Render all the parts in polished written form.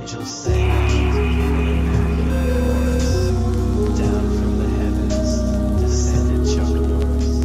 angels sang in a merry chorus. Down from the heavens descended Chuck Norris.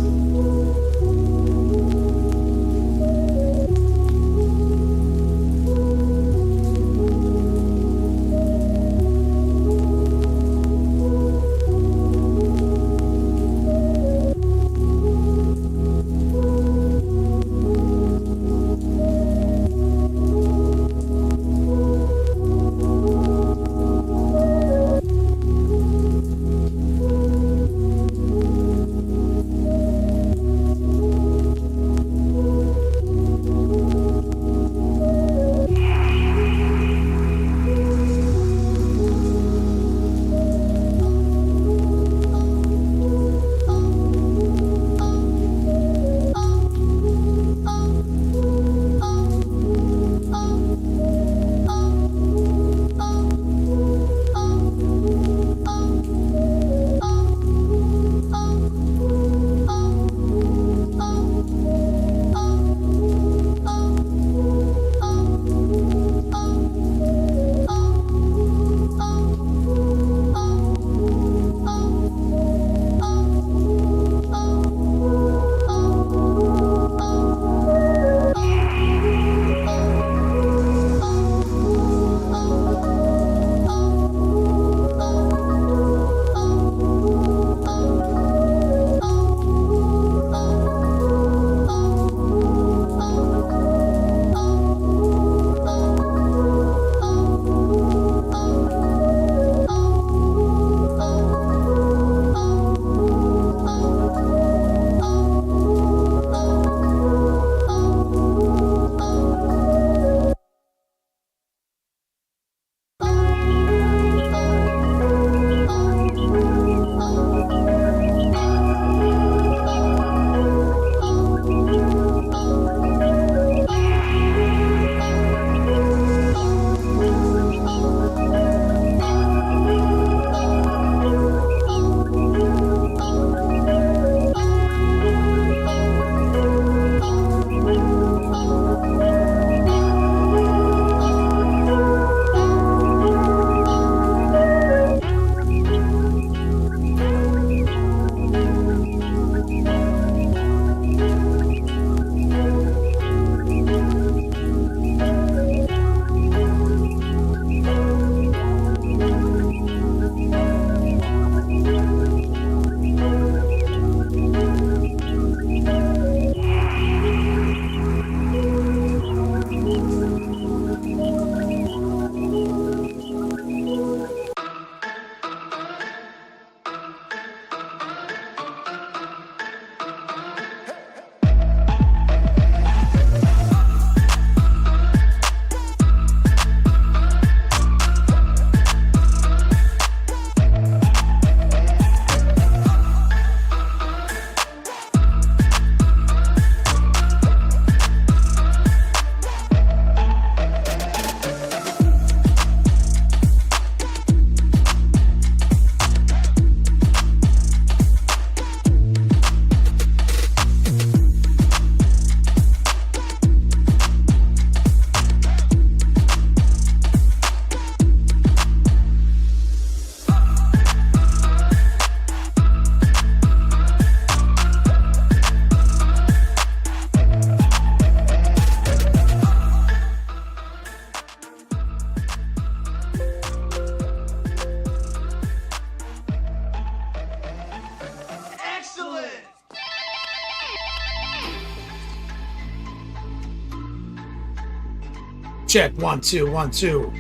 Check 1 2 1 2.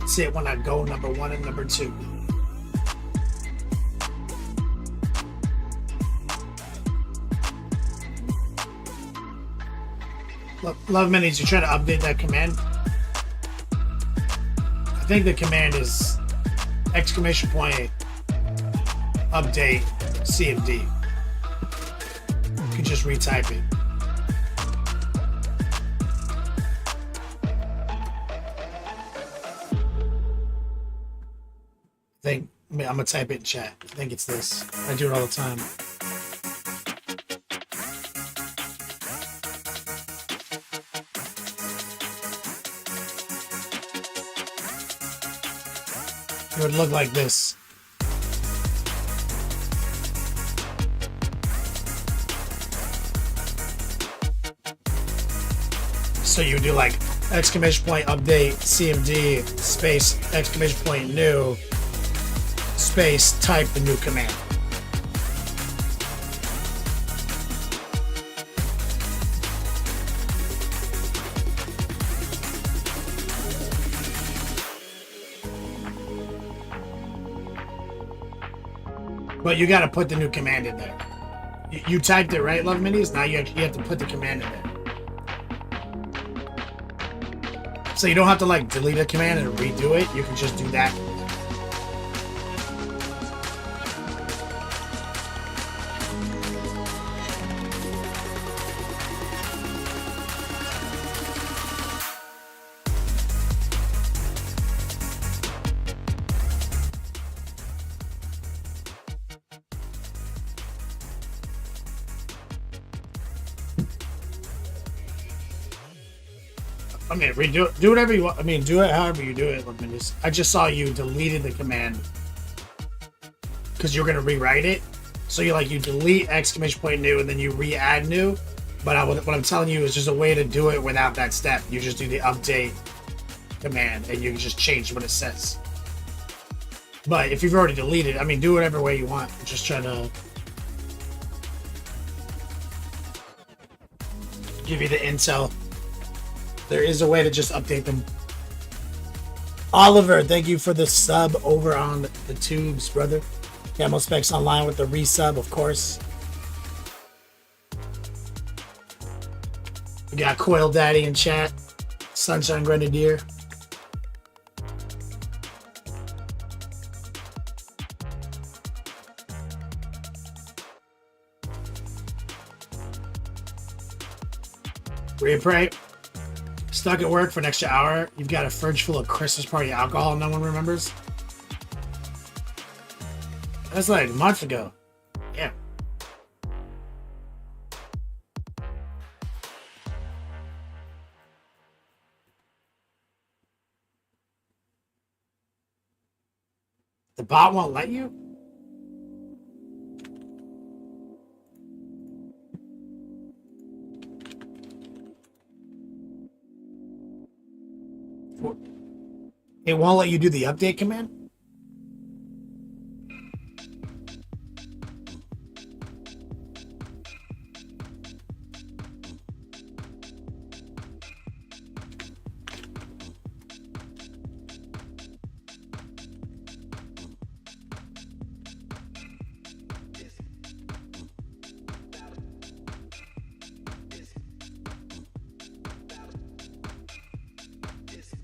See it when I go number 1 and number 2. Love Minis, you trying to update that command? I think the command is exclamation point update CMD. You can just retype it. I'm gonna type it in chat. I think it's this. I do it all the time. it would look like this. So you do like exclamation point update CMD space exclamation point new space type the new command. But you got to put the new command in there. You typed it, right, Love Minis? Now you have to put the command in there. So you don't have to like delete a command and redo it. You can just do that. I mean, redo it. Do whatever you want. I mean, do it however you do it. I just saw you deleted the command because you're gonna rewrite it. So you delete exclamation point new and then you re-add new. But what I'm telling you is just a way to do it without that step. You just do the update command and you can just change what it says. But if you've already deleted, I mean, do whatever way you want. Just try to give you the intel. There is a way to just update them. Oliver, thank you for the sub over on the tubes, brother. Camo Specs Online with the resub, of course. We got Coil Daddy in chat. Sunshine Grenadier. Read pray. Stuck at work for an extra hour. You've got a fridge full of Christmas party alcohol no one remembers. That's like a month ago. Yeah. The bot won't let you? It won't let you do the update command?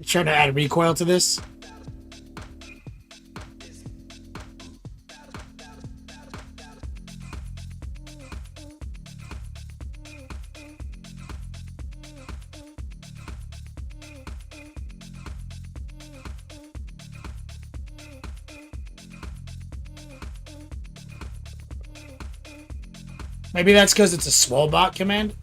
Trying to add recoil to this. Maybe that's because it's a swole bot command.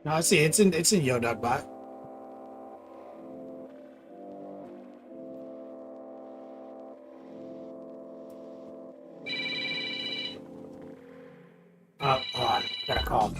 No, I see. It's in Yodog bot. Oh, hold on. Got a call.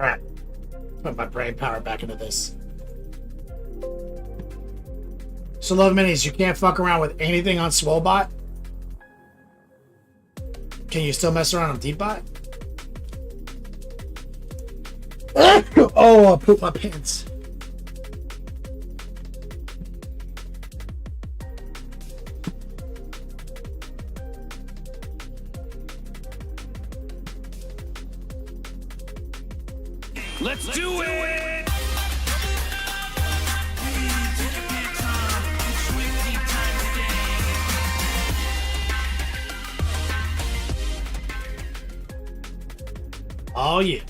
All right. Put my brain power back into this. So, Love Minis, you can't fuck around with anything on Swolebot? Can you still mess around on Deepbot? Oh, I pooped my pants. Let's do it! Oh, yeah.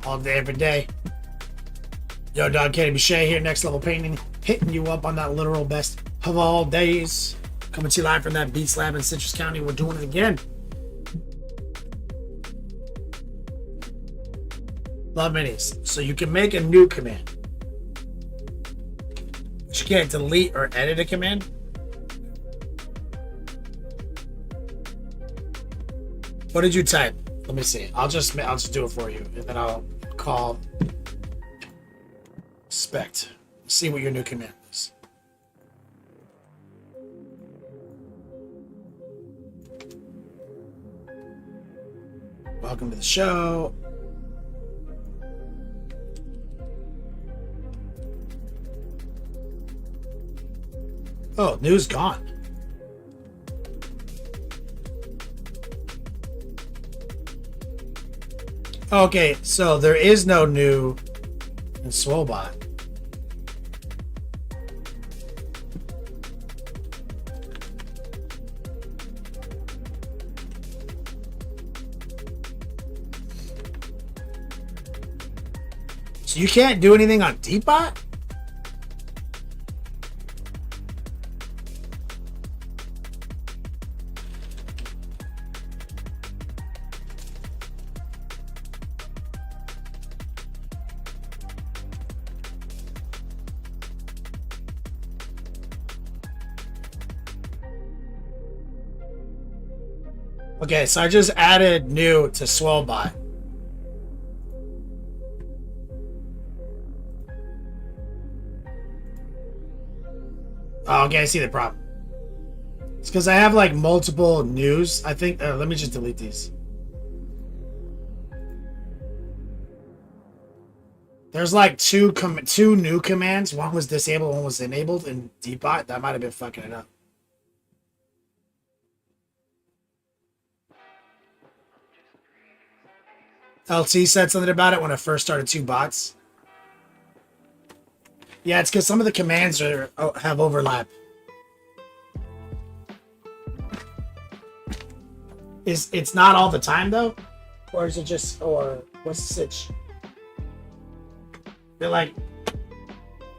All day, every day. Yo, Dog Kenny Bichet here, Next Level Painting, hitting you up on that literal best of all days. Coming to you live from that Beats Lab in Citrus County. We're doing it again. Love Minis. So you can make a new command. But you can't delete or edit a command. What did you type? Let me see. I'll just do it for you, and then I'll call Spect. See what your new command is. Welcome to the show. Oh, news gone. Okay, so there is no new in Swolebot. So you can't do anything on Deepbot? Okay, so I just added new to Swellbot. Oh, okay, I see the problem. It's because I have like multiple news. I think. Let me just delete these. There's like two new commands. One was disabled, one was enabled in Dbot. That might have been fucking it up. LT said something about it when I first started 2 bots. Yeah, it's because some of the commands have overlap. It's not all the time though, or is it just, or what's the sitch? Feel like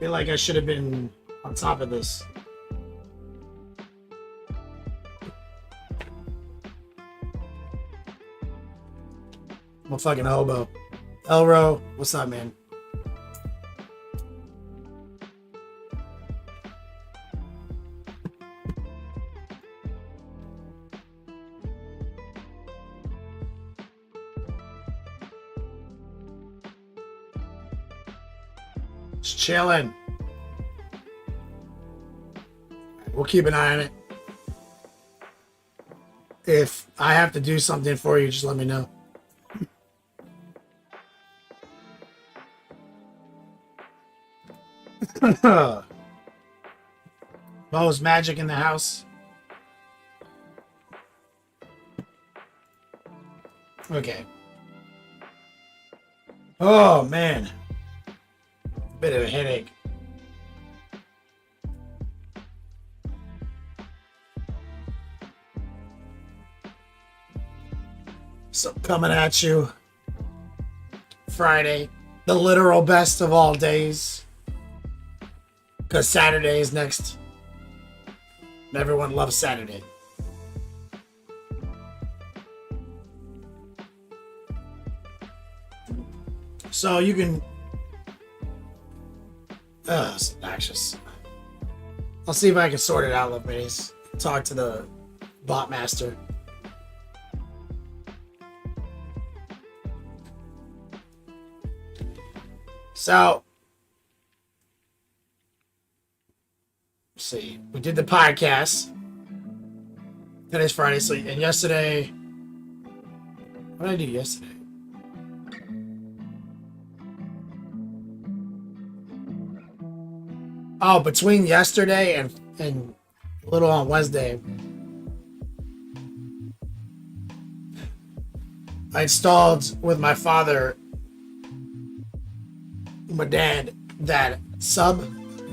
I should have been on top of this. I'm a fucking hobo. Elro, what's up, man? Just chilling. We'll keep an eye on it. If I have to do something for you, just let me know. Mo's magic in the house. Okay. Oh man. Bit of a headache. So coming at you Friday, the literal best of all days. Because Saturday is next. And everyone loves Saturday. So you can... it's obnoxious. I'll see if I can sort it out, Love Minis. Talk to the bot master. So... see, we did the podcast. Today's Friday, so and yesterday, what did I do yesterday? Oh, between yesterday and a little on Wednesday, I installed with my father, my dad, that sub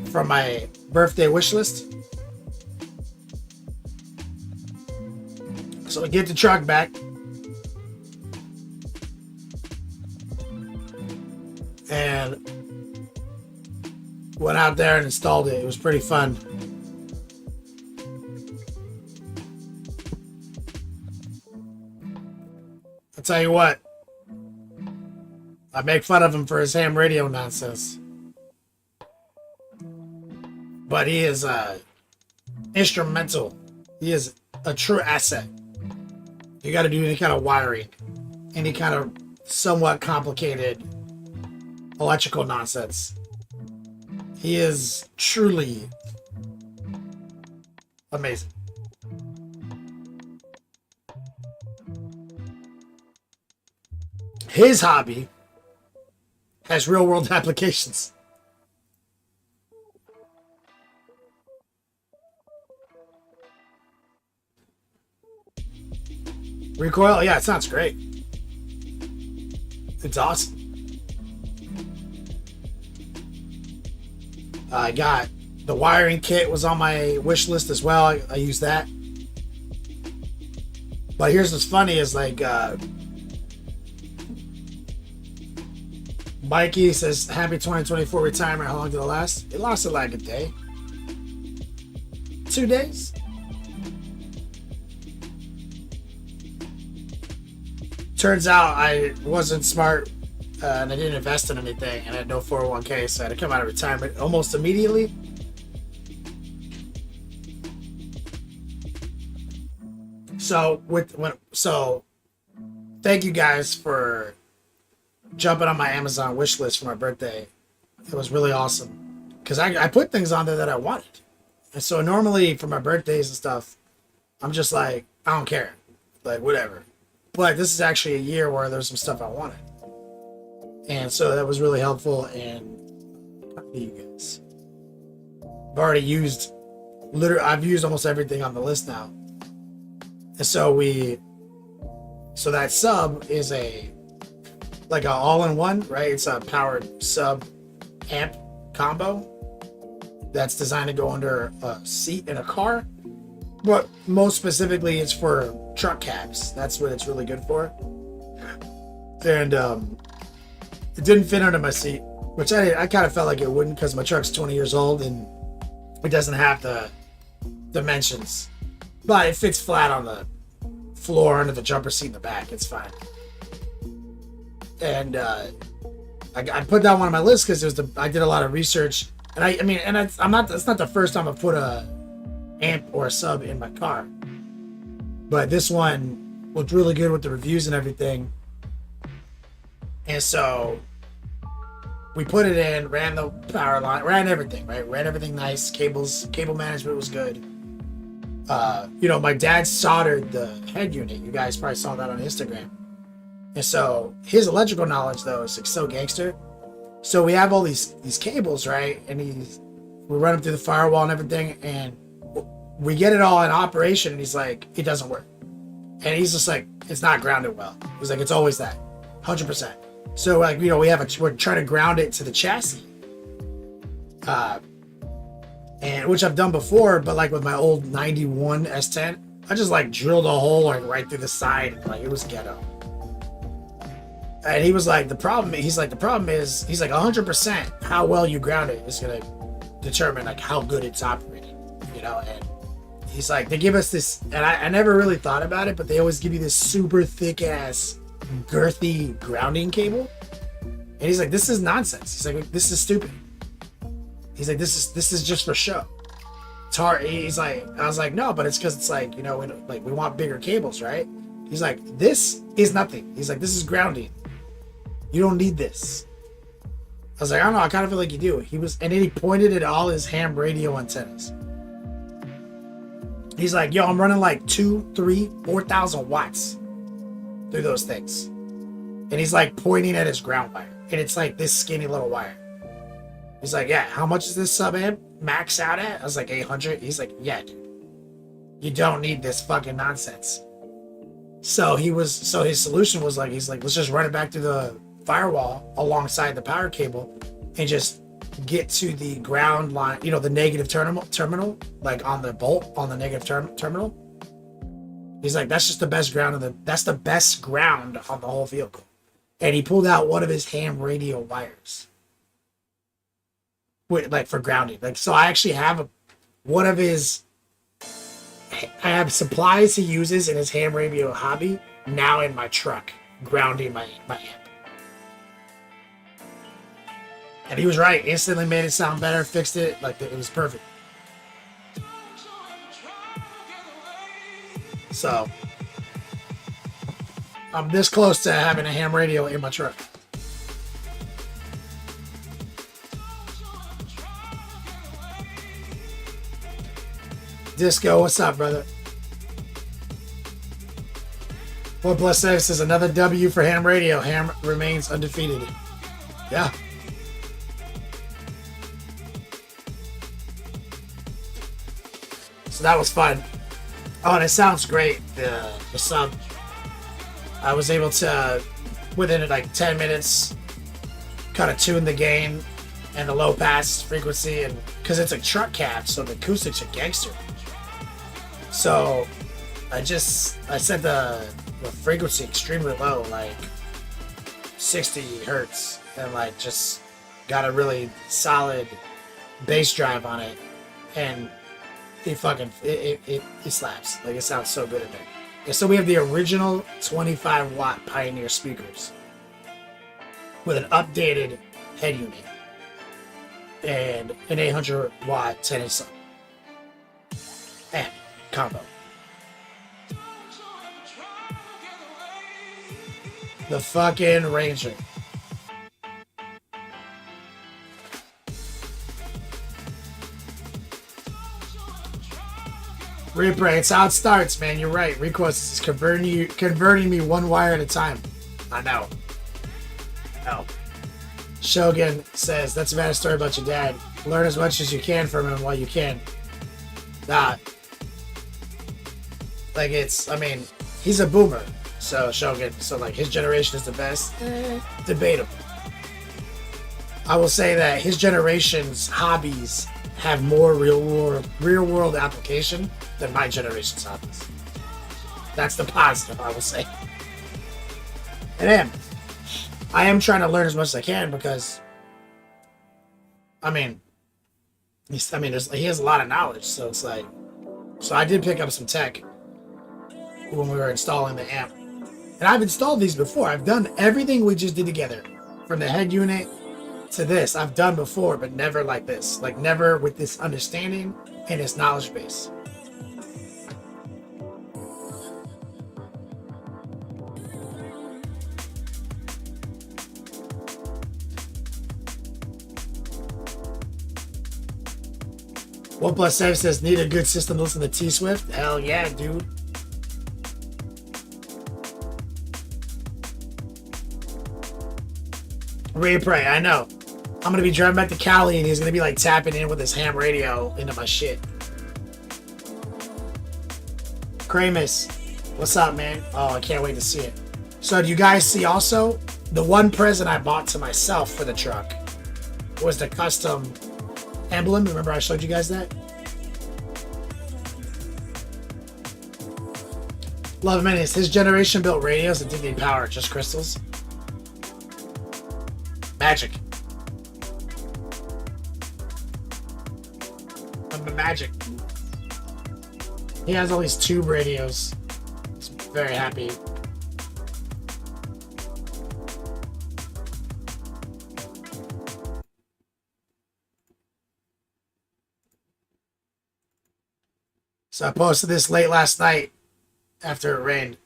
from my birthday wish list. So I get the truck back. And went out there and installed it. It was pretty fun. I'll tell you what. I make fun of him for his ham radio nonsense. But he is instrumental. He is a true asset. You got to do any kind of wiring, any kind of somewhat complicated electrical nonsense. He is truly amazing. His hobby has real world applications. Recoil, yeah, it sounds great. It's awesome. I got the wiring kit was on my wish list as well. I used that. But here's what's funny is like Mikey says happy 2024 retirement. How long did it last? It lasted like a day. 2 days. Turns out I wasn't smart and I didn't invest in anything and I had no 401k, so I had to come out of retirement almost immediately. thank you guys for jumping on my Amazon wish list for my birthday. It was really awesome because I put things on there that I wanted. And so normally for my birthdays and stuff, I'm just like, I don't care. Like, whatever. But this is actually a year where there's some stuff I wanted. And so that was really helpful. And you guys, I've used almost everything on the list now. And so that sub is like a all-in-one, right? It's a powered sub amp combo that's designed to go under a seat in a car, but most specifically it's for truck cabs. That's what it's really good for. And it didn't fit under my seat, which I kind of felt like it wouldn't because my truck's 20 years old and it doesn't have the dimensions, but it fits flat on the floor under the jumper seat in the back. It's fine. And I put that one on my list because I did a lot of research, and it's not the first time I've put a amp or a sub in my car, but this one looked really good with the reviews and everything. And so we put it in, ran the power line, ran everything, right? Ran everything nice. Cable management was good. My dad soldered the head unit. You guys probably saw that on Instagram. And so his electrical knowledge though is like so gangster. So we have all these cables, right? And we run them through the firewall and everything, and we get it all in operation, and he's like, it doesn't work. And he's just like, it's not grounded well. He's like, it's always that, 100%. So like, we're trying to ground it to the chassis. And which I've done before, but like with my old 91 S10, I just like drilled a hole like right through the side. Like it was ghetto. And he was like, the problem is 100% how well you ground it is going to determine like how good it's operating, and he's like, they give us this, and I never really thought about it, but they always give you this super thick ass girthy grounding cable. And he's like, this is nonsense. He's like, this is stupid. He's like, this is just for show. It's hard. He's like, I was like, no, but it's because it's like, we want bigger cables, right? He's like, this is nothing. He's like, this is grounding. You don't need this. I was like, I don't know. I kind of feel like you do. And then he pointed at all his ham radio antennas. He's like, yo, I'm running like 2, 3, 4,000 watts through those things. And he's like pointing at his ground wire. And it's like this skinny little wire. He's like, yeah, how much is this sub amp max out at? I was like, 800. He's like, yeah, dude. You don't need this fucking nonsense. So his solution was like, he's like, let's just run it back to the firewall alongside the power cable and just get to the ground line, the negative terminal, like on the bolt on the negative terminal. He's like, that's just the best ground that's the best ground on the whole vehicle. And he pulled out one of his ham radio wires for grounding. Like, so I actually have I have supplies he uses in his ham radio hobby now in my truck, grounding my amp. And he was right. Instantly made it sound better, fixed it. Like, it was perfect. So, I'm this close to having a ham radio in my truck. Disco, what's up, brother? 1+6 is another W for ham radio. Ham remains undefeated. Yeah. So that was fun. Oh, and it sounds great. The sub. I was able to, within like 10 minutes, kind of tune the gain and the low pass frequency, and because it's a truck cab, so the acoustics are gangster. So I set the frequency extremely low, like 60 hertz, and like just got a really solid bass drive on it, and it slaps. Like, it sounds so good in there. And so we have the original 25 watt Pioneer speakers with an updated head unit and an 800 watt 10-inch sub amp combo. The fucking Ranger. Reaper, it's how it starts, man. You're right. Request is converting me one wire at a time. I know. No. Shogun says, that's a bad story about your dad. Learn as much as you can from him while you can. Nah. Like, I mean, he's a boomer. So, Shogun. So, like, his generation is the best. Debatable. I will say that his generation's hobbies have more real world application than my generation's hobbies. That's the positive, I will say. And I am trying to learn as much as I can because, I mean, he has a lot of knowledge, so it's like, so I did pick up some tech when we were installing the amp. And I've installed these before. I've done everything we just did together, from the head unit to this. I've done before, but never like this. Like, never with this understanding and this knowledge base. OnePlus7 says, need a good system to listen to T-Swift? Hell yeah, dude. Ray Pray, I know. I'm gonna be driving back to Cali and he's gonna be like tapping in with his ham radio into my shit. Kramus, what's up, man? Oh, I can't wait to see it. So, do you guys see also the one present I bought to myself for the truck was the custom emblem? Remember I showed you guys that? Love Menace, his generation built radios that didn't need power, just crystals. Magic. I'm the magic. He has all these tube radios. He's very happy. So I posted this late last night after it rained.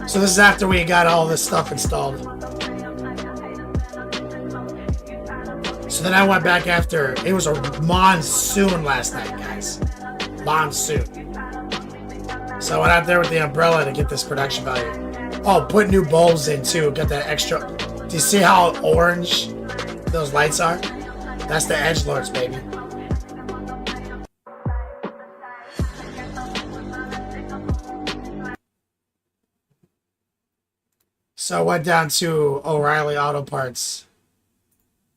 So this is after we got all this stuff installed. So then I went back after. It was a monsoon last night, guys. Monsoon. So I went out there with the umbrella to get this production value. Oh, put new bulbs in too. Got that extra. Do you see how orange those lights are? That's the edgelords, baby. So I went down to O'Reilly Auto Parts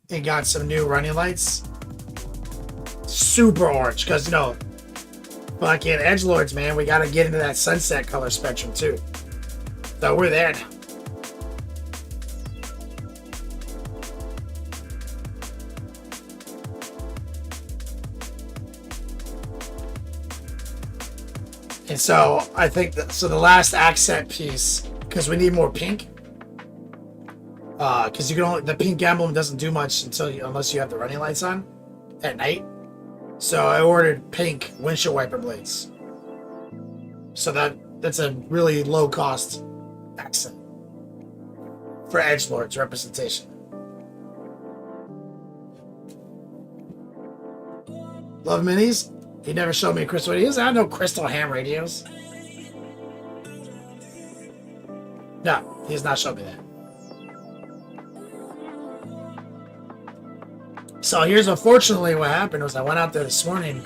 and got some new running lights. Super orange, because, you know, fucking edgelords, man, we got to get into that sunset color spectrum, too. So we're there now. And so I think that, so the last accent piece, because we need more pink. Because you can only, the pink emblem doesn't do much unless you have the running lights on at night. So I ordered pink windshield wiper blades. So that's a really low cost accent for edgelords representation. Love minis. He never showed me crystal radios. I have no crystal ham radios. No, he has not shown me that. So here's unfortunately what happened was I went out there this morning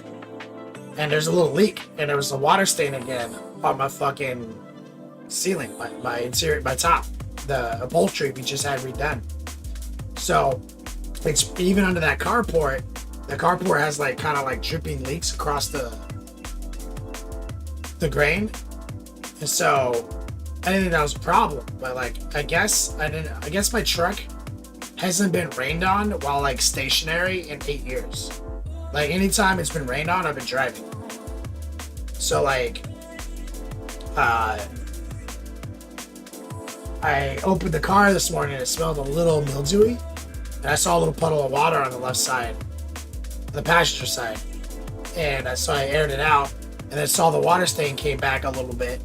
and there's a little leak and there was a water stain again on my fucking ceiling, my interior, my top. The upholstery we just had redone. So it's even under that carport. The carport has like kind of like dripping leaks across the grain. And so I didn't think that was a problem, but like I guess my truck hasn't been rained on while like stationary in 8 years. Like anytime it's been rained on, I've been driving. So like I opened the car this morning and it smelled a little mildewy. and I saw a little puddle of water on the left side, the passenger side, and so I aired it out, and then saw the water stain came back a little bit,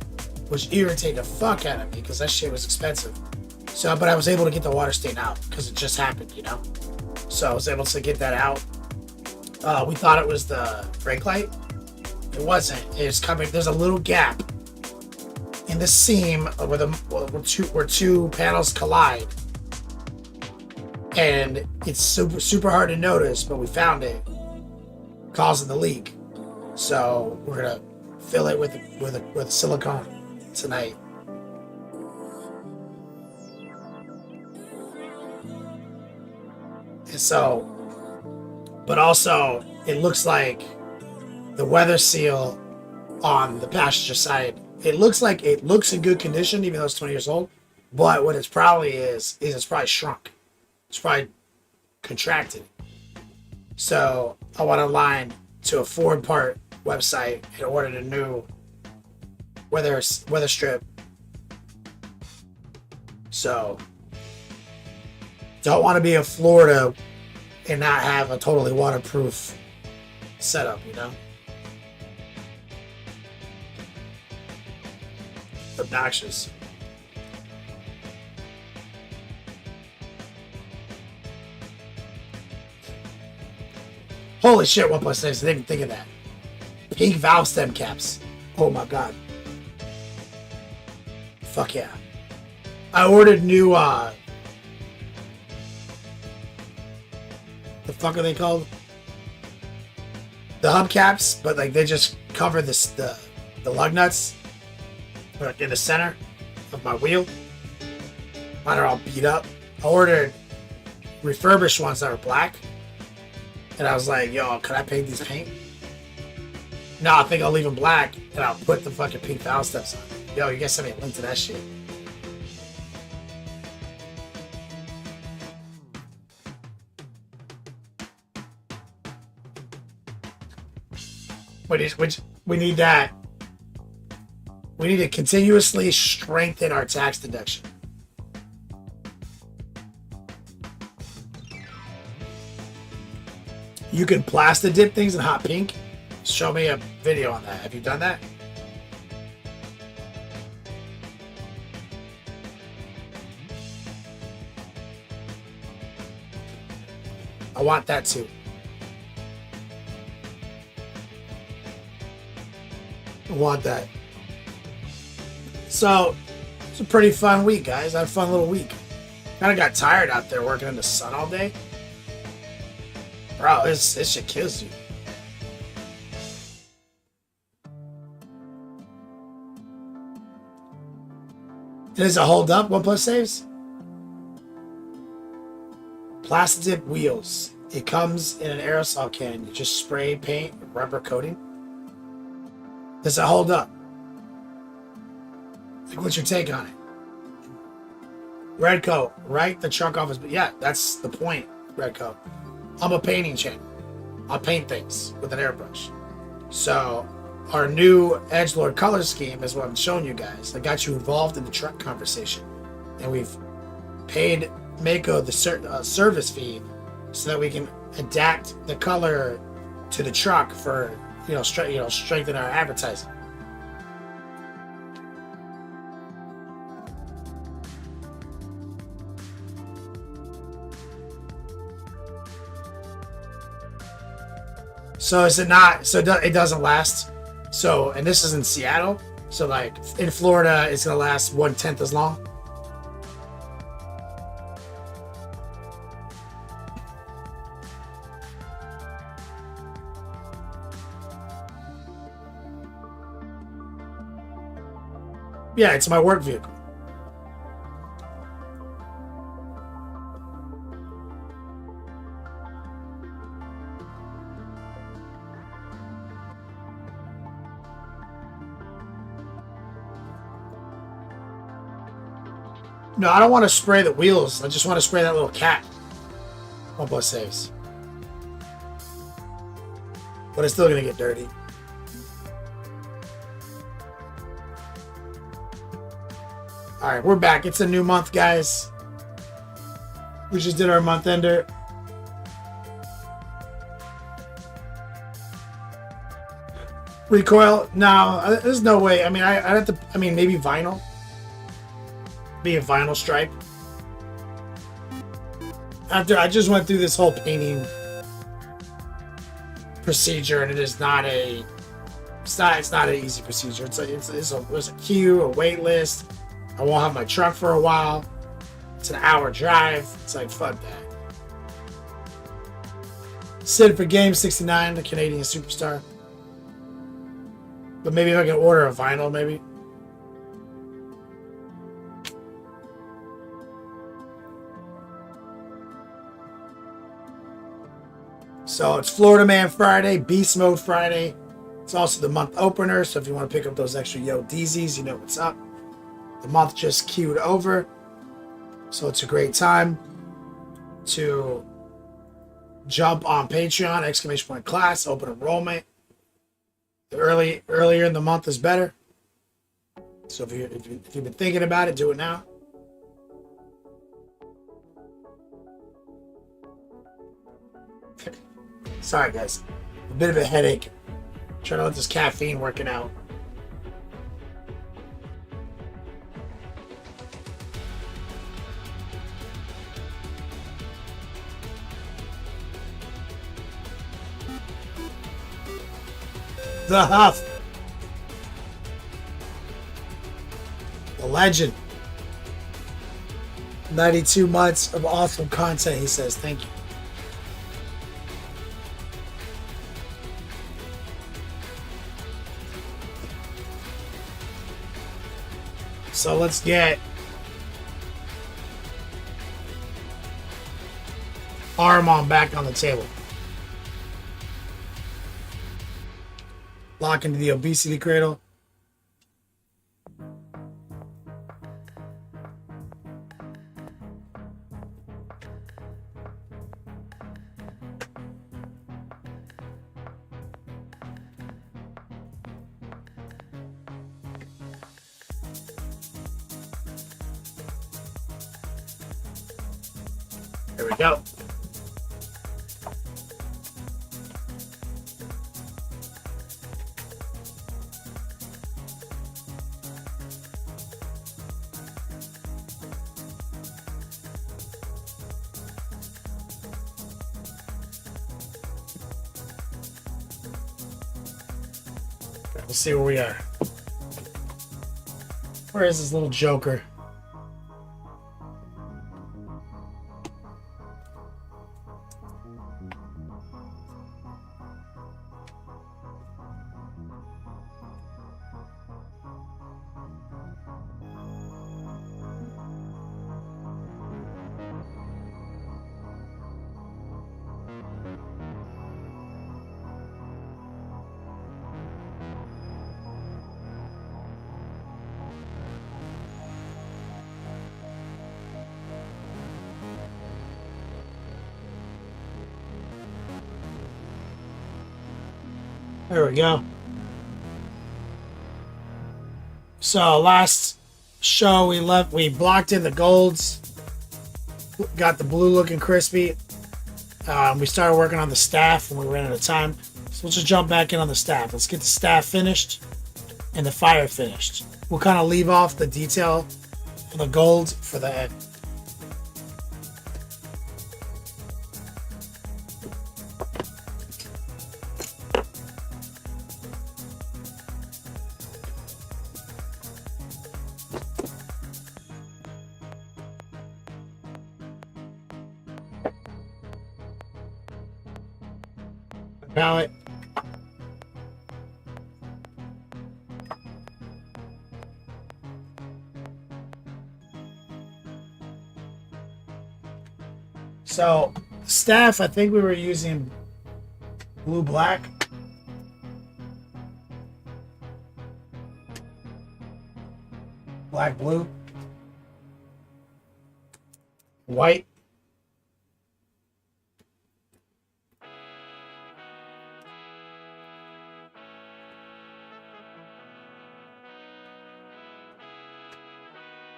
which irritated the fuck out of me because that shit was expensive. So, but I was able to get the water stain out because it just happened, you know. So I was able to get that out. We thought it was the brake light. It wasn't. It's coming. There's a little gap in the seam where two panels collide, and it's super hard to notice. But we found it, causing the leak. So we're gonna fill it with silicone tonight. And so, but also it looks like the weather seal on the passenger side, it looks like it looks in good condition, even though it's 20 years old. But what it's probably is it's probably shrunk. It's probably contracted. So I went online to a Ford part website and ordered a new weather strip. So don't want to be in Florida and not have a totally waterproof setup, you know? Obnoxious. Holy shit, 1+6, I didn't even think of that. Pink valve stem caps. Oh my god. Fuck yeah. I ordered new, the fuck are they called? The hubcaps, but like they just cover the lug nuts in the center of my wheel. Mine are all beat up. I ordered refurbished ones that are black. And I was like, yo, can I paint these pink? No, I think I'll leave them black and I'll put the fucking pink valve steps on. Yo, you guys send me a link to that shit. Which we need that. We need to continuously strengthen our tax deduction. You can plastic dip things in hot pink. Show me a video on that. Have you done that? I want that too. I want that. So, it's a pretty fun week, guys. I had a fun little week. Kind of got tired out there working in the sun all day. Bro, this shit kills you. Does it hold up? 1+ saves? Plastic dip wheels. It comes in an aerosol can. You just spray paint, rubber coating. Does it hold up? Like, what's your take on it? Red coat, right? The truck off his... Yeah, that's the point, red coat. I'm a painting channel. I paint things with an airbrush. So our new edgelord color scheme is what I'm showing you guys. I got you involved in the truck conversation, and we've paid Mako the service fee so that we can adapt the color to the truck for strengthen our advertising. So is it not? So it doesn't last. So, and this is in Seattle. So like in Florida, it's gonna last 1/10 as long. Yeah, it's my work vehicle. No, I don't want to spray the wheels. I just want to spray that little cap. 1+ saves. But it's still going to get dirty. Alright, we're back. It's a new month, guys. We just did our month ender. Recoil? No, there's no way. I mean, I'd have to. I mean, maybe vinyl. Be a vinyl stripe. After I just went through this whole painting procedure, and it is not a. It's not an easy procedure. There's a queue, a wait list. I won't have my truck for a while. It's an hour drive. It's like fuck that. Sid for Game 69, the Canadian superstar. But maybe if I can order a vinyl, maybe. So it's Florida Man Friday, Beast Mode Friday. It's also the month opener, so if you want to pick up those extra Yo DZs, you know what's up. The month just queued over, so it's a great time to jump on Patreon, exclamation point class, open enrollment. The earlier in the month is better. So if you've been thinking about it, do it now. Sorry guys, a bit of a headache. Trying to let this caffeine working out. The Huff. The legend. 92 months of awesome content, he says. Thank you. So let's get Ahriman back on the table. Lock into the obesity cradle. There we go. Let's see where we are. Where is this little joker? There we go. So last show we blocked in the golds, got the blue looking crispy. We started working on the staff and we ran out of time. So let's just jump back in on the staff. Let's get the staff finished and the fire finished. We'll kind of leave off the detail on the gold for the end. Palette. So staff, I think we were using blue black. Black blue. White.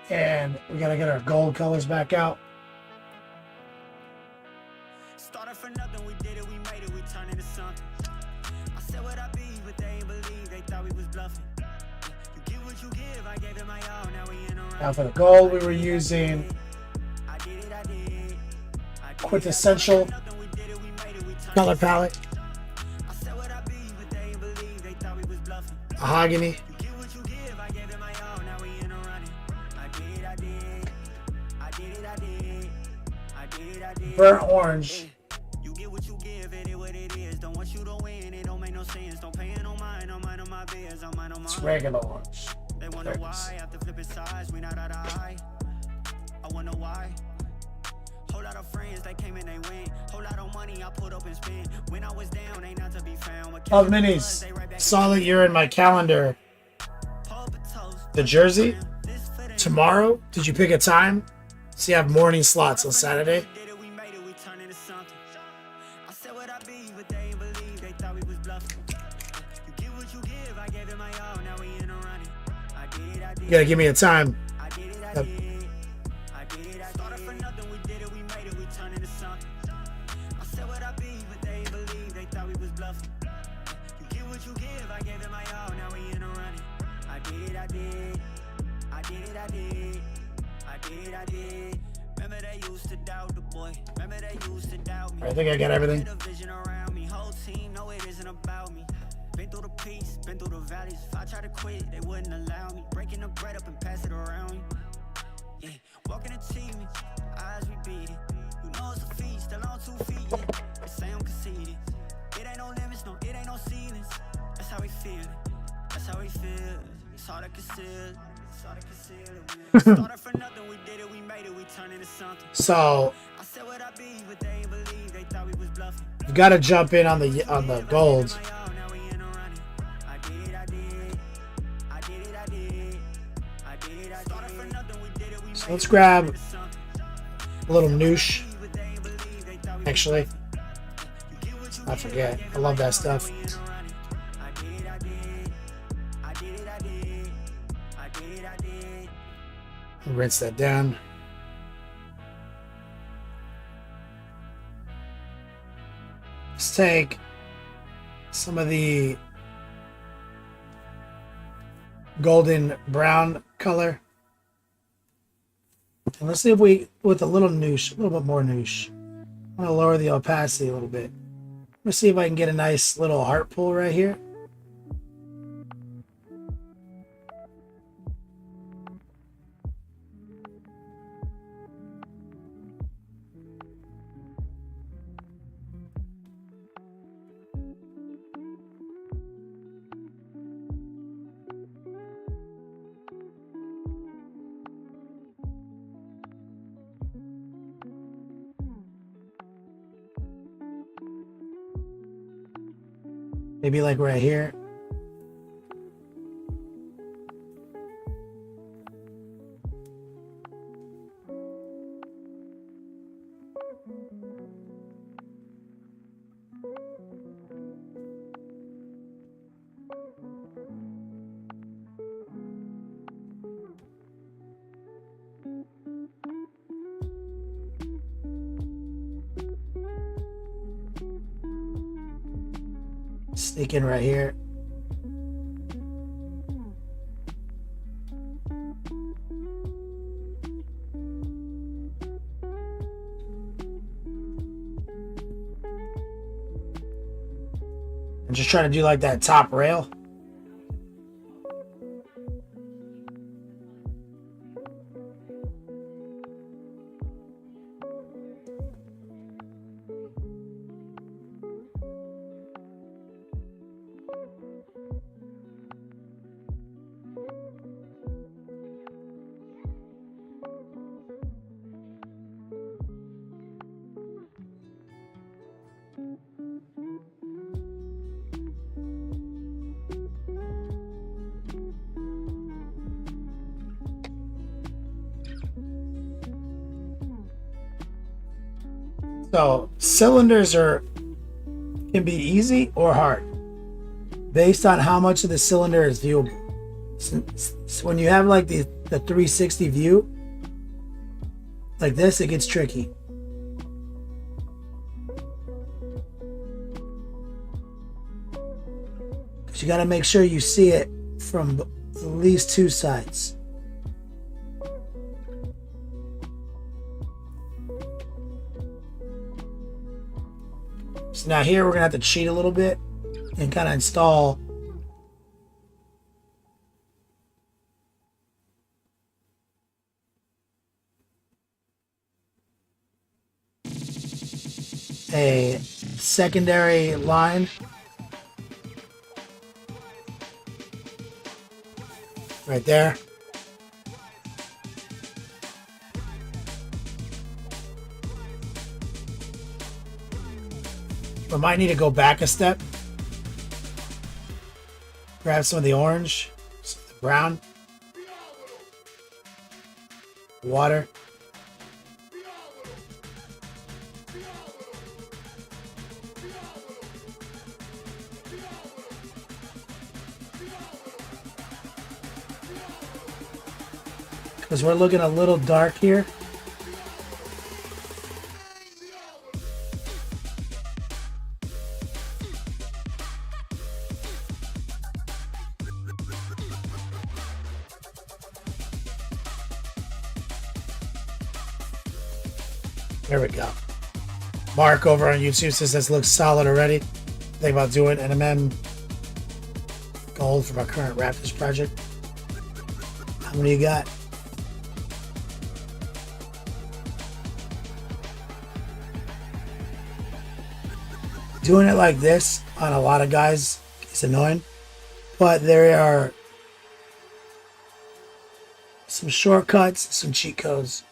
And we gotta get our gold colors back out. Started for nothing, we did it, we made it, we turned into something. I said what I be, but they ain't believe Now for the gold, we were using quintessential color palette, mahogany, burnt orange, it's regular orange. Thanks. Oh, minis. Saw that you're in my calendar. The jersey tomorrow. Did you pick a time? So you have morning slots on Saturday. You gotta give me a time. Yep. I think I got everything. Been through the peaks, been through the valleys. If I try to quit, they wouldn't allow me. Breaking the bread up and pass it around me. Yeah, walking achievement, eyes we beat it. You know it's a feat, still on 2 feet. Yeah, they say I'm conceited. It ain't no limits, no, it ain't no ceilings. That's how we feel it. That's how we feel. It's hard to conceal. It's hard to conceal it. Started from nothing, we did it, we made it, we turned into something. So I said what I be, but they ain't believe. They thought we was bluffing. you gotta jump in on the gold. So let's grab a little noosh. Actually, I forget. I love that stuff. Rinse that down. Let's take some of the golden brown color. And let's see if we, with a little noosh, a little bit more noosh. I'm going to lower the opacity a little bit. Let's see if I can get a nice little heart pull right here. Maybe like right here. Sneak in right here. I'm just trying to do like that top rail. So cylinders can be easy or hard based on how much of the cylinder is viewable. So when you have like the 360 view like this, it gets tricky. Because you got to make sure you see it from at least two sides. So now here we're gonna have to cheat a little bit and kind of install a secondary line right there. We might need to go back a step. Grab some of the orange, some of the brown, water. Because we're looking a little dark here. There we go. Mark over on YouTube says this looks solid already. Think about doing an MM gold for my current Raptors project. How many you got? Doing it like this on a lot of guys is annoying, but there are some shortcuts, some cheat codes.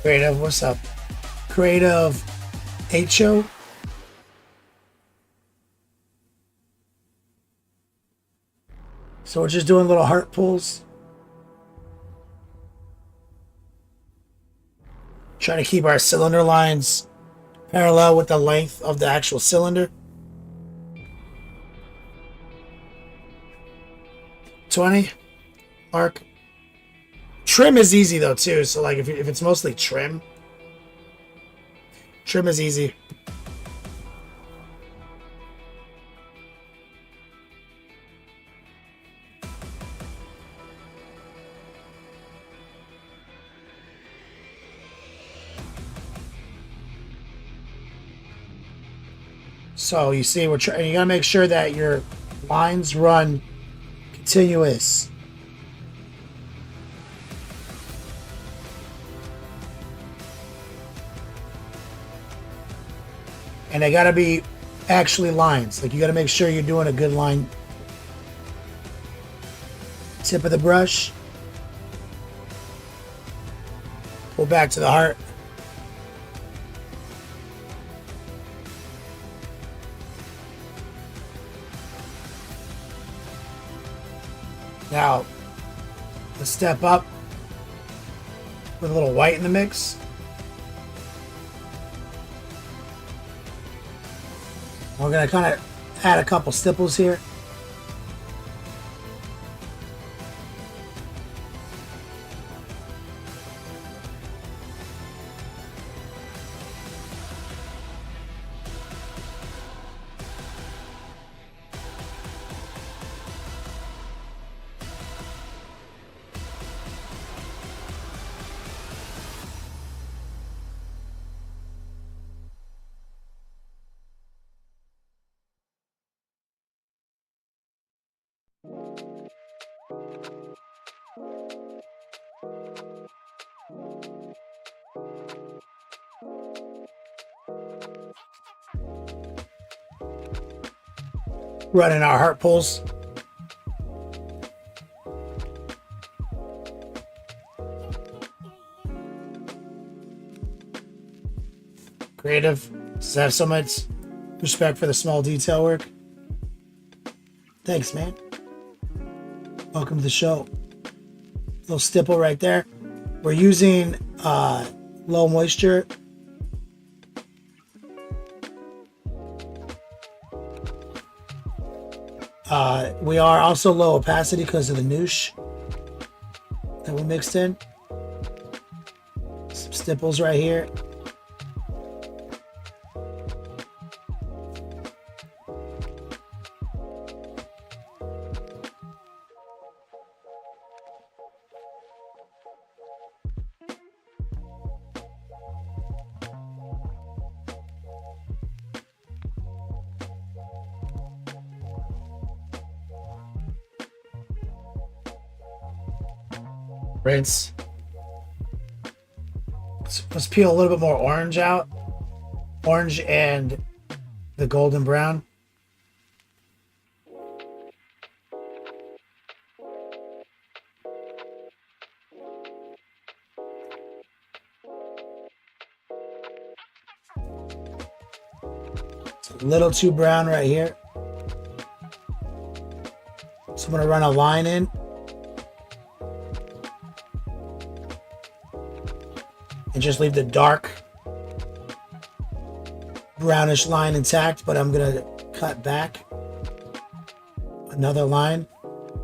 Creative, what's up? Creative HO. So we're just doing little heart pulls. Trying to keep our cylinder lines parallel with the length of the actual cylinder. 20, Mark. Trim is easy though too, so like if it's mostly trim is easy. So you see, we're trying. You gotta make sure that your lines run continuous. And they gotta be actually lines. Like you gotta make sure you're doing a good line. Tip of the brush. Pull back to the heart. Now, let's step up with a little white in the mix. We're going to kind of add a couple stipples here. Running our heart pulls. Creative. Does have so much respect for the small detail work. Thanks, man. Welcome to the show. Little stipple right there. We're using low moisture. We are also low opacity because of the noosh that we mixed in. Some stipples right here. Rinse. Let's peel a little bit more orange out. Orange and the golden brown. It's a little too brown right here. So I'm going to run a line in. And just leave the dark brownish line intact, but I'm gonna cut back another line.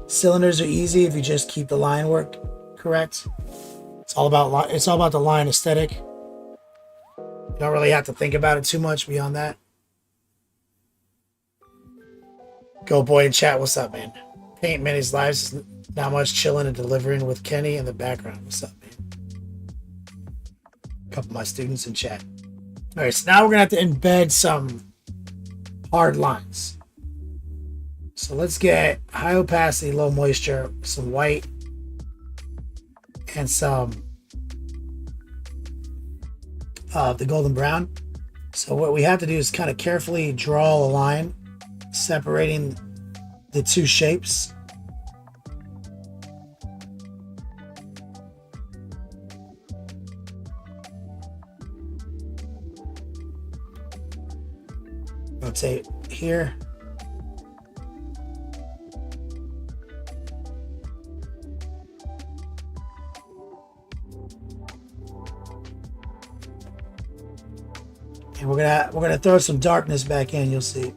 Cylinders are easy if you just keep the line work correct. It's all about the line aesthetic. You don't really have to think about it too much beyond that. Go boy in chat, what's up, man? Paint Manny's lives, not much chilling and delivering with Kenny in the background. What's up, man? Couple of my students in chat. All right, so now we're gonna have to embed some hard lines. So let's get high opacity, low moisture, some white, and some of the golden brown. So what we have to do is kind of carefully draw a line separating the two shapes. Rotate here. And we're gonna throw some darkness back in, you'll see.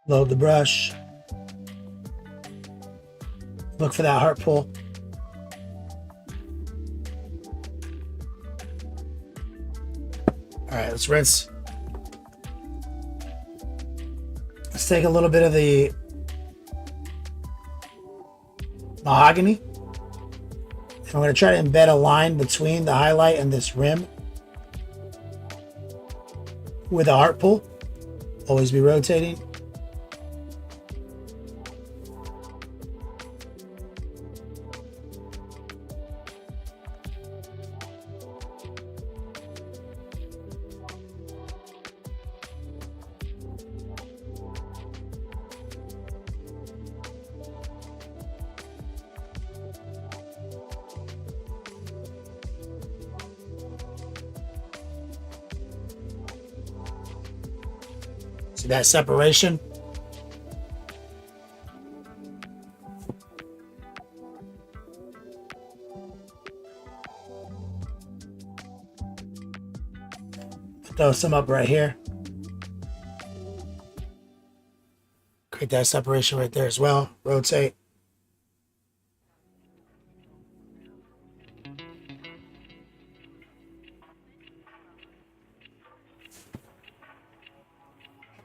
Load the brush. Look for that heart pull. All right, let's rinse. Let's take a little bit of the mahogany. And I'm going to try to embed a line between the highlight and this rim with a heart pull. Always be rotating. See that separation? Throw some up right here. Create that separation right there as well. Rotate.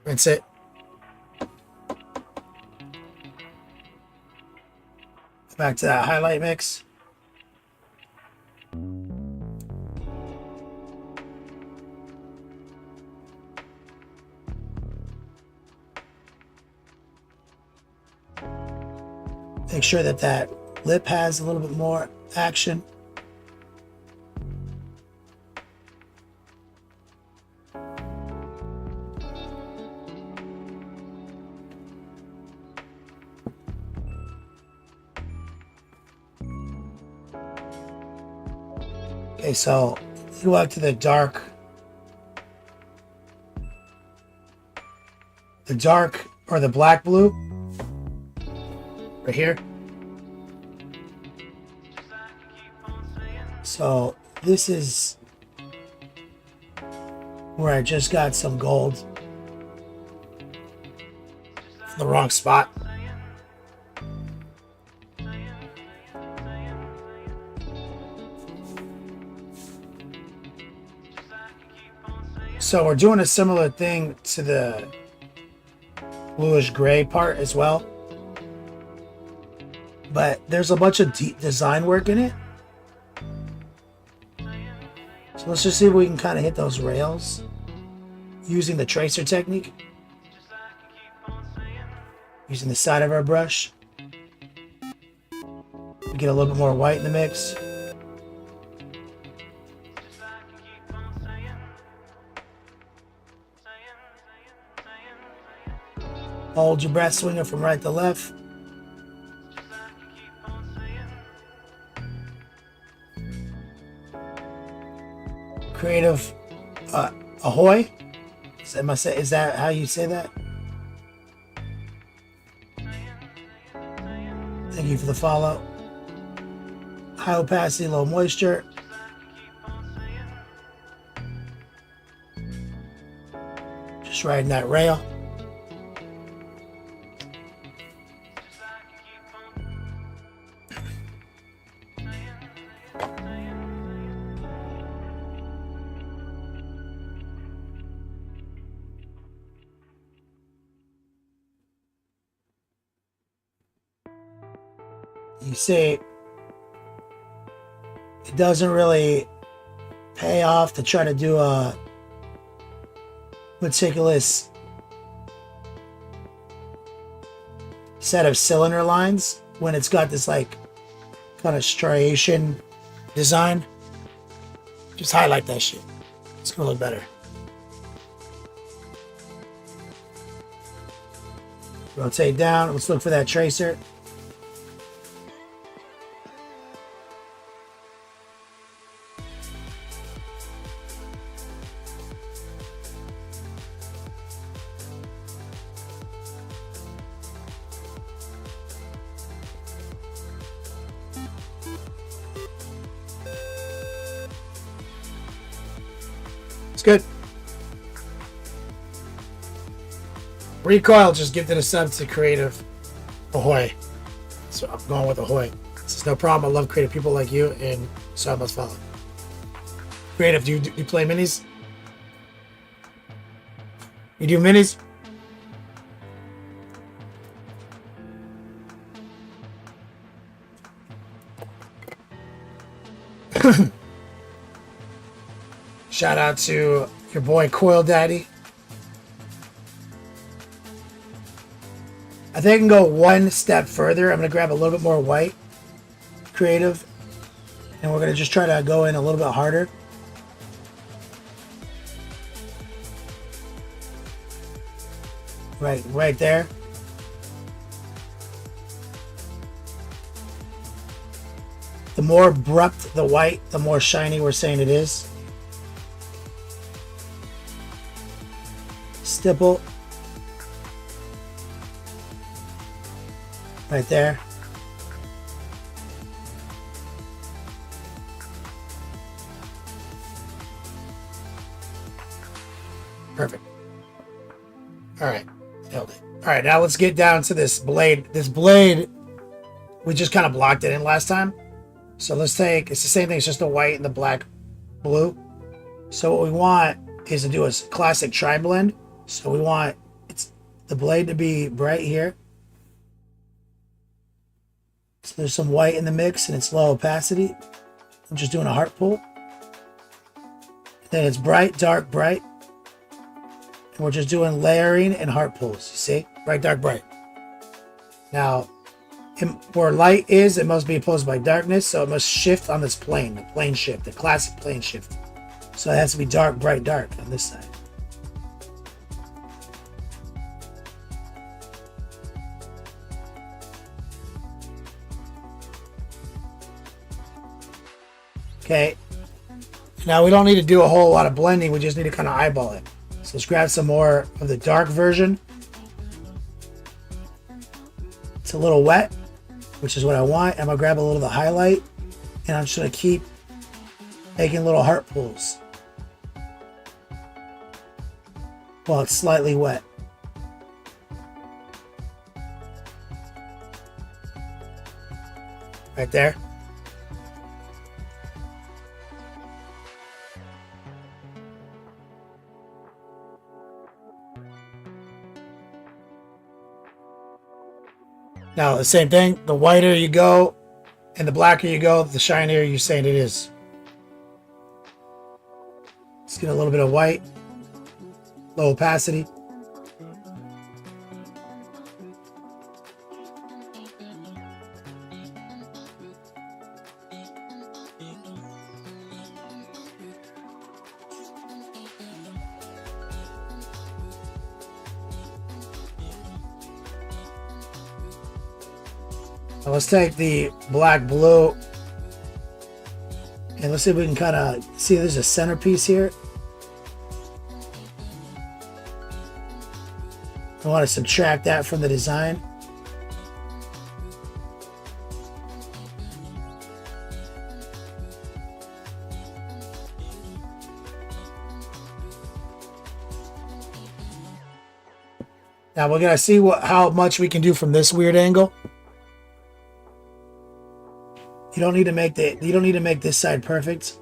Rinse it. Back to that highlight mix. Make sure that Lip has a little bit more action. Okay, so you go out to the dark or the black blue right here. So this is where I just got some gold in the wrong spot. So we're doing a similar thing to the bluish gray part as well, but there's a bunch of deep design work in it. So let's just see if we can kind of hit those rails using the tracer technique, using the side of our brush. We get a little bit more white in the mix. Hold your breath, swinging from right to left. Creative ahoy. Is that how you say that? Thank you for the follow. High opacity, low moisture. Just riding that rail. You see, it doesn't really pay off to try to do a meticulous set of cylinder lines when it's got this like kind of striation design. Just highlight that shit. It's gonna look better. Rotate down. Let's look for that tracer. It's good. Recoil just gifted a sub to Creative Ahoy. So I'm going with Ahoy. This is no problem. I love creative people like you, and so I must follow. Creative, do you play minis? You do minis? Shout out to your boy Coil Daddy. I think I can go one step further. I'm going to grab a little bit more white, Creative, and we're going to just try to go in a little bit harder. Right there. The more abrupt the white, the more shiny we're saying it is. Stipple. Right there. Perfect. All right. Nailed it. All right, now let's get down to this blade. This blade, we just kind of blocked it in last time. So let's take, it's the same thing, it's just the white and the black blue. So what we want is to do a classic tri-blend. So we want the blade to be bright here. So there's some white in the mix and it's low opacity. I'm just doing a heart pull. Then it's bright, dark, bright. And we're just doing layering and heart pulls. You see? Bright, dark, bright. Now, where light is, it must be opposed by darkness, so it must shift on this plane, the plane shift, the classic plane shift. So it has to be dark, bright, dark on this side. Okay. Now we don't need to do a whole lot of blending, we just need to kind of eyeball it. So let's grab some more of the dark version. It's a little wet, which is what I want. I'm gonna grab a little of the highlight, and I'm just gonna keep making little heart pulls while it's slightly wet. Right there. Now, the same thing, the whiter you go and the blacker you go, the shinier you're saying it is. Let's get a little bit of white, low opacity. Now let's take the black blue and let's see if we can kind of see there's a centerpiece here. I want to subtract that from the design. Now we're gonna see how much we can do from this weird angle. You don't need to make this side perfect.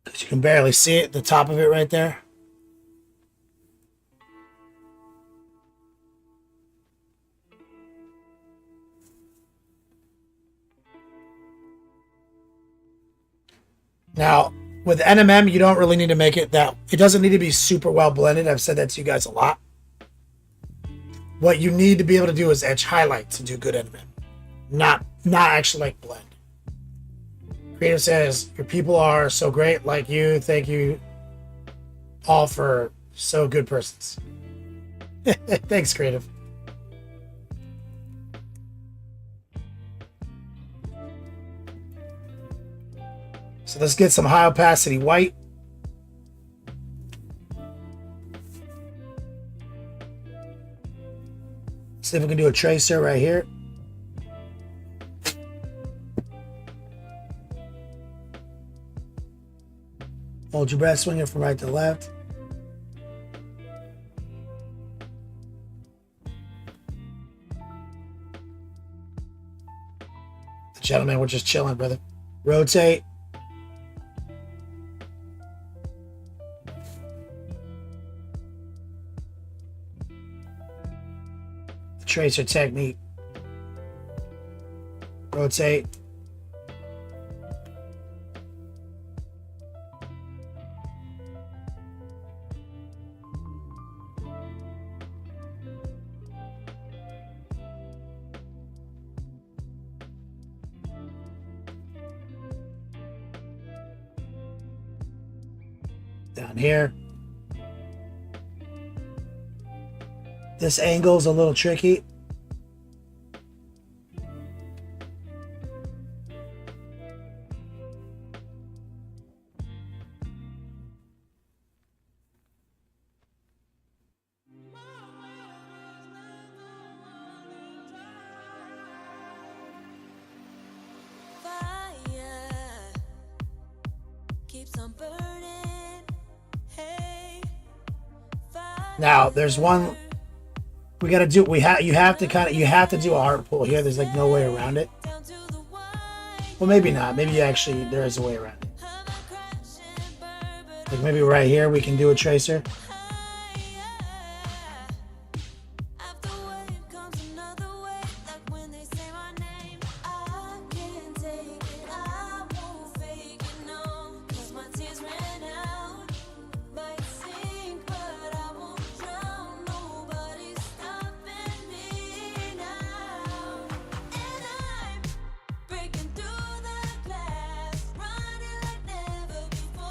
Because you can barely see it, the top of it right there. Now, with NMM, you don't really need to make it that. It doesn't need to be super well blended. I've said that to you guys a lot. What you need to be able to do is edge highlights to do good NMM. Not actually like blend. Creative says, your people are so great, like you. Thank you all for so good persons. Thanks, Creative. So let's get some high opacity white. See if we can do a tracer right here. Hold your breath, swing it from right to left. Gentlemen, we're just chilling, brother. Rotate. Tracer technique. Rotate. Down here. This angle is a little tricky. Now, there's one we gotta do. You have to do a heart pull here. There's like no way around it. Well, maybe not. Maybe actually there is a way around it. Like maybe right here we can do a tracer.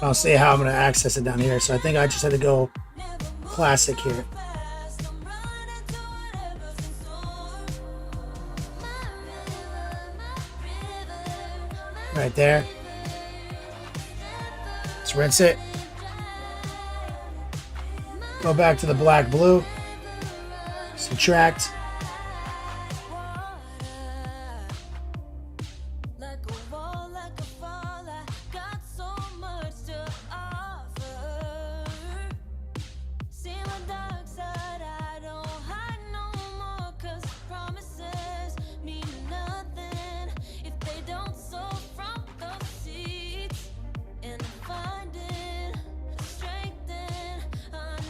I'll see how I'm going to access it down here. So I think I just had to go classic here. Right there. Let's rinse it. Go back to the black blue. Subtract.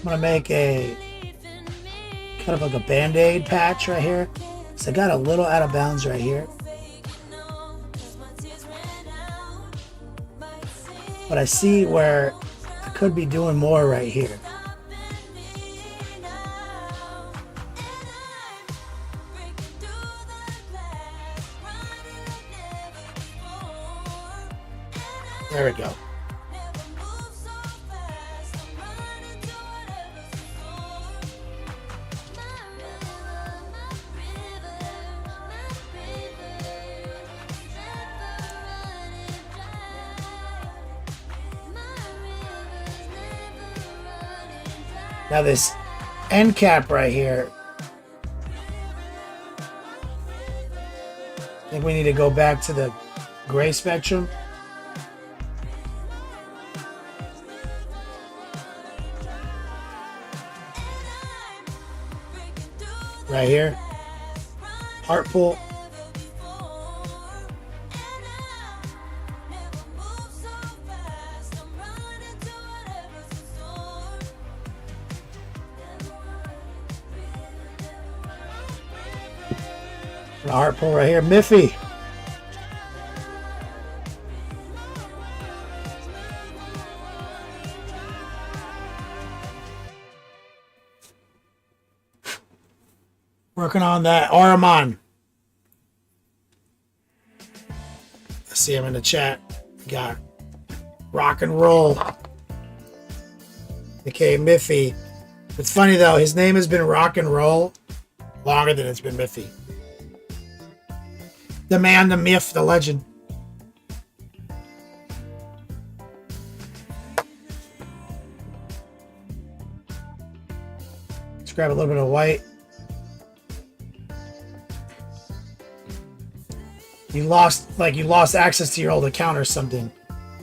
I'm gonna make a kind of like a band-aid patch right here. So I got a little out of bounds right here. But I see where I could be doing more right here. There we go. Now this end cap right here, I think we need to go back to the gray spectrum. Right here. Heart pull. The heart pull right here. Miffy. Working on that Ahriman. I see him in the chat. Got rock and roll. Okay, Miffy. It's funny though, his name has been rock and roll longer than it's been Miffy. The man, the myth, the legend. Let's grab a little bit of white. You lost access to your old account or something.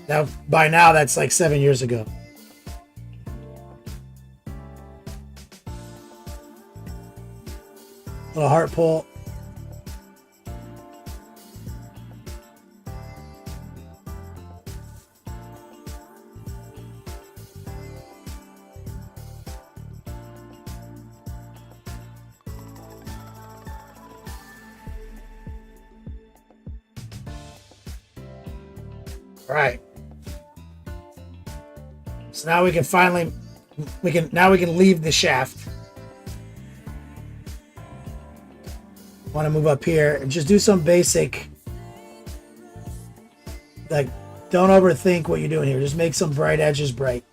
Now, by now, that's like 7 years ago. Little heart pull. All right. So now we can finally we can leave the shaft. Want to move up here and just do some basic, like, don't overthink what you're doing here. Just make some bright edges bright.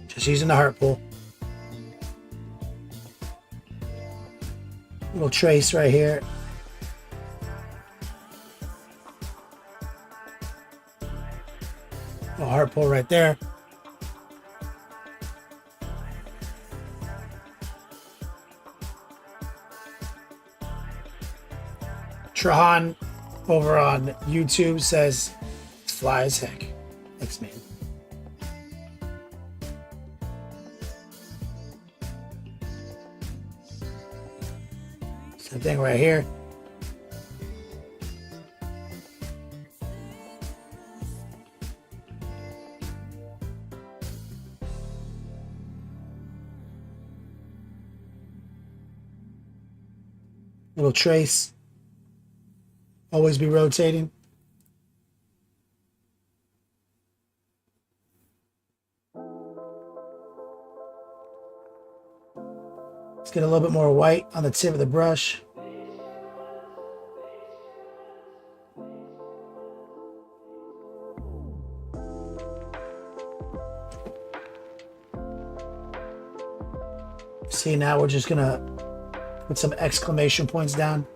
Just using the heart pull. Little trace right here. Little heart pull right there. Trahan over on YouTube says it's fly as heck. Thanks, man. Same thing right here. Little trace. Always be rotating. Let's get a little bit more white on the tip of the brush. See, now we're just gonna put some exclamation points down.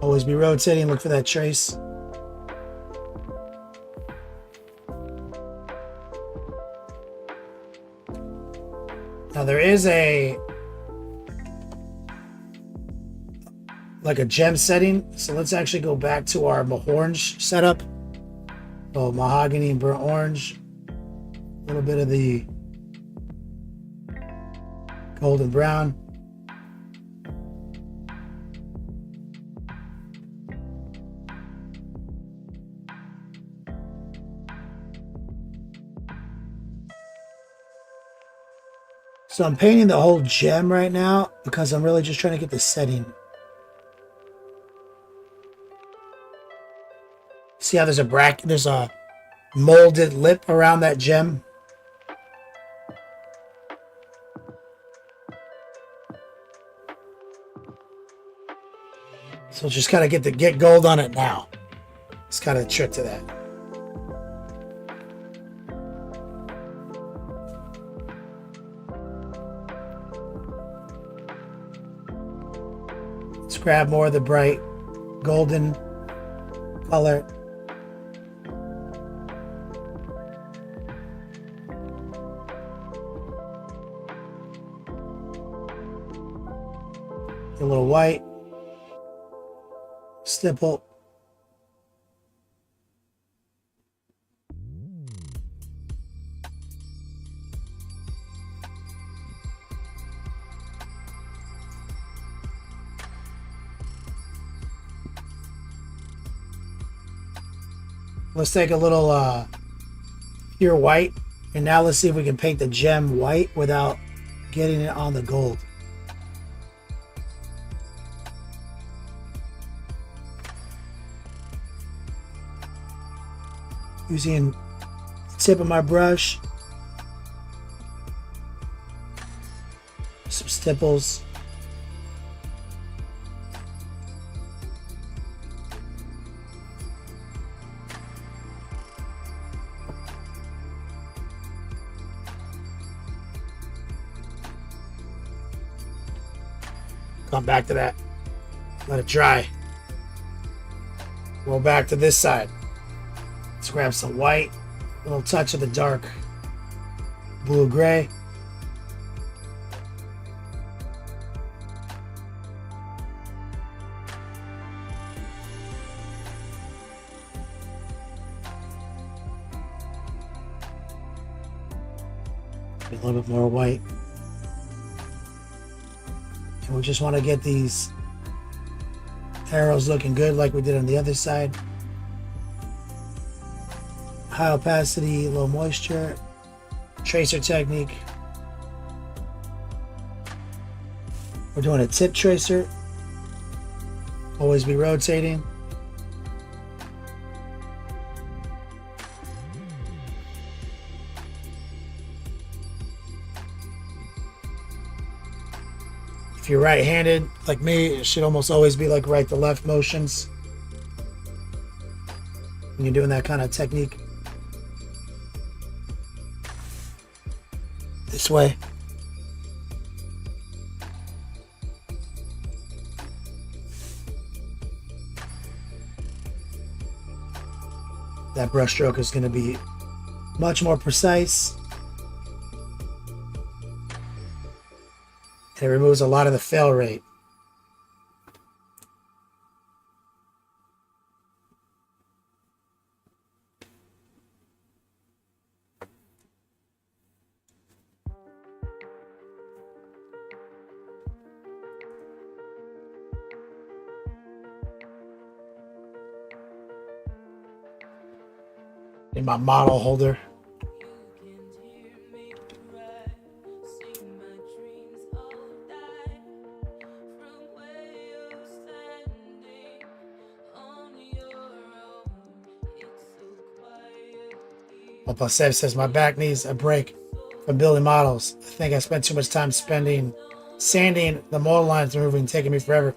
Always be rotating, look for that trace. Now there is like a gem setting. So let's actually go back to our orange setup. So mahogany and burnt orange. A little bit of the golden brown. So I'm painting the whole gem right now because I'm really just trying to get the setting. See how there's a molded lip around that gem? So just gotta get gold on it now. It's kind of a trick to that. Let's grab more of the bright golden color. A little white. Stipple. Let's take a little pure white, and now let's see if we can paint the gem white without getting it on the gold. Using the tip of my brush, some stipples. Come back to that. Let it dry. Roll back to this side. Let's grab some white. A little touch of the dark blue-gray. A little bit more white. And we just want to get these arrows looking good like we did on the other side. High opacity, low moisture, tracer technique. We're doing a tip tracer. Always be rotating. If you're right-handed, like me, it should almost always be like right to left motions when you're doing that kind of technique. This way. That brush stroke is going to be much more precise. And it removes a lot of the fail rate. In my model holder. Plus Sev says, my back needs a break from building models. I think I spent too much time sanding the mold lines removing, taking me forever.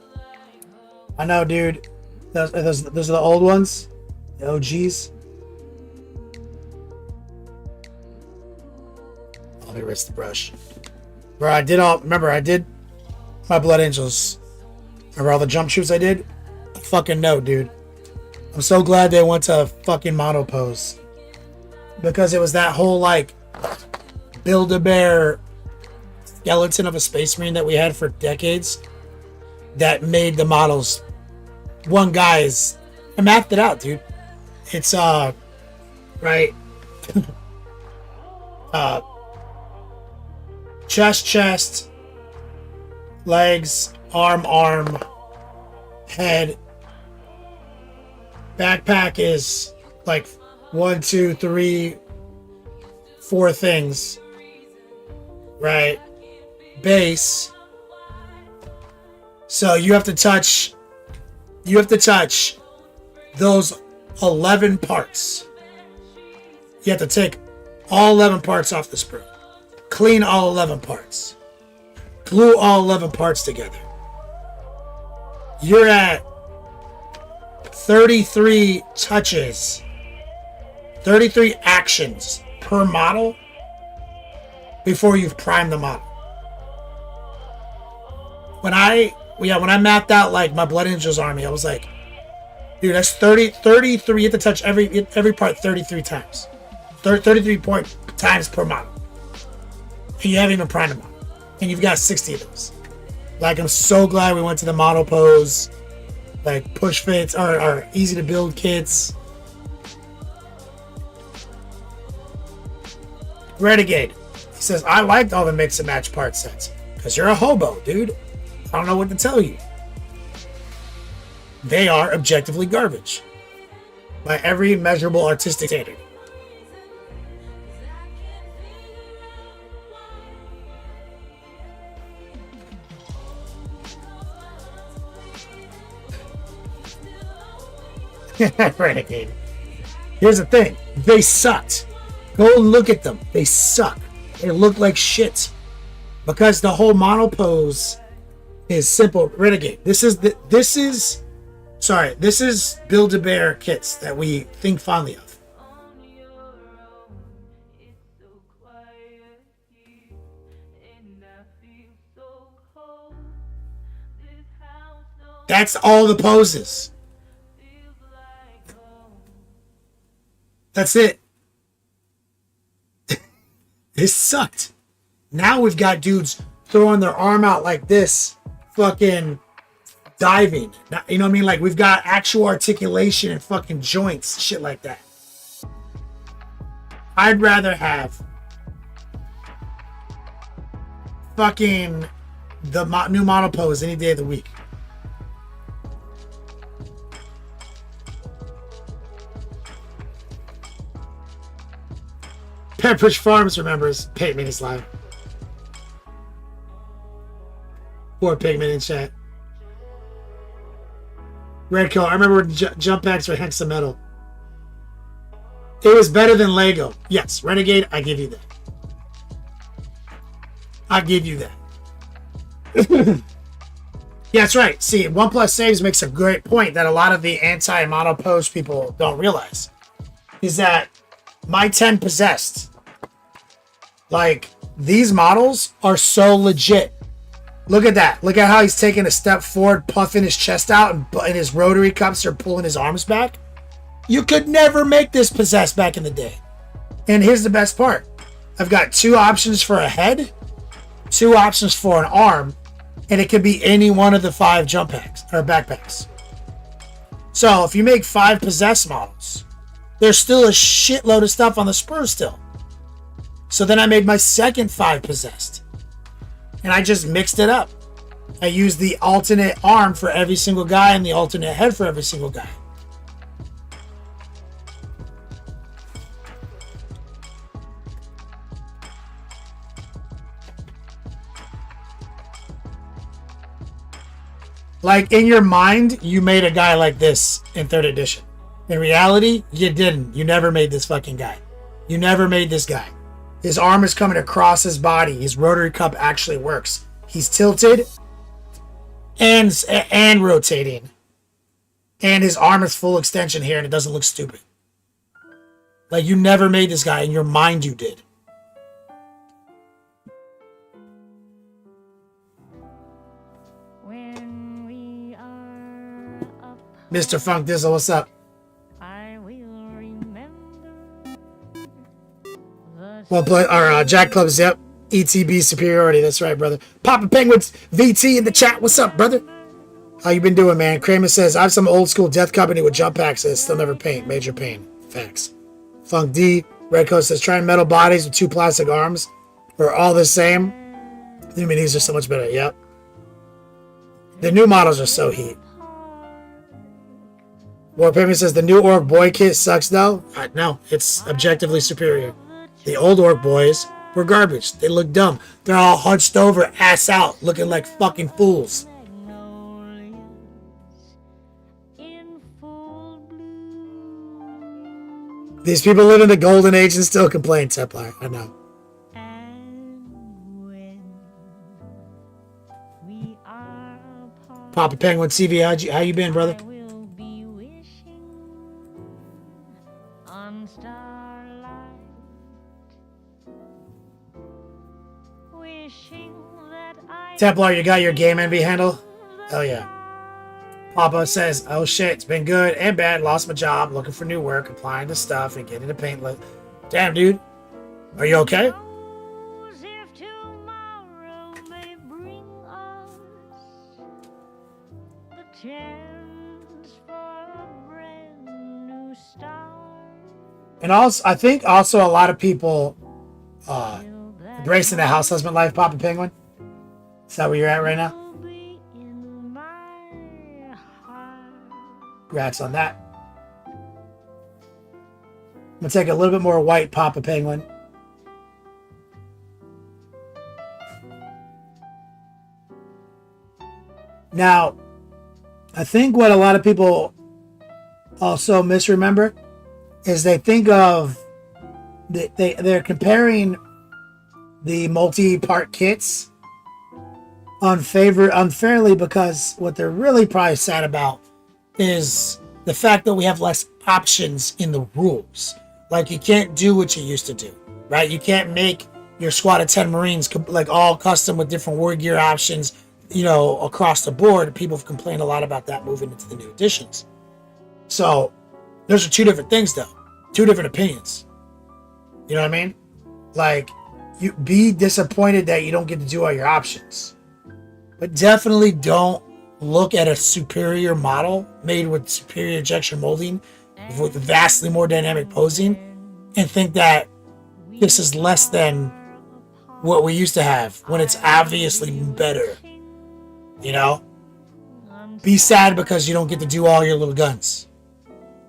I know, dude. Those are the old ones, the OGs. Let me rinse the brush. Bro, I did my Blood Angels. Remember all the jump shoots I did? Fucking no, dude. I'm so glad they went to fucking mono pose. Because it was that whole, like, Build-A-Bear skeleton of a Space Marine that we had for decades that made the models one guy's. I mapped it out, dude. It's, right. Chest, legs, arm, head. Backpack is like 1, 2, 3, 4 things. Right? Base. So you have to touch those 11 parts. You have to take all 11 parts off the sprue. Clean all 11 parts. Glue all 11 parts together. You're at 33 touches, 33 actions per model before you've primed the model. When I mapped out like my Blood Angels army, I was like, dude, that's 33. You have to touch every part 33 times. 33 times per model. And you haven't even primed them out. And you've got 60 of those. Like, I'm so glad we went to the model pose. Like, push fits are easy to build kits. Renegade. He says, I liked all the mix and match part sets. Because you're a hobo, dude. I don't know what to tell you. They are objectively garbage. By every measurable artistic standard. Renegade. Here's the thing. They sucked. Go look at them. They suck. They look like shit. Because the whole mono pose is simple. Renegade. This is Build-A-Bear kits that we think fondly of. That's all the poses. That's it. This sucked. Now we've got dudes throwing their arm out like this, fucking diving. You know what I mean? Like, we've got actual articulation and fucking joints, shit like that. I'd rather have fucking the new model pose any day of the week. Pepperidge Farms remembers Pigman is live. Poor Pigman in chat. Red Coat. I remember when jump packs were hexametal. It was better than Lego. Yes, Renegade, I give you that. I give you that. Yeah, that's right. See, 1+ Saves makes a great point that a lot of the anti-mono pose people don't realize. Is that my 10 possessed. Like, these models are so legit. Look at that. Look at how he's taking a step forward, puffing his chest out, and his rotary cups are pulling his arms back. You could never make this possessed back in the day. And here's the best part. I've got 2 options for a head, 2 options for an arm, and it could be any one of the 5 jump packs or backpacks. So if you make 5 possessed models, there's still a shitload of stuff on the sprue still. So then I made my second 5 possessed. And I just mixed it up. I used the alternate arm for every single guy and the alternate head for every single guy. Like, in your mind, you made a guy like this in 3rd edition. In reality, you didn't. You never made this fucking guy. You never made this guy. His arm is coming across his body. His rotary cup actually works. He's tilted and rotating. And his arm is full extension here and it doesn't look stupid. Like, you never made this guy. In your mind, you did. When we are up, Mr. Funk Dizzle, what's up? I will remember the Well played. Our Jack Clubs, yep. ETB superiority. That's right, brother. Papa Penguins, VT in the chat. What's up, brother? How you been doing, man? Kramer says, I have some old school Death Company with jump packs that still never paint. Major pain. Facts. Funk D. Red Coast says, trying metal bodies with 2 plastic arms. We're all the same. The minis are so much better. Yep. The new models are so heat. War Payment says, the new Orc Boy kit sucks, though. No, it's objectively superior. The old Orc Boys were garbage. They look dumb. They're all hunched over, ass out, looking like fucking fools. magnolias in full bloom, These people live in the golden age and still complain, Templar. I know. and when we are apart, Papa Penguin CV, how you been, brother? I will be wishing on starlight, wishing that I Templar, you got your Game Envy handle? Hell yeah. Papa says, oh shit, it's been good and bad. Lost my job, looking for new work, applying to stuff, and getting a paint list. Damn, dude. Are you okay? knows if tomorrow may bring us the chance for a brand new start. And also, I think also a lot of people Till that embracing the house husband life, Papa Penguin. Is that where you're at right now? will be in my heart. Congrats on that. I'm gonna take a little bit more white, Papa Penguin. Now, I think what a lot of people also misremember is they think of they're comparing the multi-part kits unfairly, because what they're really probably sad about is the fact that we have less options in the rules. Like, you can't do what you used to do, right? You can't make your squad of 10 Marines like all custom with different war gear options, you know, across the board. People have complained a lot about that moving into the new editions. So those are two different things, though. Two different opinions. You know what I mean? Like, you be disappointed that you don't get to do all your options, but definitely don't look at a superior model made with superior injection molding with vastly more dynamic posing and think that this is less than what we used to have when it's obviously better. You know? Be sad because you don't get to do all your little guns,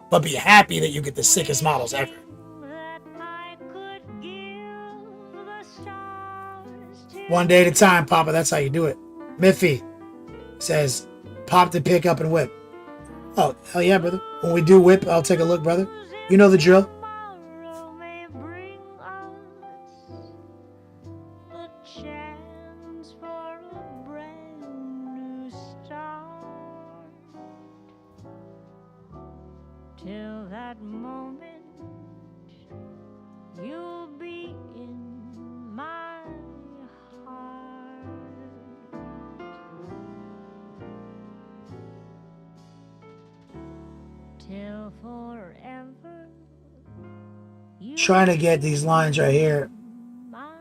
but be happy that you get the sickest models ever. That I could give the stars to One day at a time, Papa. That's how you do it. Miffy says, pop the pick up and whip. Oh, hell yeah, brother. When we do whip, I'll take a look, brother. You know the drill. tomorrow may bring us the chance for a brand new start. Till that moment, you'll be in my heart. Till forever, you Trying to get these lines right here. my heart.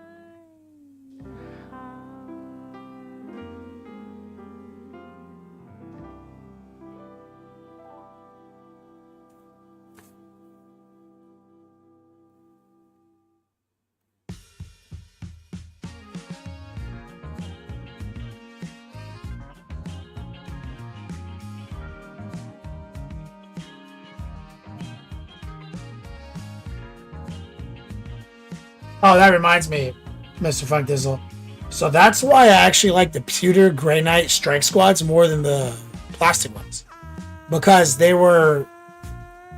Oh, that reminds me, Mr. Funk Dizzle. So that's why I actually like the pewter Grey Knight strike squads more than the plastic ones. Because they were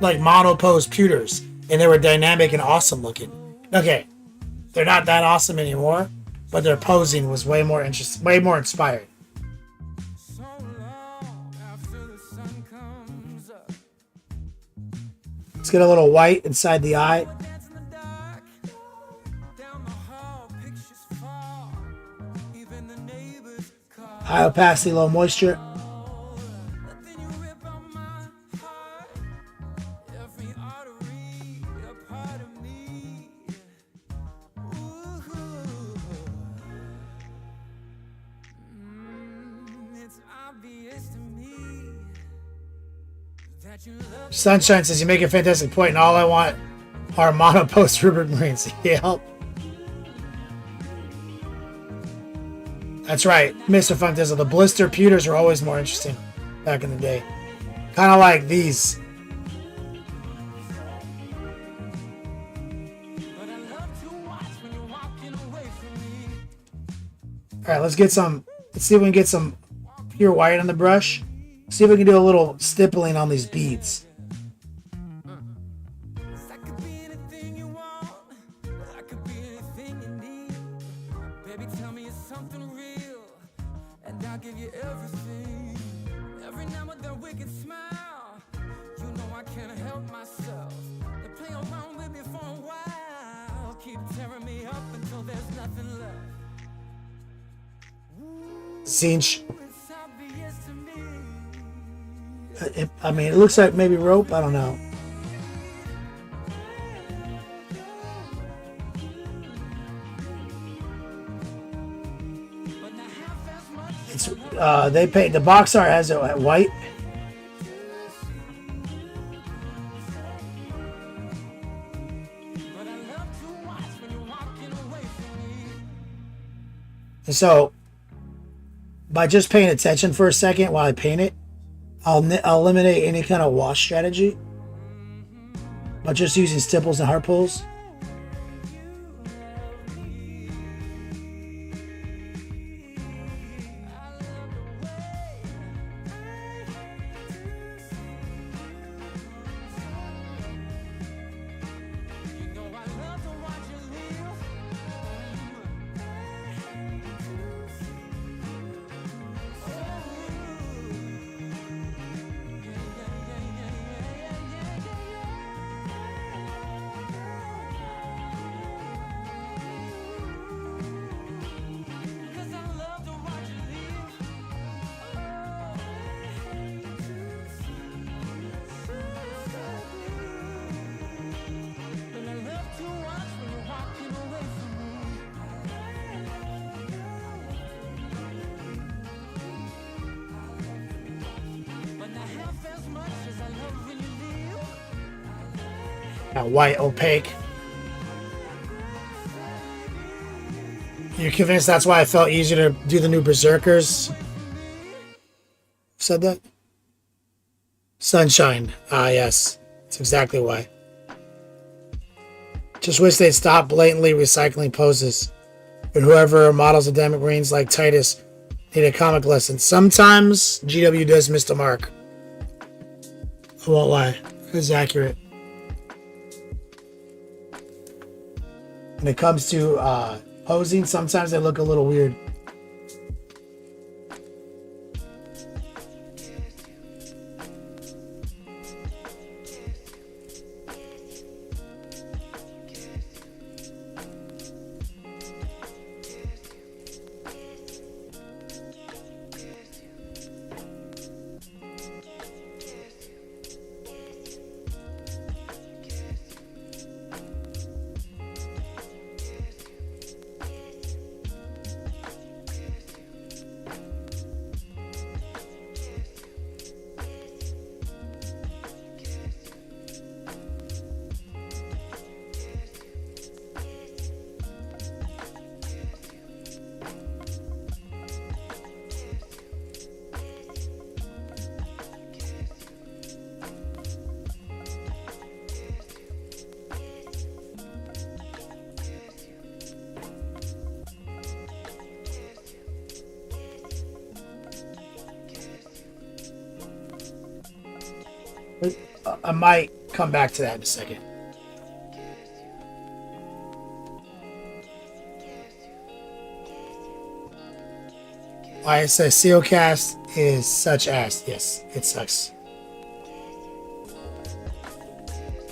like monopose pewters. and they were dynamic and awesome looking. Okay, they're not that awesome anymore, but their posing was way more interesting, way more inspired. Let's get a little white inside the eye. High opacity, low moisture. Sunshine says you make a fantastic point, and all I want are mono post Rupert Marines. Yep. That's right, Mr. Funk Dizzle. The blister pewters are always more interesting back in the day. Kind of like these. Alright, let's get some. Let's see if we can get some pure white on the brush. See if we can do a little stippling on these beads. Cinch. I mean, it looks like maybe rope. I don't know. It's they paint the box art has it at white. And so, by just paying attention for a second while I paint it, I'll eliminate any kind of wash strategy by just using stipples and heart pulls. White opaque. You're convinced that's why I felt easier to do the new Berserkers? Said that? Sunshine. Ah, yes. That's exactly why. Just wish they'd stop blatantly recycling poses. But whoever models the Dynamic Marines like Titus need a comic lesson. Sometimes GW does miss the mark. I won't lie. It's accurate. When it comes to posing, sometimes they look a little weird. I might come back to that in a second. Why it says Sealcast is such ass. Yes, it sucks.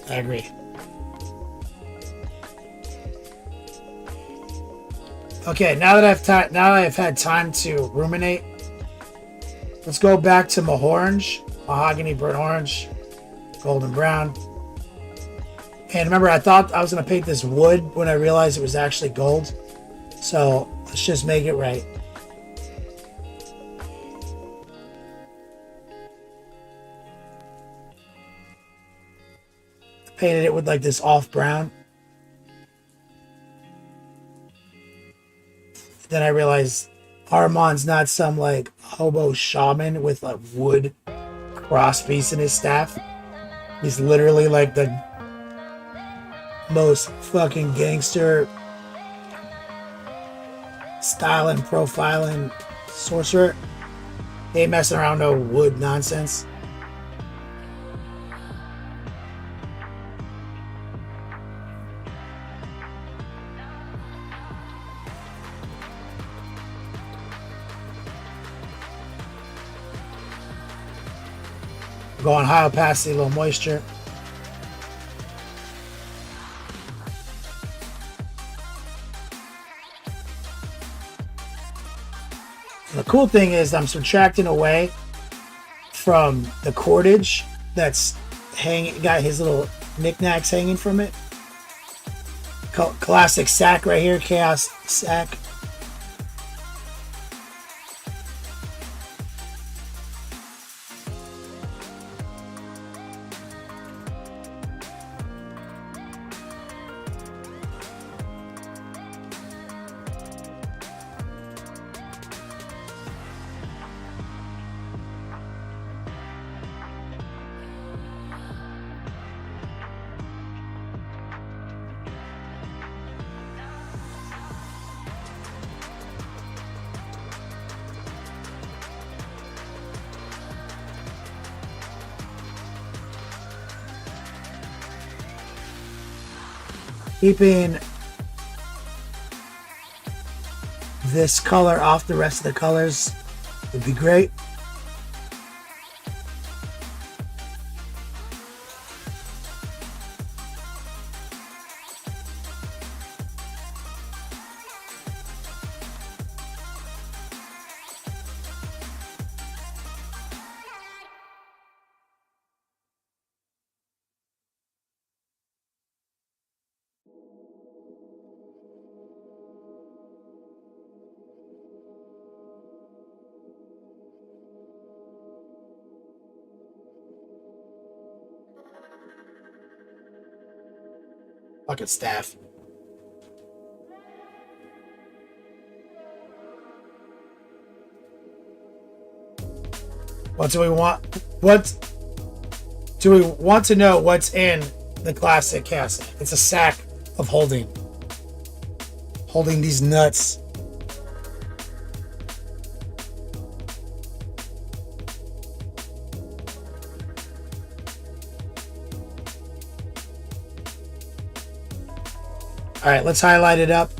I agree. Okay, now that I've had time to ruminate, let's go back to Mahorange, Mahogany, Burnt Orange, Golden Brown. And remember, I thought I was going to paint this wood when I realized it was actually gold. So let's just make it right. Painted it with like this off brown. Then I realized Ahriman's not some like hobo shaman with a wood crosspiece in his staff. He's literally like the most fucking gangster styling, profiling sorcerer. He ain't messing around no wood nonsense. Going high opacity, low moisture. And the cool thing is I'm subtracting away from the cordage that's got his little knickknacks hanging from it. Classic sack right here, chaos sack. Keeping this color off the rest of the colors would be great. Fucking staff. What do we want? What do we want to know? What's in the classic castle? It's a sack of holding these nuts. All right, let's highlight it up.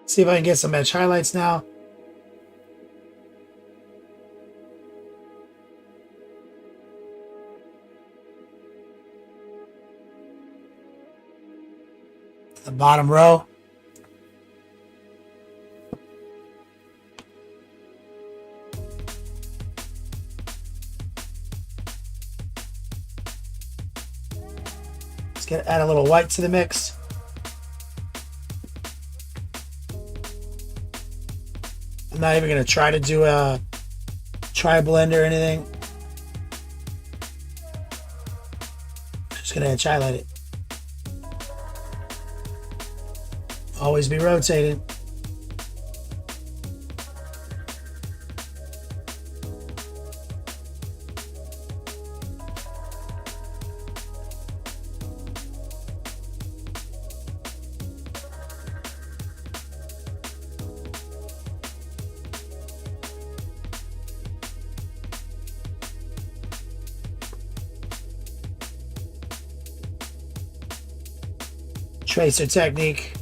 See if I can get some edge highlights now. The bottom row. Let's add a little white to the mix. I'm not even gonna try to do a tri-blend or anything. Just gonna highlight it. Always be rotating. Tracer technique.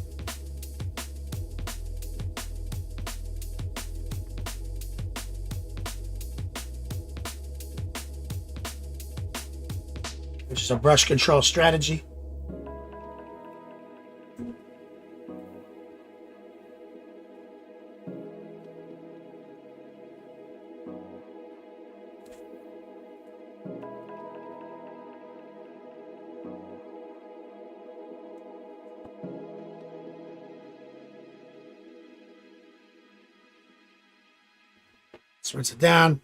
Which is a brush control strategy. Let's rinse it down.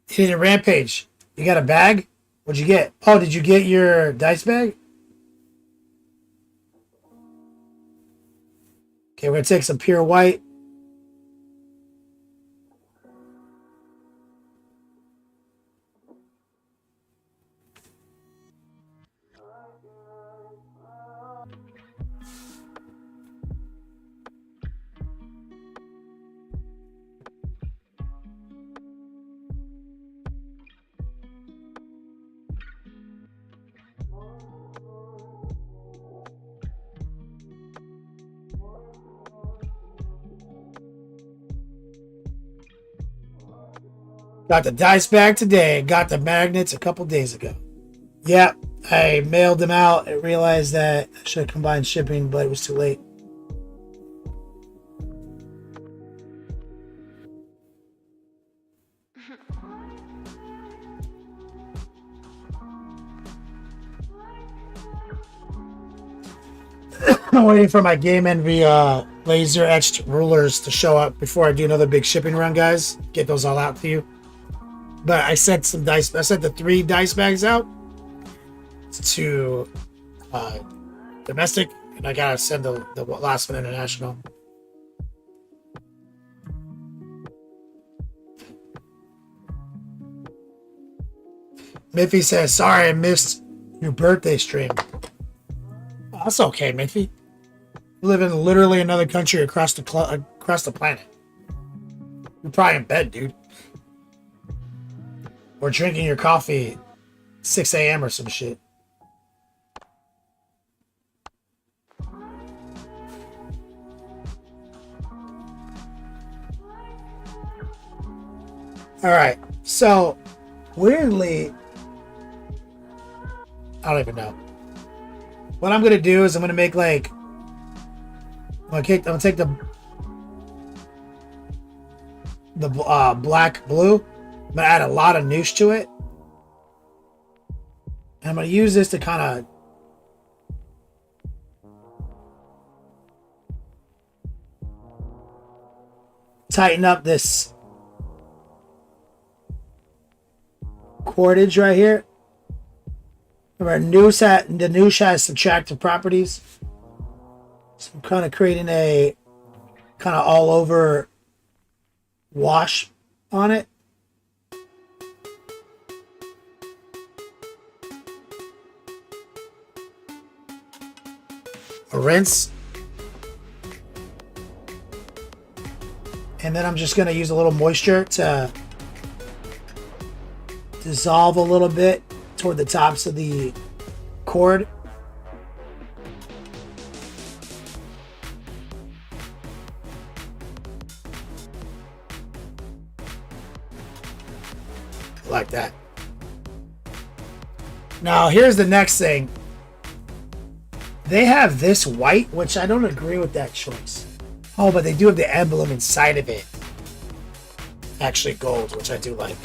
Here's a Rampage. You got a bag? What'd you get? Oh, did you get your dice bag? Okay, we're gonna take some pure white. Got the dice bag today. Got the magnets a couple days ago. Yep, I mailed them out. I realized that I should have combined shipping, but it was too late. I'm waiting for my Game Envy laser etched rulers to show up before I do another big shipping run, guys. Get those all out to you. But I sent some dice. I sent the 3 dice bags out to domestic, and I gotta send the last one international. Miffy says, "Sorry, I missed your birthday stream." Oh, that's okay, Miffy. You live in literally another country across the planet. You're probably in bed, dude. Or drinking your coffee 6 a.m. or some shit. Alright, so weirdly, I don't even know. What I'm gonna do is I'm gonna make like I'm gonna take the black blue. I'm gonna add a lot of noosh to it. And I'm gonna use this to kind of tighten up this cordage right here. Remember, the noosh has subtractive properties. So I'm kind of creating a kind of all over wash on it. A rinse. And then I'm just going to use a little moisture to dissolve a little bit toward the tops of the cord. Like that. Now, here's the next thing. They have this white, which I don't agree with that choice. Oh, but they do have the emblem inside of it. Actually gold, which I do like.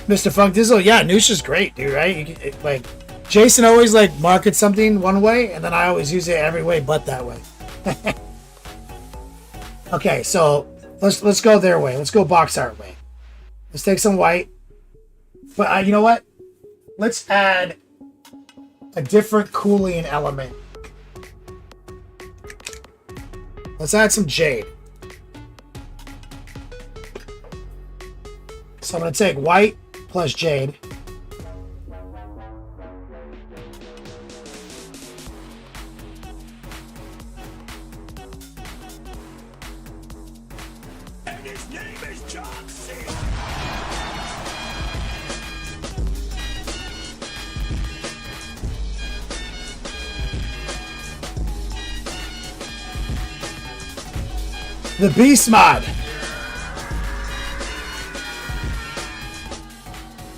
Mr. Funk Dizzle, yeah, Noosh is great, dude, right? Like, Jason always, like, markets something one way, and then I always use it every way but that way. Okay, so let's go their way. Let's go box art way. Let's take some white. But you know what? Let's add a different cooling element. Let's add some jade. So I'm going to take white plus jade. And his name is John C. The Beast mod.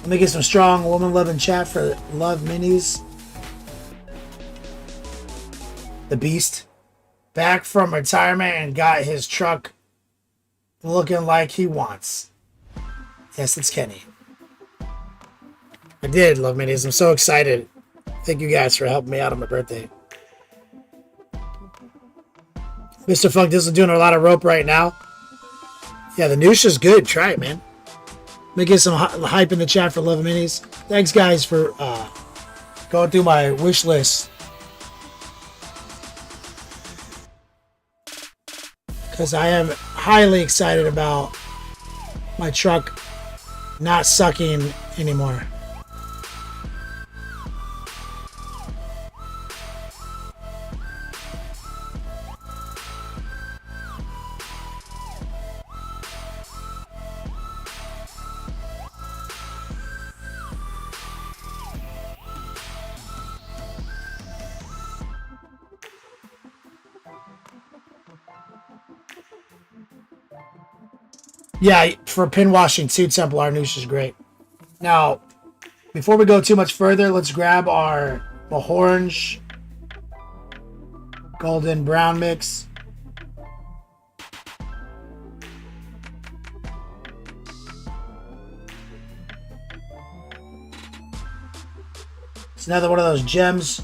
Let me get some strong woman love in chat for love minis. The Beast. Back from retirement and got his truck looking like he wants. Yes, it's Kenny. I did love minis. I'm so excited. Thank you guys for helping me out on my birthday. Mr. Funk, this is doing a lot of rope right now. Yeah, the Noosh is good. Try it, man. Let me get some hype in the chat for Love Minis. Thanks, guys, for going through my wish list. Because I am highly excited about my truck not sucking anymore. Yeah, for pin washing, Suit Temple, our Noosh is great. Now, before we go too much further, let's grab our orange golden brown mix. It's another one of those gems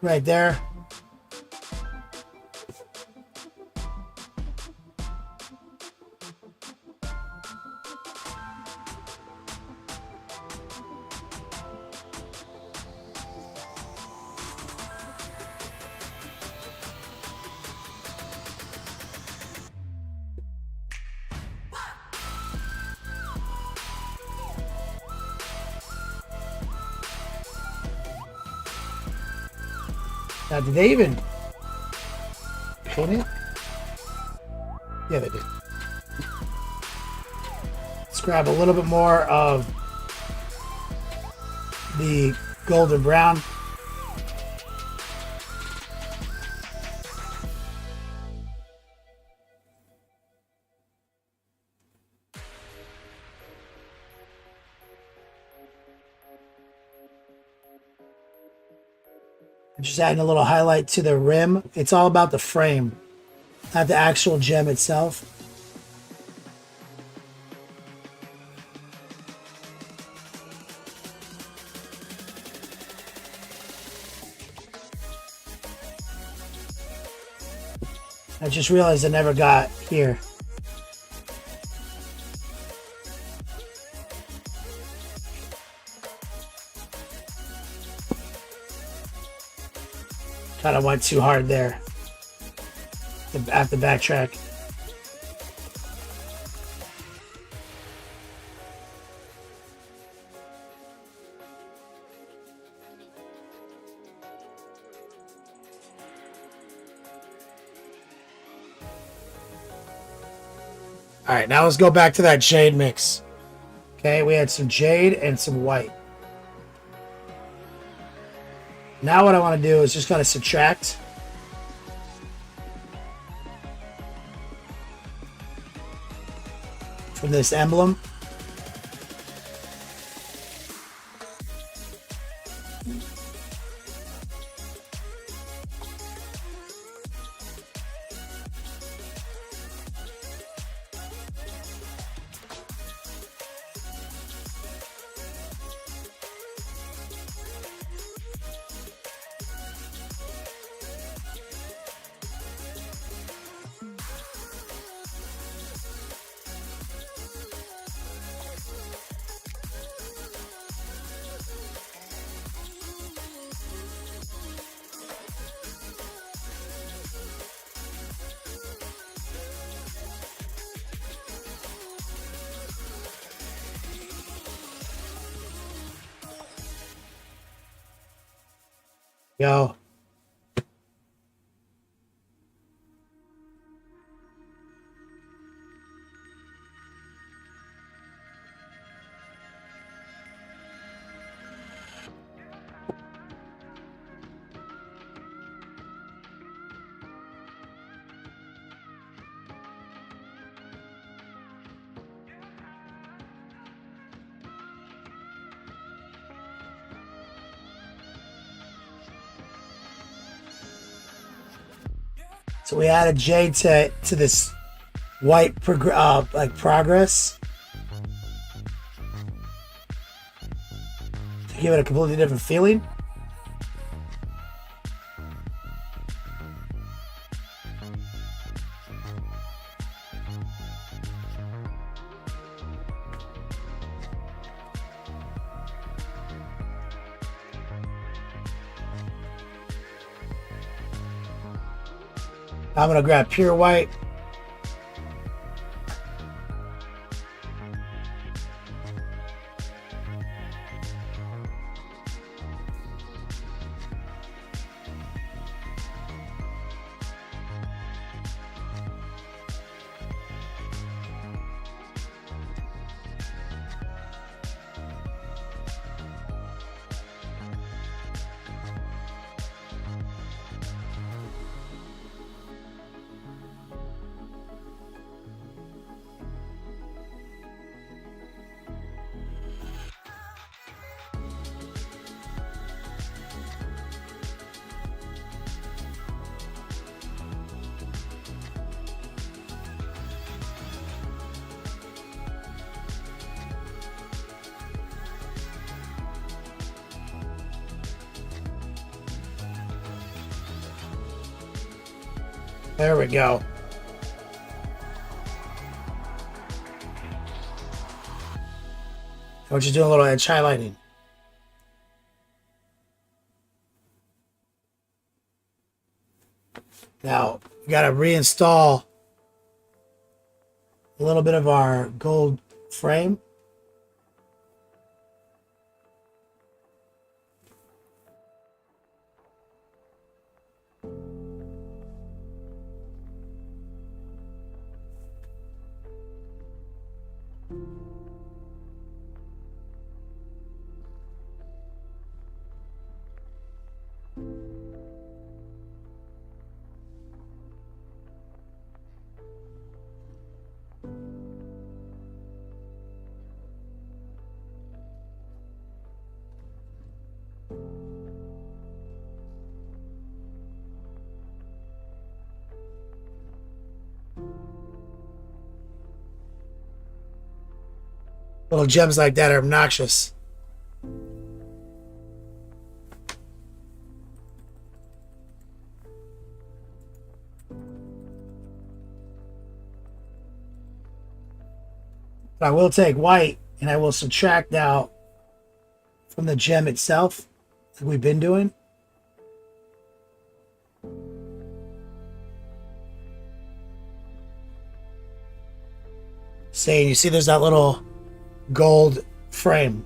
right there. Now, did they even pin it? Yeah, they did. Let's grab a little bit more of the golden brown. Just adding a little highlight to the rim. It's all about the frame, not the actual gem itself. I just realized I never got here. Kind of went too hard there. I have to backtrack. All right, now let's go back to that jade mix. Okay, we had some jade and some white. Now what I want to do is just kind of subtract. From this emblem. Go. So we added J to this white like progress to give it a completely different feeling. I'm gonna grab pure white. There we go. We're just doing a little edge highlighting. Now, we got to reinstall a little bit of our gold frame. Little gems like that are obnoxious. But I will take white and I will subtract out from the gem itself, like we've been doing. Saying, you see there's that little gold frame.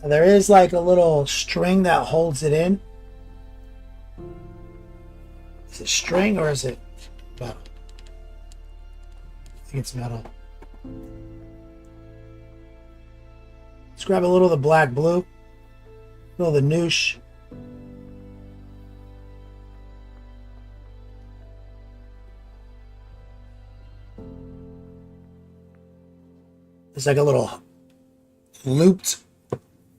There is like a little string that holds it in. Is it string or is it metal? I think it's metal. Let's grab a little of the black blue. A little of the noosh. There's like a little looped.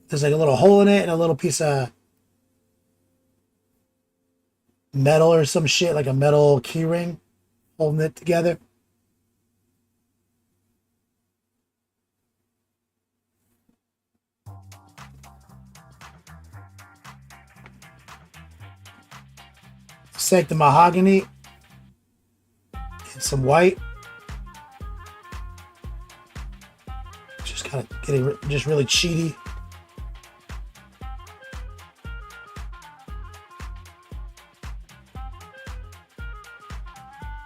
There's like a little hole in it and a little piece of metal or some shit, like a metal key ring holding it together. Let's take the mahogany and some white. Just kind of getting just really cheaty.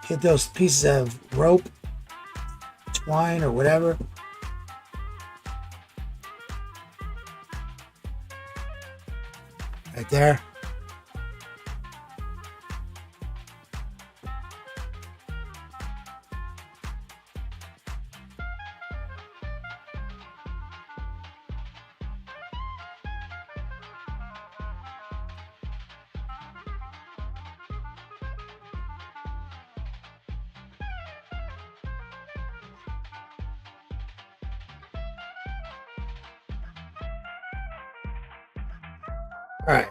Get those pieces of rope, twine, or whatever. Right there. All right.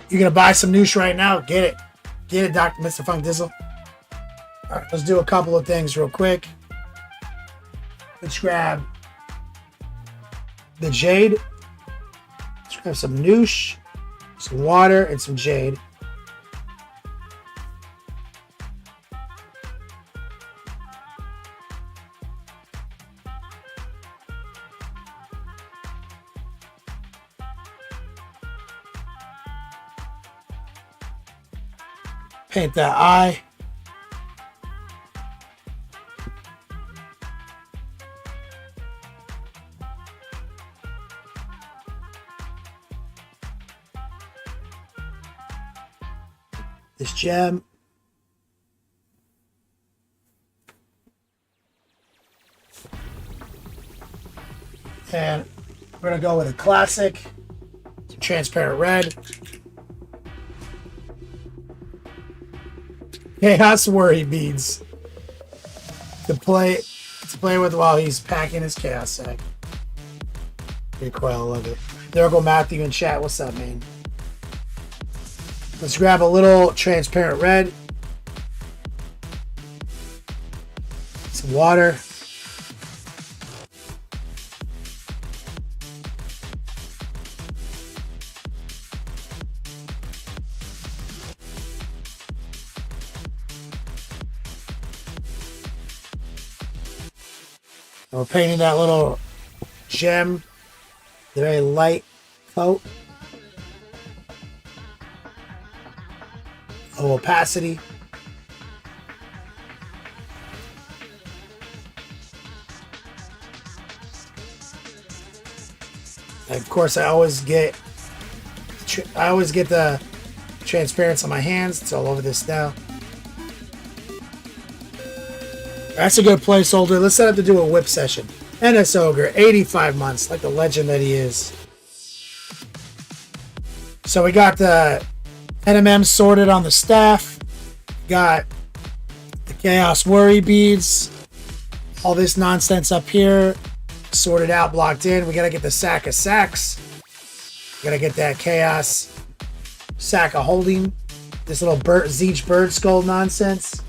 You're gonna buy some noosh right now? Get it. Get it, Dr. Mr. Funk Dizzle. All right, let's do a couple of things real quick. Let's grab the jade. Let's grab some noosh, some water, and some jade. Paint that eye. This gem. And we're going to go with a classic transparent red. Chaos worry beads to play with while he's packing his chaos sack. Pretty cool, I love it. There go Matthew in chat. What's up, man? Let's grab a little transparent red, some water. And we're painting that little gem, the very light coat. Opacity. And of course, I always get the transparency on my hands. It's all over this now. That's a good placeholder. Let's set up to do a whip session. NS Ogre, 85 months, like the legend that he is. So we got the NMM sorted on the staff. Got the Chaos Worry beads. All this nonsense up here. Sorted out, blocked in. We gotta get the sack of sacks. We gotta get that Chaos sack of holding. This little Zeech bird skull nonsense.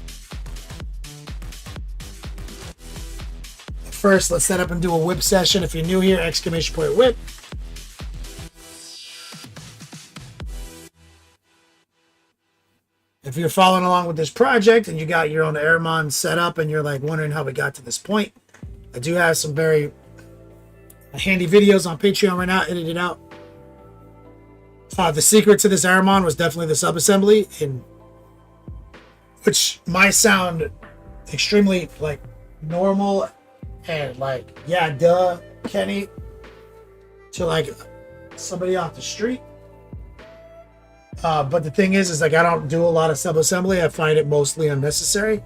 First, let's set up and do a whip session. If you're new here, exclamation point whip. If you're following along with this project and you got your own Ahriman set up and you're like wondering how we got to this point, I do have some very handy videos on Patreon right now, edited out. The secret to this Ahriman was definitely the subassembly, which might sound extremely like normal and like, yeah, duh, Kenny to like somebody off the street. But the thing is like I don't do a lot of sub-assembly. I find it mostly unnecessary.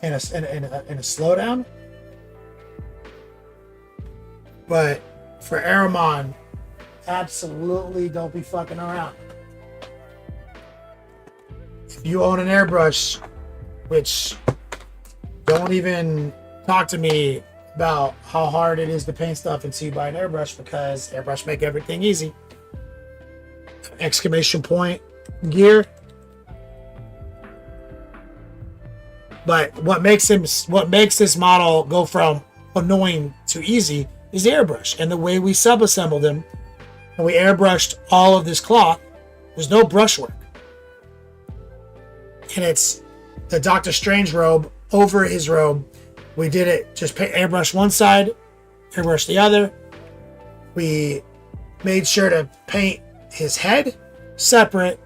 In a slowdown. But for Ahriman, absolutely don't be fucking around. If you own an airbrush, which don't even talk to me about how hard it is to paint stuff until you buy an airbrush, because airbrush make everything easy. Exclamation point gear. But what makes this model go from annoying to easy is the airbrush and the way we sub-assembled them. And we airbrushed all of this cloth. There's no brushwork. And it's the Doctor Strange robe over his robe. We did it, just airbrush one side, airbrush the other. We made sure to paint his head separate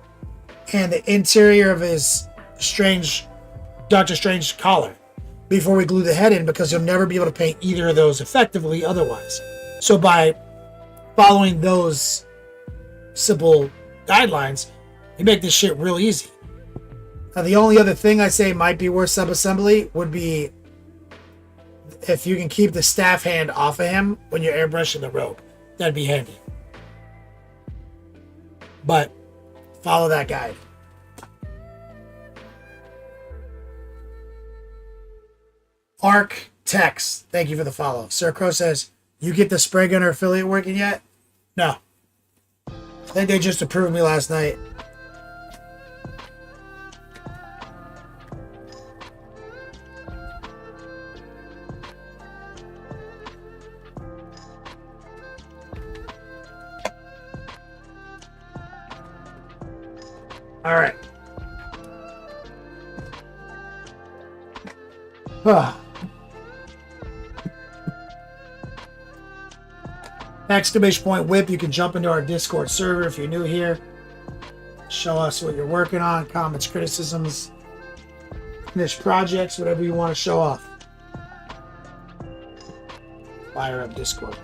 and the interior of his Doctor Strange collar before we glue the head in, because you'll never be able to paint either of those effectively otherwise. So by following those simple guidelines, you make this shit real easy. Now, the only other thing I say might be worth sub-assembly would be if you can keep the staff hand off of him when you're airbrushing the robe. That'd be handy. But follow that guide. Arc Tex, thank you for the follow. Sir Crow says, you get the spray gunner affiliate working yet? No. I think they just approved me last night. All right. Exclamation point whip. You can jump into our Discord server if you're new here. Show us what you're working on, comments, criticisms, finished projects, whatever you want to show off. Fire up Discord.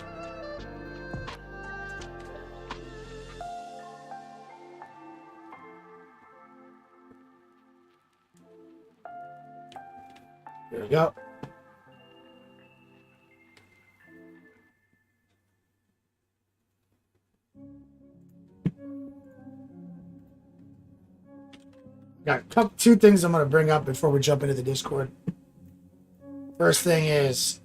There we go. Got two things I'm going to bring up before we jump into the Discord. First thing is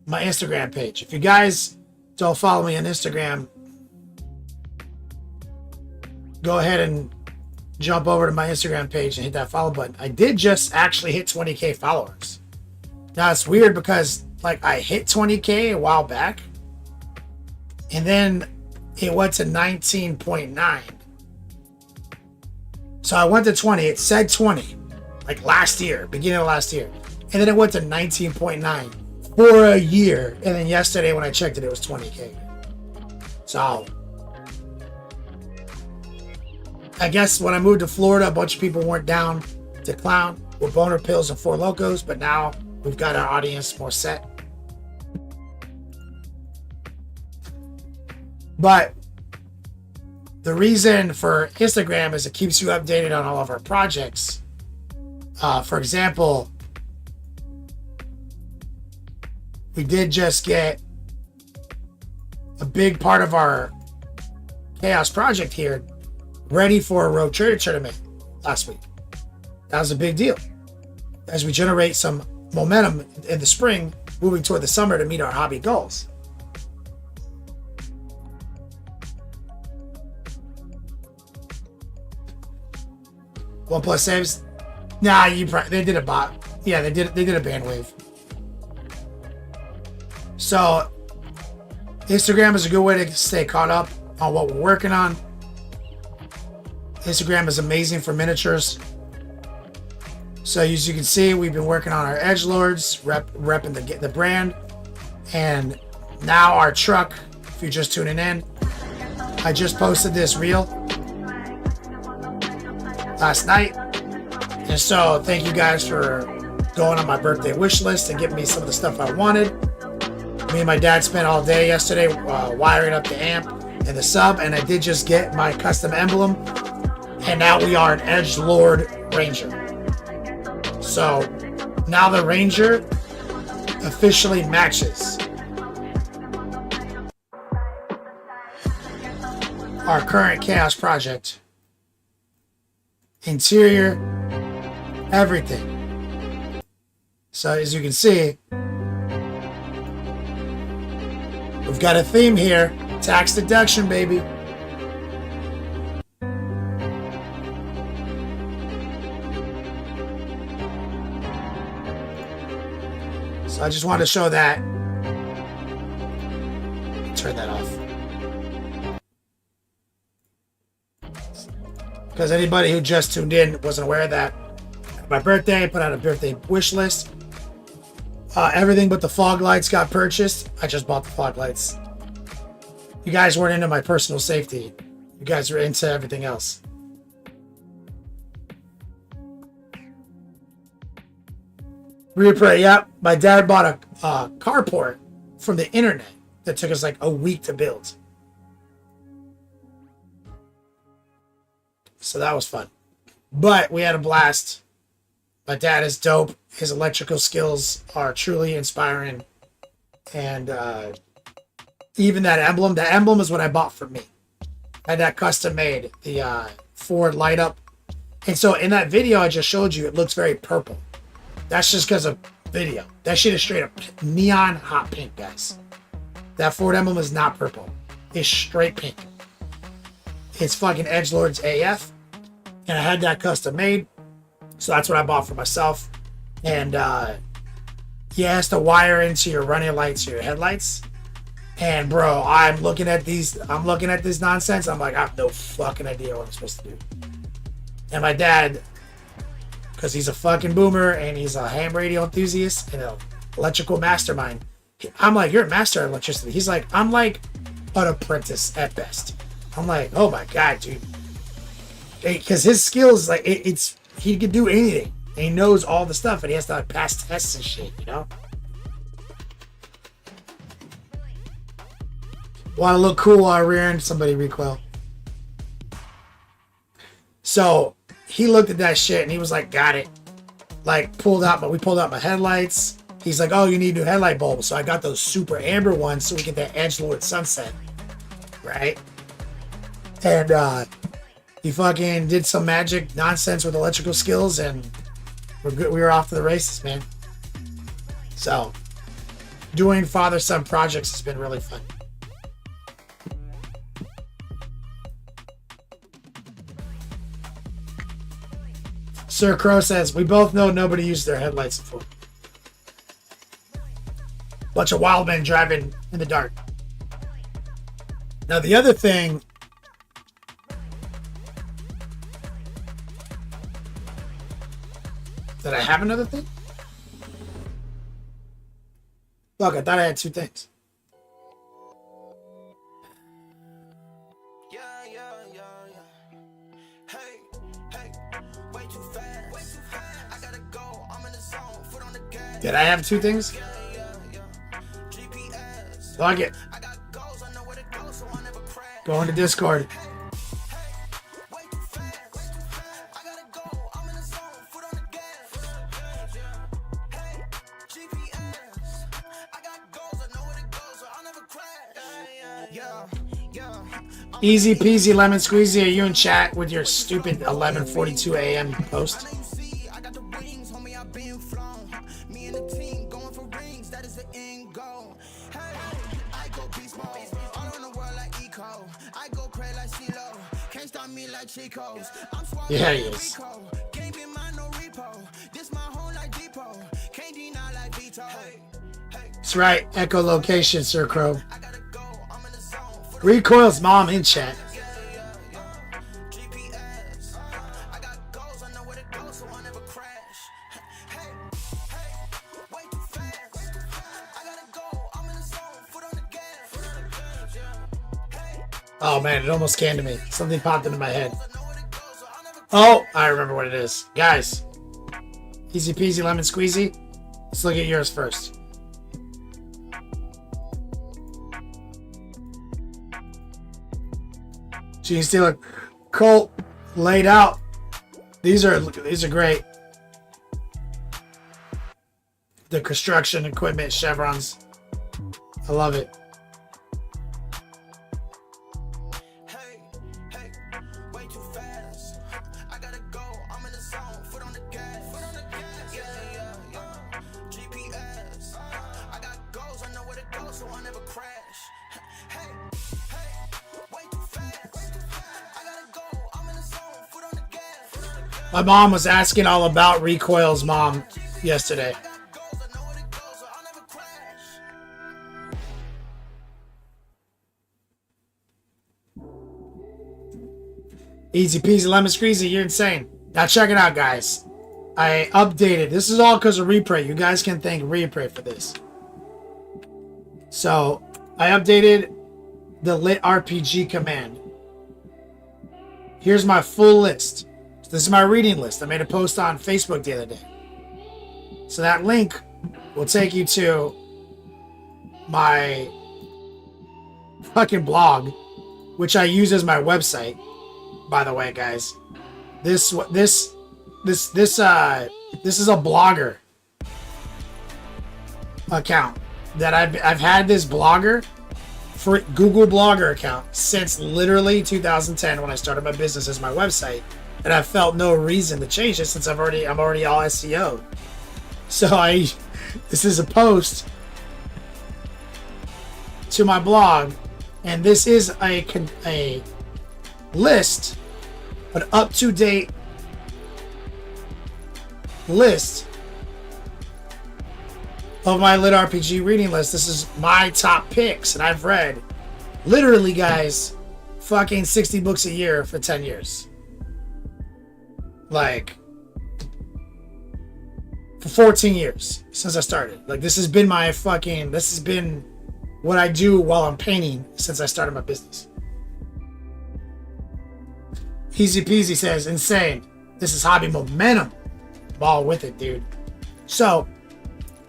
my Instagram page. If you guys don't follow me on Instagram, go ahead and jump over to my Instagram page and hit that follow button. I did just actually hit 20K followers. Now it's weird because like I hit 20K a while back and then it went to 19.9. So I went to 20. It said 20 like last year, beginning of last year. And then it went to 19.9 for a year. And then yesterday when I checked it, it was 20K. So I guess when I moved to Florida, a bunch of people weren't down to clown with boner pills and 4 Lokos, but now we've got our audience more set. But the reason for Instagram is it keeps you updated on all of our projects. For example, we did just get a big part of our Chaos project here ready for a Road Trader tournament last week. That was a big deal as we generate some momentum in the spring, moving toward the summer to meet our hobby goals. OnePlus saves. Nah, they did a bot. Yeah, they did a band wave. So Instagram is a good way to stay caught up on what we're working on. Instagram is amazing for miniatures. So as you can see, we've been working on our edgelords, repping the brand, and now our truck. If you're just tuning in, I just posted this reel last night. And so thank you guys for going on my birthday wish list and giving me some of the stuff I wanted. Me and my dad spent all day yesterday wiring up the amp and the sub, and I did just get my custom emblem, and now we are an Edgelord Ranger. So now the Ranger officially matches our current Chaos project. Interior, everything. So as you can see, we've got a theme here. Tax deduction, baby. So I just wanted to show that. Turn that off. Because anybody who just tuned in wasn't aware of that. My birthday, I put out a birthday wish list. Everything but the fog lights got purchased. I just bought the fog lights. You guys weren't into my personal safety. You guys were into everything else. Replay, yep. My dad bought a carport from the internet that took us like a week to build. So that was fun. But we had a blast. My dad is dope. His electrical skills are truly inspiring. And even that emblem, the emblem is what I bought for me. I had that custom made, the Ford light up. And so in that video I just showed you, it looks very purple. That's just because of video. That shit is straight up neon hot pink, guys. That Ford emblem is not purple. It's straight pink. It's fucking Edgelord's AF. And I had that custom made. So that's what I bought for myself. And he has to wire into your running lights or your headlights. And bro, I'm looking at this nonsense. I'm like, I have no fucking idea what I'm supposed to do. And my dad, because he's a fucking boomer and he's a ham radio enthusiast and an electrical mastermind. I'm like, you're a master of electricity. He's like, I'm like an apprentice at best. I'm like, oh my God, dude. Because his skills, like, he could do anything. And he knows all the stuff and he has to like, pass tests and shit, you know? Want to look cool while rearing somebody recoil. So he looked at that shit and he was like, got it. Like we pulled out my headlights. He's like, oh, you need new headlight bulbs. So I got those super amber ones so we get that Edgelord sunset. Right? And he fucking did some magic nonsense with electrical skills and we're good. We were off to the races, man. So doing father-son projects has been really fun. Sir Crow says, we both know nobody used their headlights before. Bunch of wild men driving in the dark. Now the other thing, did I have another thing? Look, I thought I had two things. Did I have two things? Log it. Go into Discord. Easy peasy lemon squeezy. Are you in chat with your stupid 11:42 a.m. post? Yeah, he is. That's right. Echolocation, Sir Crow. Recoil's mom in chat. Oh man, it almost came to me. Something popped into my head. Oh, I remember what it is. Guys, Easy peasy lemon squeezy. Let's look at yours first. Gene Stealer, Colt laid out. These are great. The construction equipment chevrons. I love it. Hey, hey, way too fast. I gotta go, I'm in the zone, foot on the gas. Yeah, yeah, yeah. GPS. I got goals, I know where to go, so I never crash. Hey, hey, way too fast. I gotta go, I'm in the zone, foot on the gas. My mom was asking all about Recoil's mom yesterday. Goals, I know where to go, so I'll never crash. Easy peasy lemon squeezy, you're insane. Now check it out, guys. I updated. This is all because of Replay. You guys can thank Replay for this. So I updated the lit RPG command. Here's my full list. This is my reading list. I made a post on Facebook the other day. So that link will take you to my fucking blog, which I use as my website. By the way, guys, this is a blogger account that I've had this blogger for Google Blogger account since literally 2010 when I started my business as my website, and I felt no reason to change it since I'm already all SEO. So this is a post to my blog, and this is a list, an up-to-date list of my lit RPG reading list. This is my top picks, and I've read, literally, guys, fucking 60 books a year for 10 years. Like, for 14 years since I started. Like, this has been what I do while I'm painting since I started my business. Easy peasy says, insane. This is hobby momentum. Ball with it, dude. So,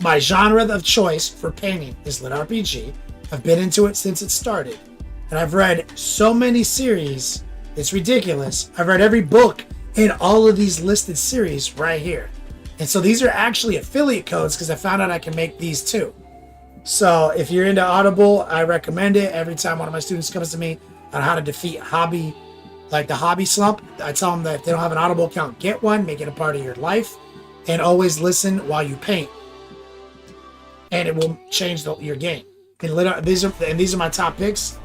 my genre of choice for painting is lit RPG. I've been into it since it started. And I've read so many series, it's ridiculous. I've read every book in all of these listed series right here. And so these are actually affiliate codes because I found out I can make these too. So if you're into Audible, I recommend it. Every time one of my students comes to me on how to defeat hobby, like the hobby slump, I tell them that if they don't have an Audible account, get one, make it a part of your life, and always listen while you paint. And it will change your game. And these are my top picks.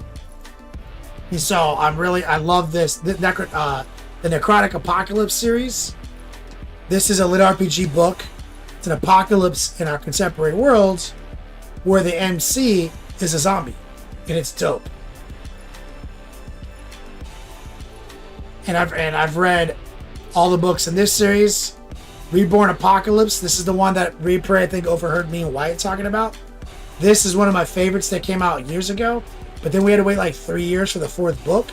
And so I love this. The Necrotic Apocalypse series. This is a lit RPG book. It's an apocalypse in our contemporary world where the MC is a zombie. And it's dope. And I've read all the books in this series. Reborn Apocalypse. This is the one that Reaper, I think, overheard me and Wyatt talking about. This is one of my favorites that came out years ago. But then we had to wait like 3 years for the fourth book.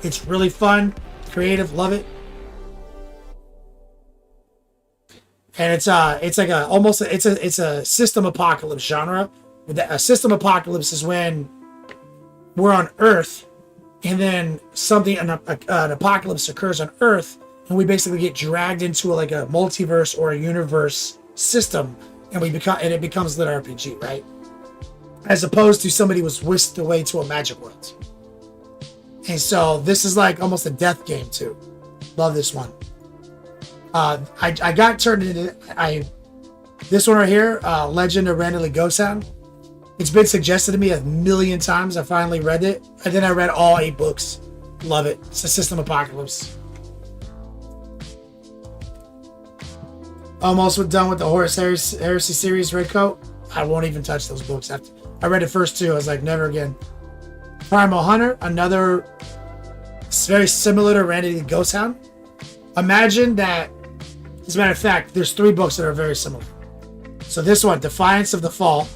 It's really fun, creative, love it. And it's a system apocalypse genre. A system apocalypse is when we're on Earth, and then an apocalypse occurs on Earth, and we basically get dragged into a multiverse or a universe system, and it becomes lit RPG, right? As opposed to somebody was whisked away to a magic world. And so this is like almost a death game too. Love this one. I got turned into this one right here, Legend of Randomly Ghost Sound. It's been suggested to me 1,000,000 times. I finally read it, and then I read all 8 books. Love it. It's a system apocalypse. Almost done with the Horus Heresy series, Redcoat. I won't even touch those books. I read the first 2. I was like, never again. Primal Hunter, another very similar to Randomly Ghost Hound. Imagine that, as a matter of fact, there's 3 books that are very similar. So this one, Defiance of the Fall,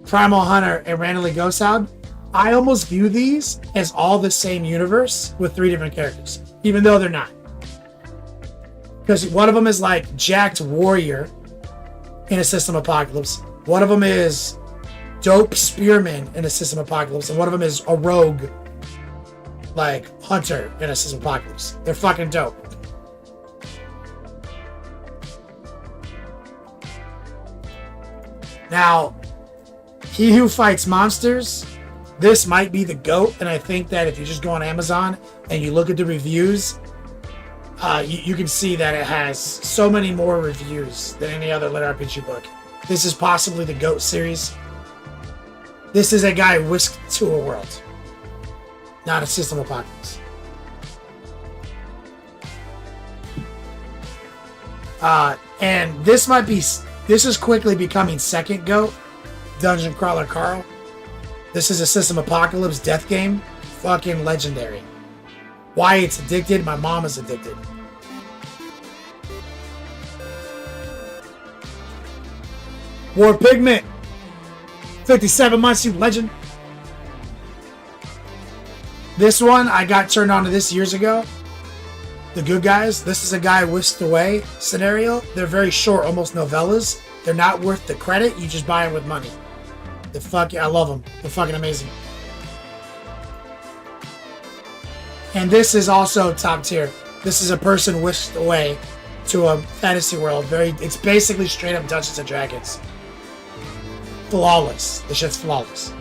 Primal Hunter, and Randomly Ghost Hound. I almost view these as all the same universe with 3 different characters, even though they're not. Because one of them is like jacked warrior in a System Apocalypse. One of them is dope spearman in a System Apocalypse, and one of them is a rogue, like hunter in a System Apocalypse. They're fucking dope. Now, he who fights monsters, this might be the GOAT, and I think that if you just go on Amazon and you look at the reviews, you can see that it has so many more reviews than any other lit RPG book. This is possibly the GOAT series. This is a guy whisked to a world, not a System Apocalypse. And this is quickly becoming second GOAT, Dungeon Crawler Carl. This is a System Apocalypse death game. Fucking legendary. Why it's addicted, my mom is addicted. War Pigment. 57 months, you legend. This one, I got turned on to this years ago. The Good Guys. This is a guy whisked away scenario. They're very short, almost novellas. They're not worth the credit. You just buy them with money. I love them. They're fucking amazing. And this is also top tier. This is a person whisked away to a fantasy world. It's basically straight up Dungeons and Dragons. Flawless. This shit's flawless.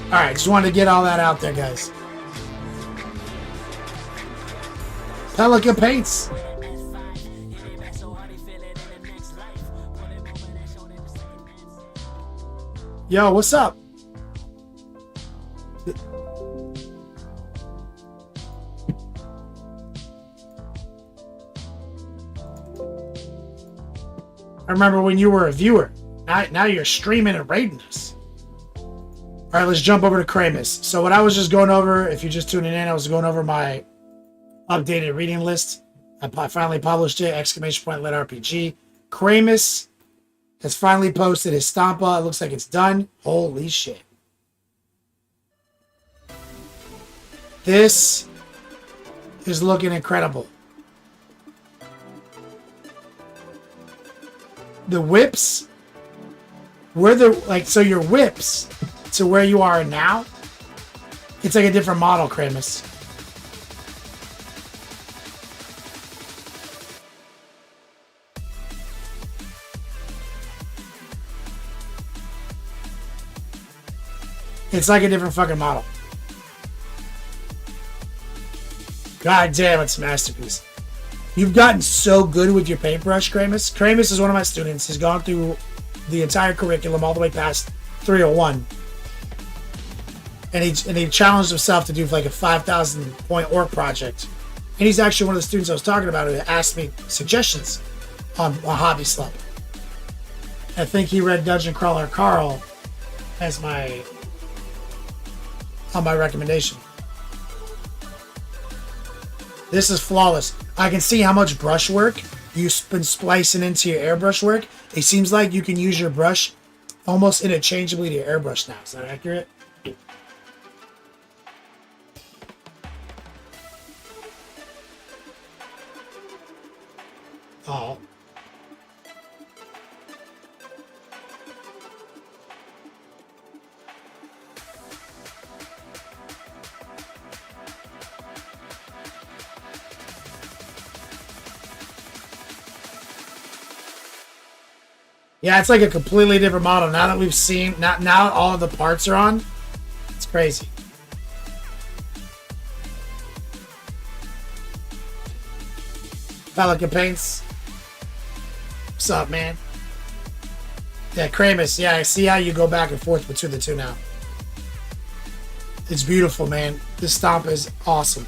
Alright, just wanted to get all that out there, guys. Pelican Paints. Yo, what's up? I remember when you were a viewer. Now you're streaming and raiding us. Alright, let's jump over to Kramus. So what I was just going over, if you're just tuning in, I was going over my updated reading list. I finally published it, ! Lit RPG. Kramus has finally posted his Stampa. It looks like it's done. Holy shit. This is looking incredible. The whips, so your whips to where you are now, it's like a different model, Kramus. It's like a different fucking model. God damn, it's a masterpiece. You've gotten so good with your paintbrush, Kramus. Kramus is one of my students. He's gone through the entire curriculum all the way past 301. And he challenged himself to do like a 5,000 point orc project. And he's actually one of the students I was talking about who asked me suggestions on Hobby Slump. I think he read Dungeon Crawler Carl as on my recommendation. This is flawless. I can see how much brush work you've been splicing into your airbrush work. It seems like you can use your brush almost interchangeably to your airbrush now. Is that accurate? Oh. Yeah, it's like a completely different model. Now that we've seen, now all of the parts are on, it's crazy. Pelican Paints. What's up, man? Yeah, Kramus. Yeah, I see how you go back and forth between the two now. It's beautiful, man. This stomp is awesome.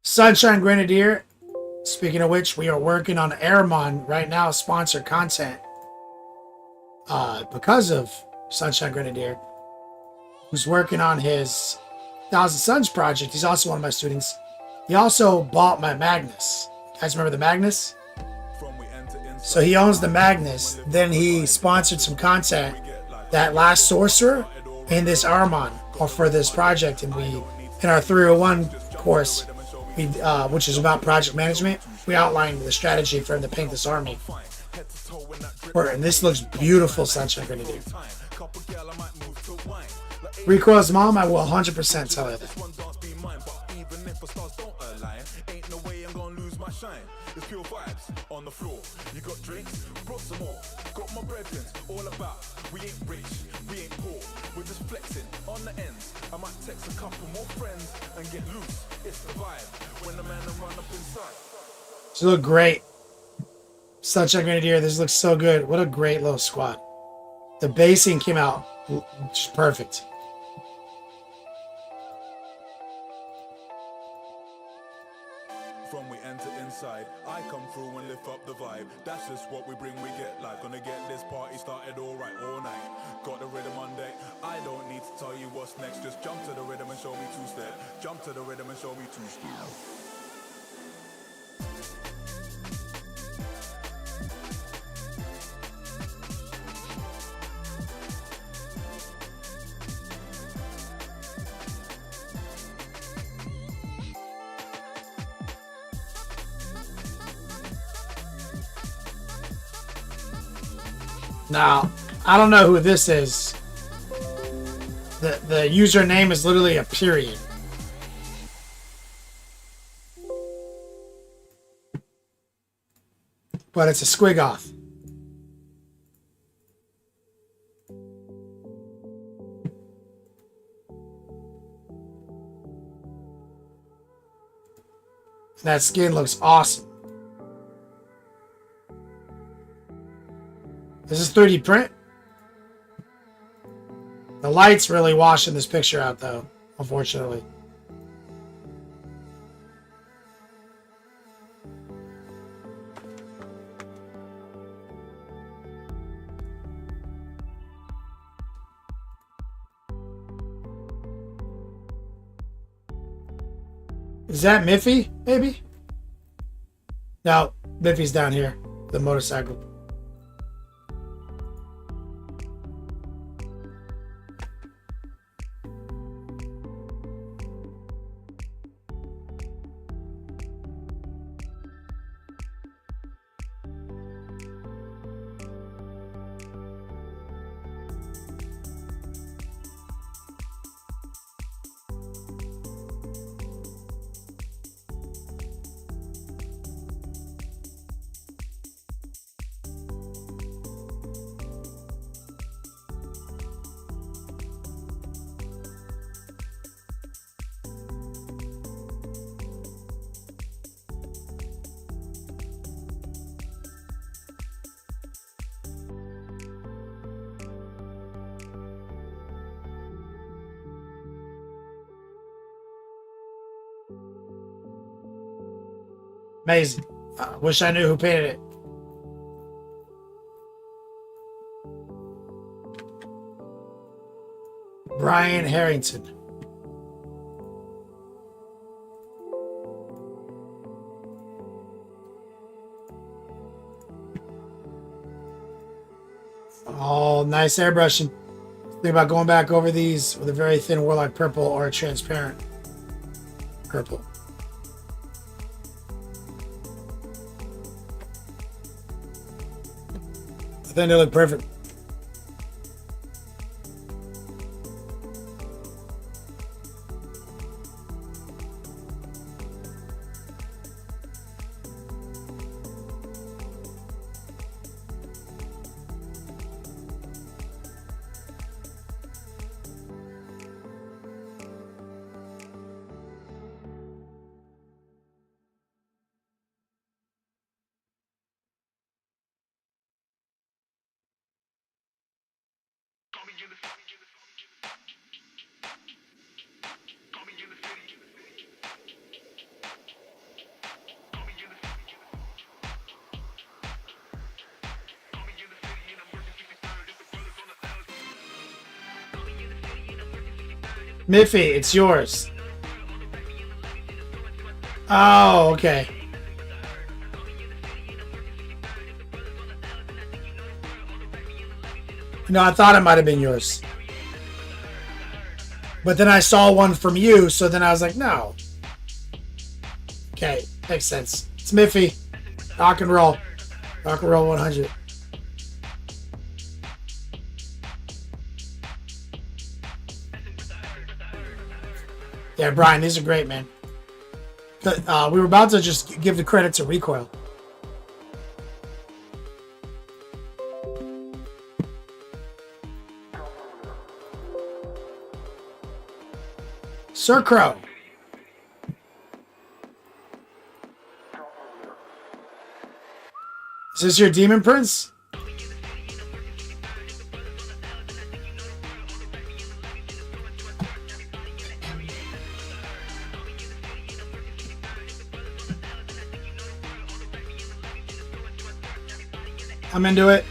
Sunshine Grenadier. Speaking of which, we are working on Ahriman right now, sponsored content. Because of Sunshine Grenadier, who's working on his Thousand Suns project, he's also one of my students. He also bought my Magnus. You guys remember the Magnus? So he owns the Magnus. Then he sponsored some content, that last sorcerer and this Ahriman, or for this project. And we, in our 301 course, we, which is about project management, we outlined the strategy for him to paint this army. And this looks beautiful, Sunshine Grenadier. Recoil's mom, I will 100% tell her that. It's pure vibes on the floor. You got drinks, brought some more. Got my brethren all about. We ain't rich, we ain't poor. We're just flexing on the ends. I might text a couple more friends and get loose. It's the vibe when the man run up inside. These look great. Sunshine Grenadier, this looks so good. What a great little squad. The basing came out just perfect. From we enter inside, I come through and lift up the vibe. That's just what we bring, we get like. Gonna get this party started alright all night. Got the rhythm on deck, I don't need to tell you what's next. Just jump to the rhythm and show me two-step. Jump to the rhythm and show me two-step. Now, I don't know who this is. The username is literally a period. But it's a squigoth. That skin looks awesome. This is 3D print. The light's really washing this picture out, though, unfortunately. Is that Miffy, maybe? No, Miffy's down here. The motorcycle. Amazing. Wish I knew who painted it. Brian Harrington. Oh, nice airbrushing. Think about going back over these with a very thin warlike purple or a transparent purple. I think they look perfect. Miffy, it's yours. Oh, okay. No, I thought it might have been yours. But then I saw one from you, so then I was like, no. Okay, makes sense. It's Miffy. Rock and roll. Rock and roll 100. Yeah, Brian, these are great, man. We were about to just give the credit to Recoil. Sir Crow. Is this your Demon Prince? I'm into it.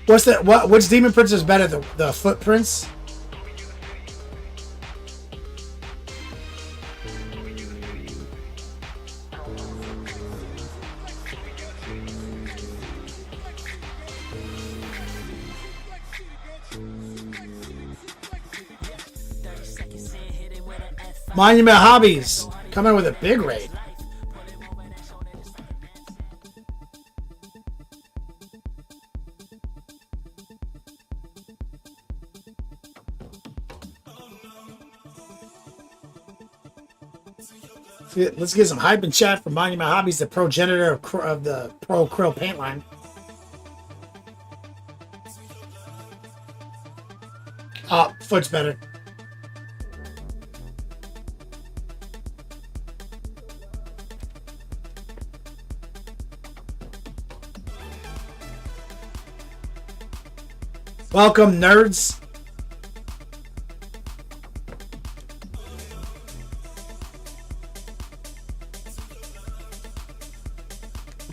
What's that? Which Demon Prince is better? The Footprints? Monument Hobbies coming with a big raid. Let's get some hype in chat for Monument Hobbies, the progenitor of the Pro Krill paint line. Oh, Foot's better. Welcome, nerds.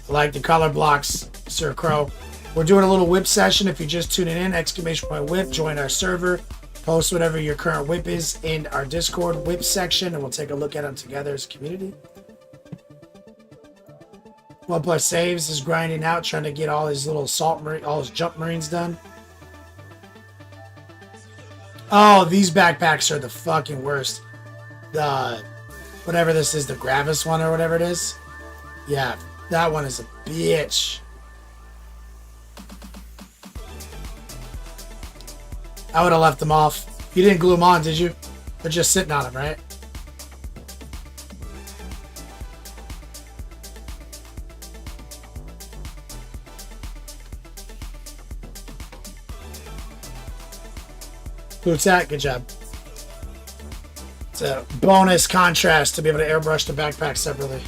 I like the color blocks, Sir Crow. We're doing a little whip session. If you're just tuning in, exclamation point whip, join our server, post whatever your current whip is in our Discord whip section, and we'll take a look at them together as a community. OnePlus Saves is grinding out, trying to get all his little all his jump marines done. Oh, these backpacks are the fucking worst. The whatever this is, the Gravis one or whatever it is. Yeah, that one is a bitch. I would have left them off. You didn't glue them on, did you? They're just sitting on them, right? Who's that? Good job. It's a bonus contrast to be able to airbrush the backpack separately.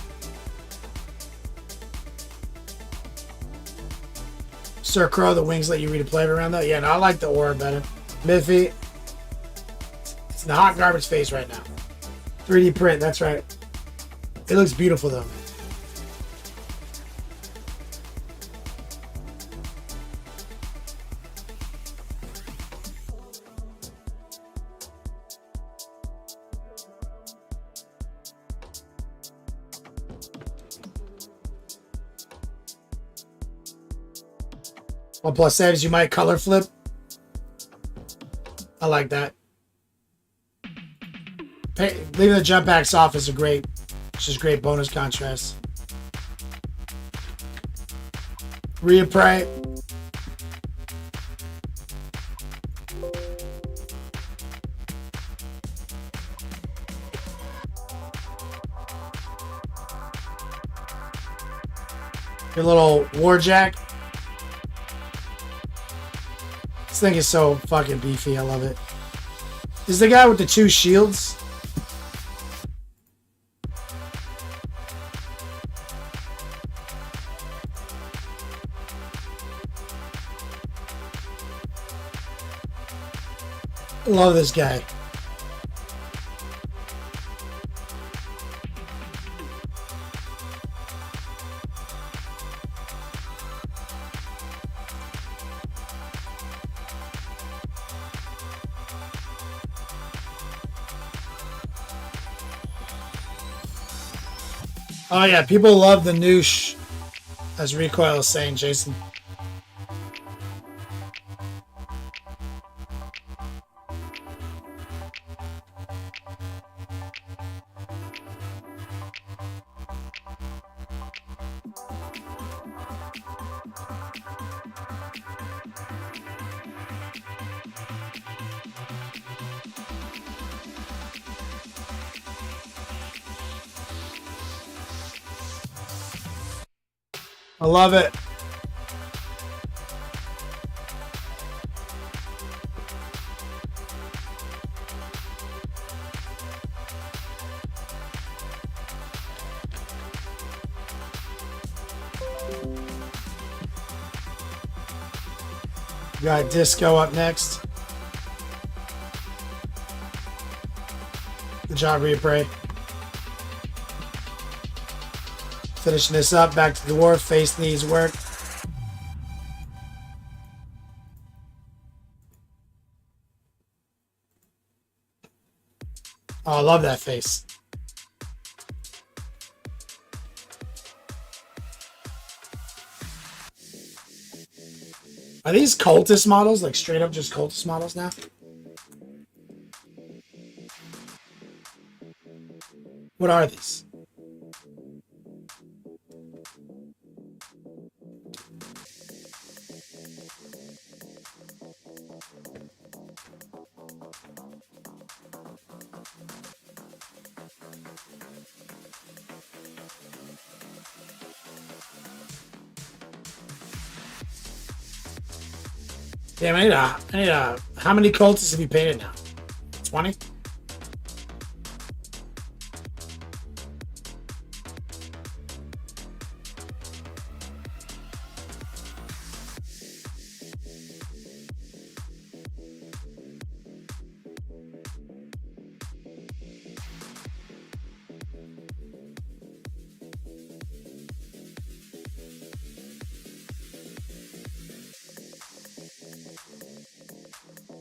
Sir Crow, the wings let you read a play around though. Yeah, no, I like the aura better. Miffy. It's in the hot garbage phase right now. 3D print, that's right. It looks beautiful though. OnePlus saves you might color flip. I like that. Leaving the jump packs off is just great bonus contrast. Reapply. Your little warjack. This thing is so fucking beefy. I love it. This is the guy with the 2 shields. I love this guy. Oh yeah, people love the noosh, as Recoil is saying, Jason. I love it. Got Disco up next. Good job, Reapray. Finishing this up, back to the dwarf. Face needs work. Oh, I love that face. Are these cultist models? Like straight up just cultist models now? What are these? Damn, I need a, how many cultists have you painted now? 20?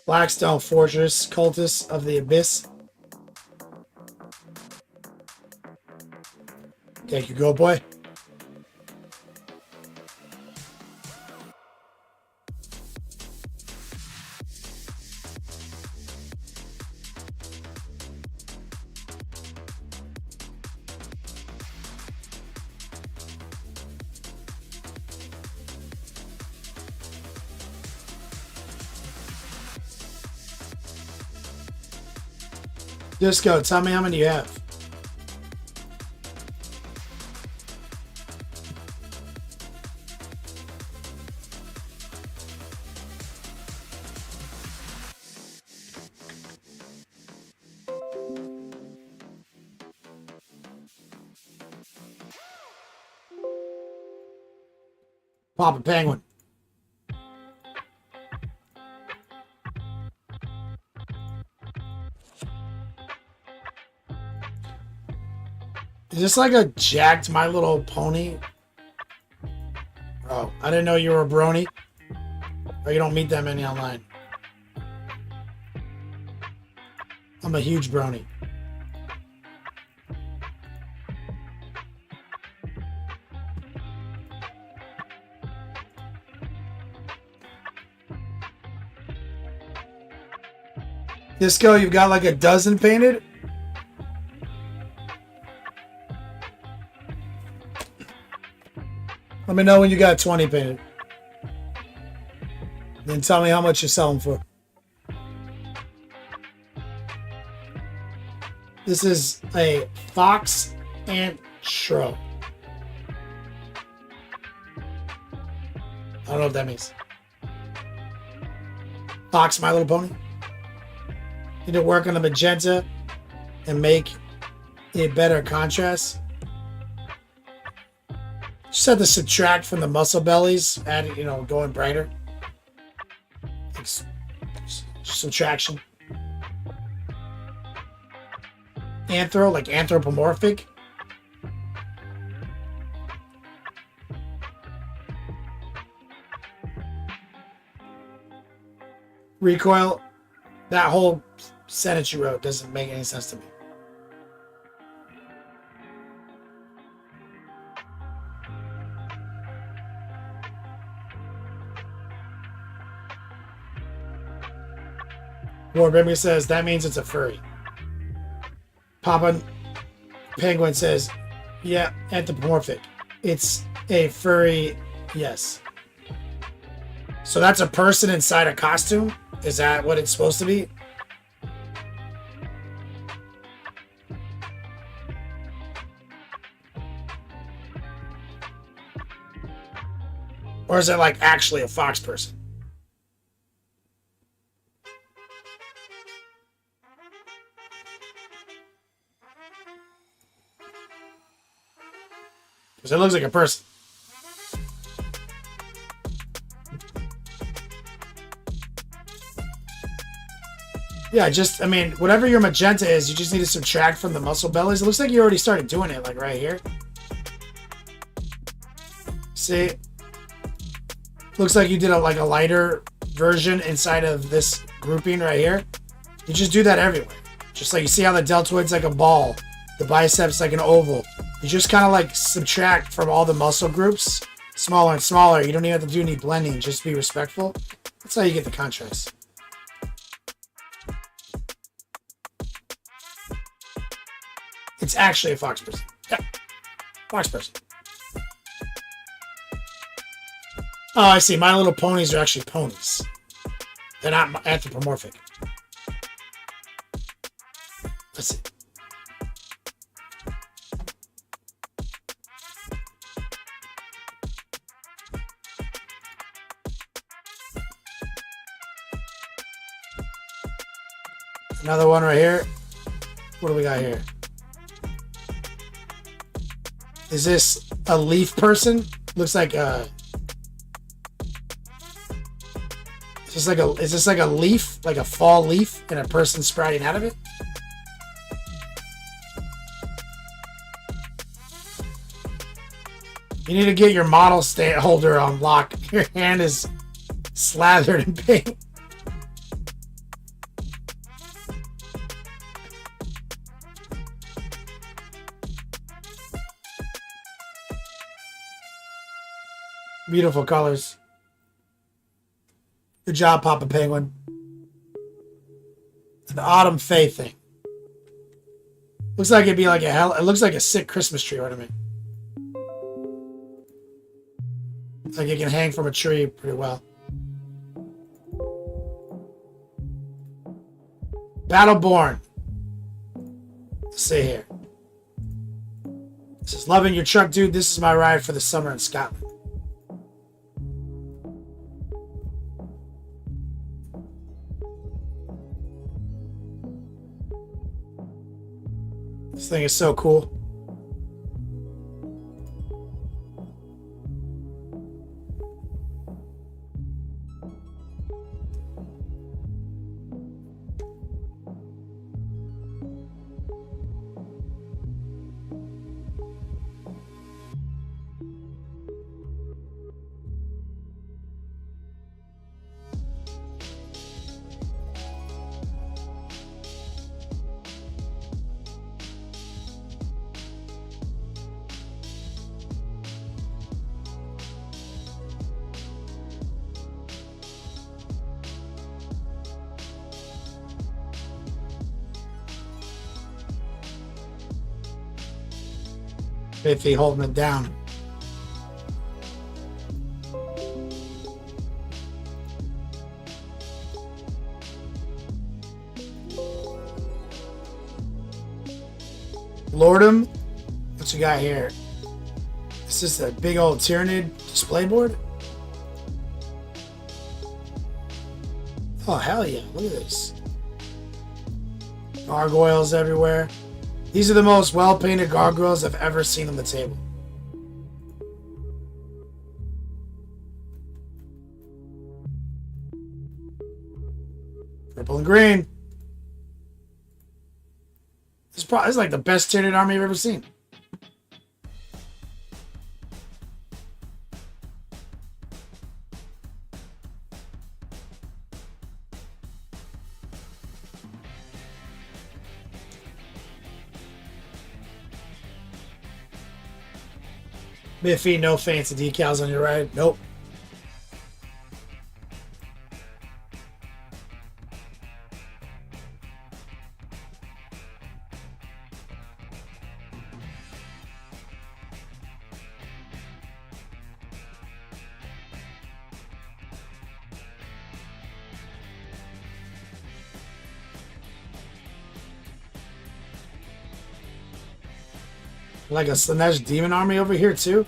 Blackstone Fortress, Cultists of the Abyss. Thank you, go boy. Disco, tell me how many you have. Papa Penguin. Is this like a jacked My Little Pony? Oh, I didn't know you were a brony. Or you don't meet that many online. I'm a huge brony. Disco, you've got like a dozen painted? Let me know when you got 20 painted. Then tell me how much you're selling for. This is a Fox Ant Shro. I don't know what that means. Fox My Little Pony. Need to work on the magenta and make it better contrast. Just had to subtract from the muscle bellies, add, you know, going brighter. Subtraction. Anthro, like anthropomorphic. Recoil, that whole sentence you wrote doesn't make any sense to me. War Baby says that means it's a furry. Papa Penguin says, yeah, anthropomorphic. It's a furry, yes. So that's a person inside a costume? Is that what it's supposed to be? Or is it like actually a fox person? Because it looks like a person. Yeah, I mean, whatever your magenta is, you just need to subtract from the muscle bellies. It looks like you already started doing it, like right here. See? Looks like you did a lighter version inside of this grouping right here. You just do that everywhere. Just like you see how the deltoid's like a ball, the biceps like an oval. You just kind of like subtract from all the muscle groups, smaller and smaller. You don't even have to do any blending. Just be respectful. That's how you get the contrast. It's actually a fox person. Yeah, fox person. Oh, I see. My Little Ponies are actually ponies. They're not anthropomorphic. Let's see. Another one right here. What do we got here? Is this a leaf person? Looks like a... Is this like a leaf? Like a fall leaf and a person sprouting out of it? You need to get your model stand holder on lock. Your hand is slathered in paint. Beautiful colors. Good job, Papa Penguin. The Autumn Fae thing. Looks like it'd be like it looks like a sick Christmas tree ornament. Like it can hang from a tree pretty well. Battleborn. Let's see here. This is loving your truck, dude. This is my ride for the summer in Scotland. This thing is so cool. If he holding it down. Lordum, what you got here? Is this a big old Tyranid display board? Oh, hell yeah. Look at this. Gargoyles everywhere. These are the most well-painted gargoyles I've ever seen on the table. Purple and green. This is like the best Tyranid army I've ever seen. Biffy, no fancy decals on your ride. Nope. Like a Slanesh demon army over here too.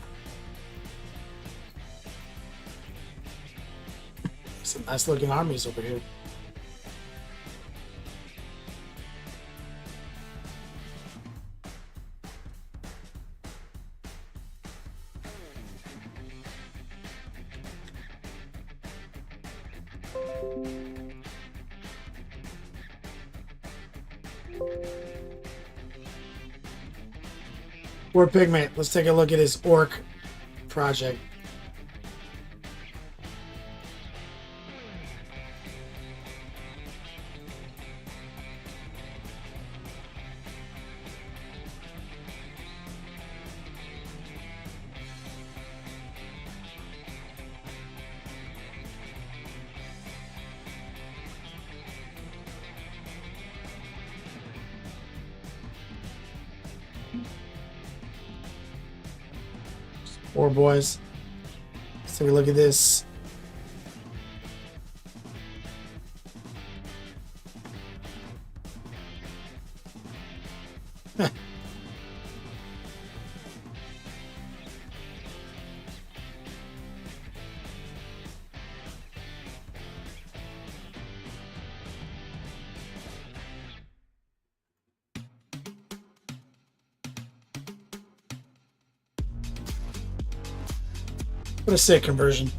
Some nice looking armies over here. War Pigment. Let's take a look at his orc project. War boys. Let's take a look at this. What a sick conversion.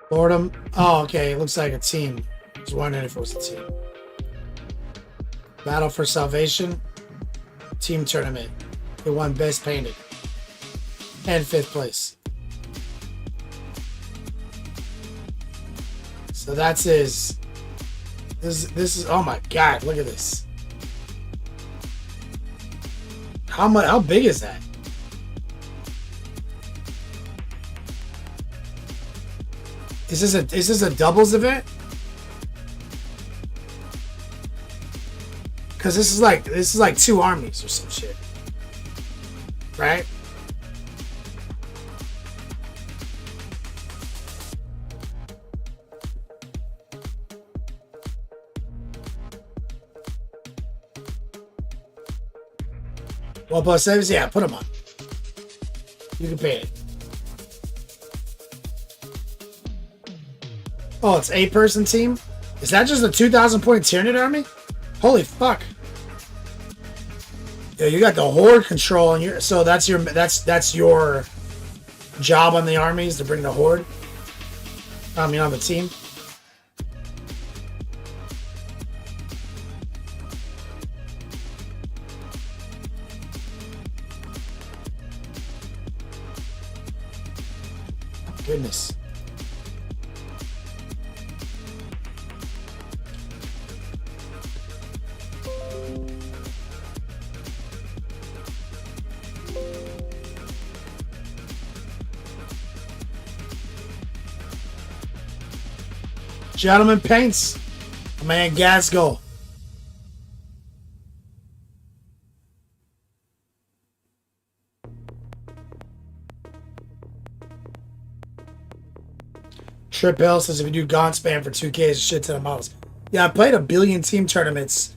Boredom. Oh, okay. It looks like a team. I was wondering if it was a team. Battle for Salvation. Team tournament. They won Best Painted. And 5th place. So that's his. This is. Oh my God! Look at this. How much? How big is that? Is this a doubles event? Because this is like 2 armies or some shit, right? Well, plus saves, yeah, put them on. You can pay it. Oh, it's 8-person team? Is that just a 2,000 point Tyranid army? Holy fuck. Yeah, you got the horde control and your so that's your job on the armies to bring the horde. I mean on the team. Goodness. Gentleman Paints, my man Gasgo. Trip Hill says if you do Gaunt spam for 2K, it's a shit ton of models. Yeah, I played a billion team tournaments,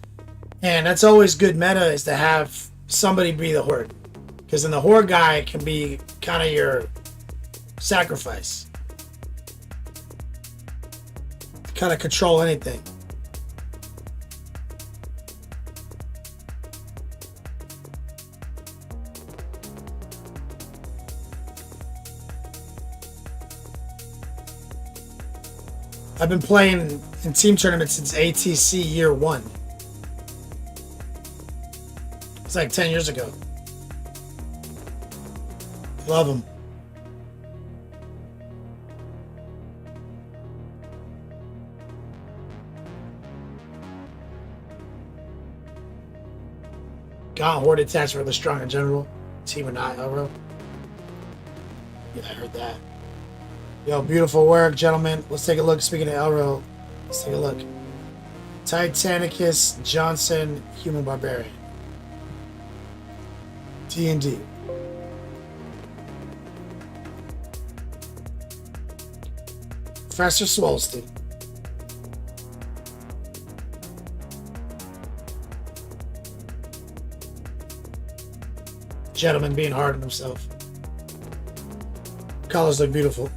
and that's always good meta is to have somebody be the horde. Because then the horde guy can be kind of your sacrifice. Kind of control anything. I've been playing in team tournaments since ATC year 1. It's like 10 years ago. Love them. Gaunt Horde attacks for the strong in general. Team or not, Elro. Yeah, I heard that. Yo, beautiful work, gentlemen. Let's take a look. Speaking of Elro, let's take a look. Titanicus Johnson, Human Barbarian. D&D. Professor Swolstein. Gentleman being hard on himself. Colors look beautiful.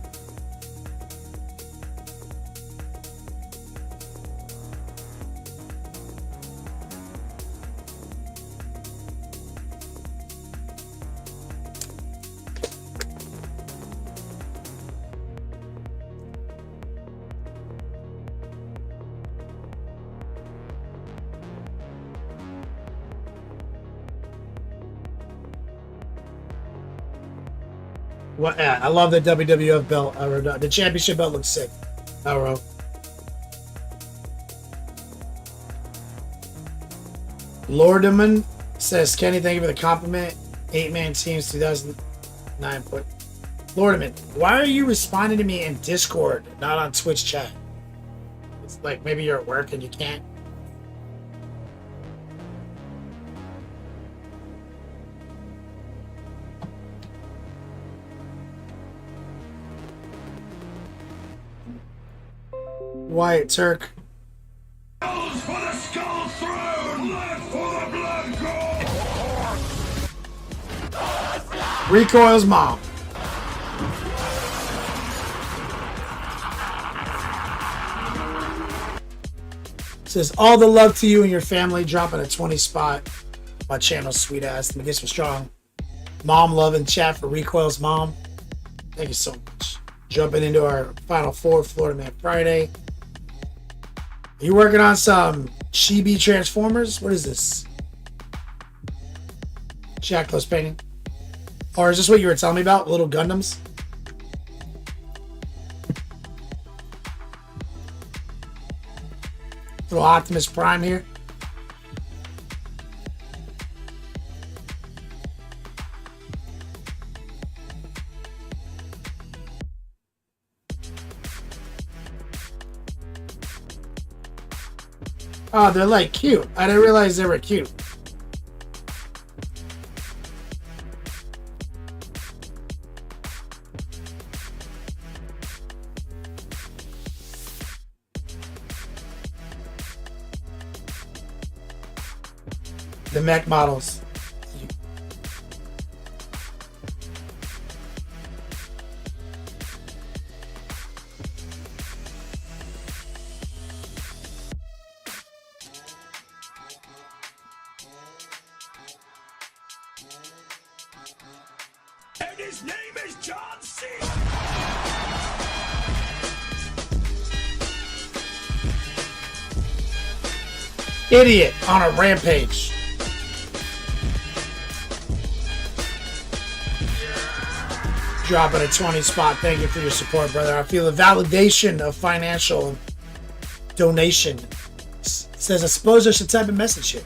What? Yeah, I love the WWF belt. The championship belt looks sick. Elro. Lordeman says, Kenny, thank you for the compliment. 8-man teams 2009. Lordeman, why are you responding to me in Discord, not on Twitch chat? It's like maybe you're at work and you can't. Wyatt Turk. Skulls for the skull throne! Blood for the blood god! Recoil's mom. Says, all the love to you and your family. Dropping a 20 spot. My channel's sweet ass. Let me get some strong mom love in chat for Recoil's mom. Thank you so much. Jumping into our Final Four Florida Man Friday. You working on some chibi Transformers? What is this? Jack Close painting. Or is this what you were telling me about? Little Gundams? Little Optimus Prime here. Oh, they're like cute. I didn't realize they were cute. The mech models. And his name is John C. Idiot on a rampage. Dropping a 20 spot. Thank you for your support, brother. I feel the validation of financial donation. Says, I suppose I should type a message here.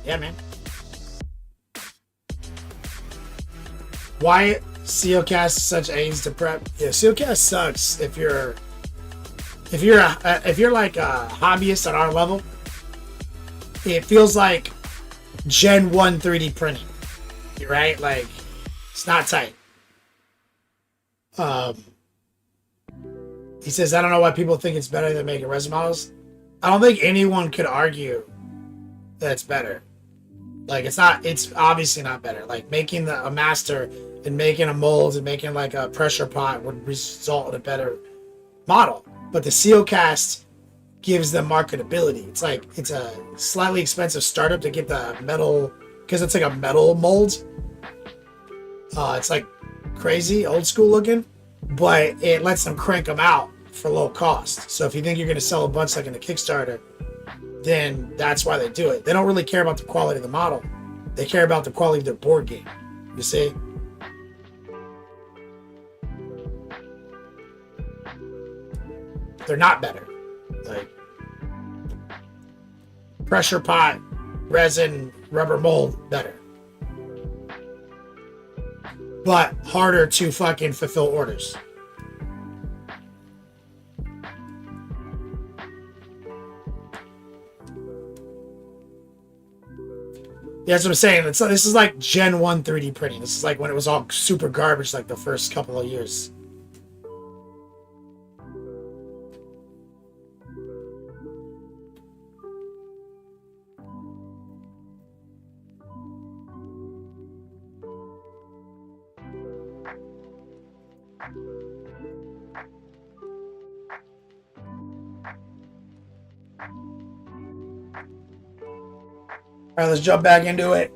Yeah, man. Wyatt, COcast is such aids to prep. Yeah, COcast sucks if you're like a hobbyist at our level. It feels like Gen 1 3D printing. Right? Like, it's not tight. He says, I don't know why people think it's better than making resin models. I don't think anyone could argue that it's better. Like, it's obviously not better. Like, making a master and making a mold and making like a pressure pot would result in a better model. But the COcast gives them marketability. It's like, it's a slightly expensive startup to get the metal, because it's like a metal mold. It's like crazy, old school looking, but it lets them crank them out for low cost. So if you think you're going to sell a bunch like in a Kickstarter, then that's why they do it. They don't really care about the quality of the model. They care about the quality of their board game. You see? They're not better. Like, pressure pot, resin, rubber mold better. But harder to fucking fulfill orders. Yeah, that's what I'm saying. This is like Gen 1 3D printing. This is like when it was all super garbage, like the first couple of years. All right, let's jump back into it.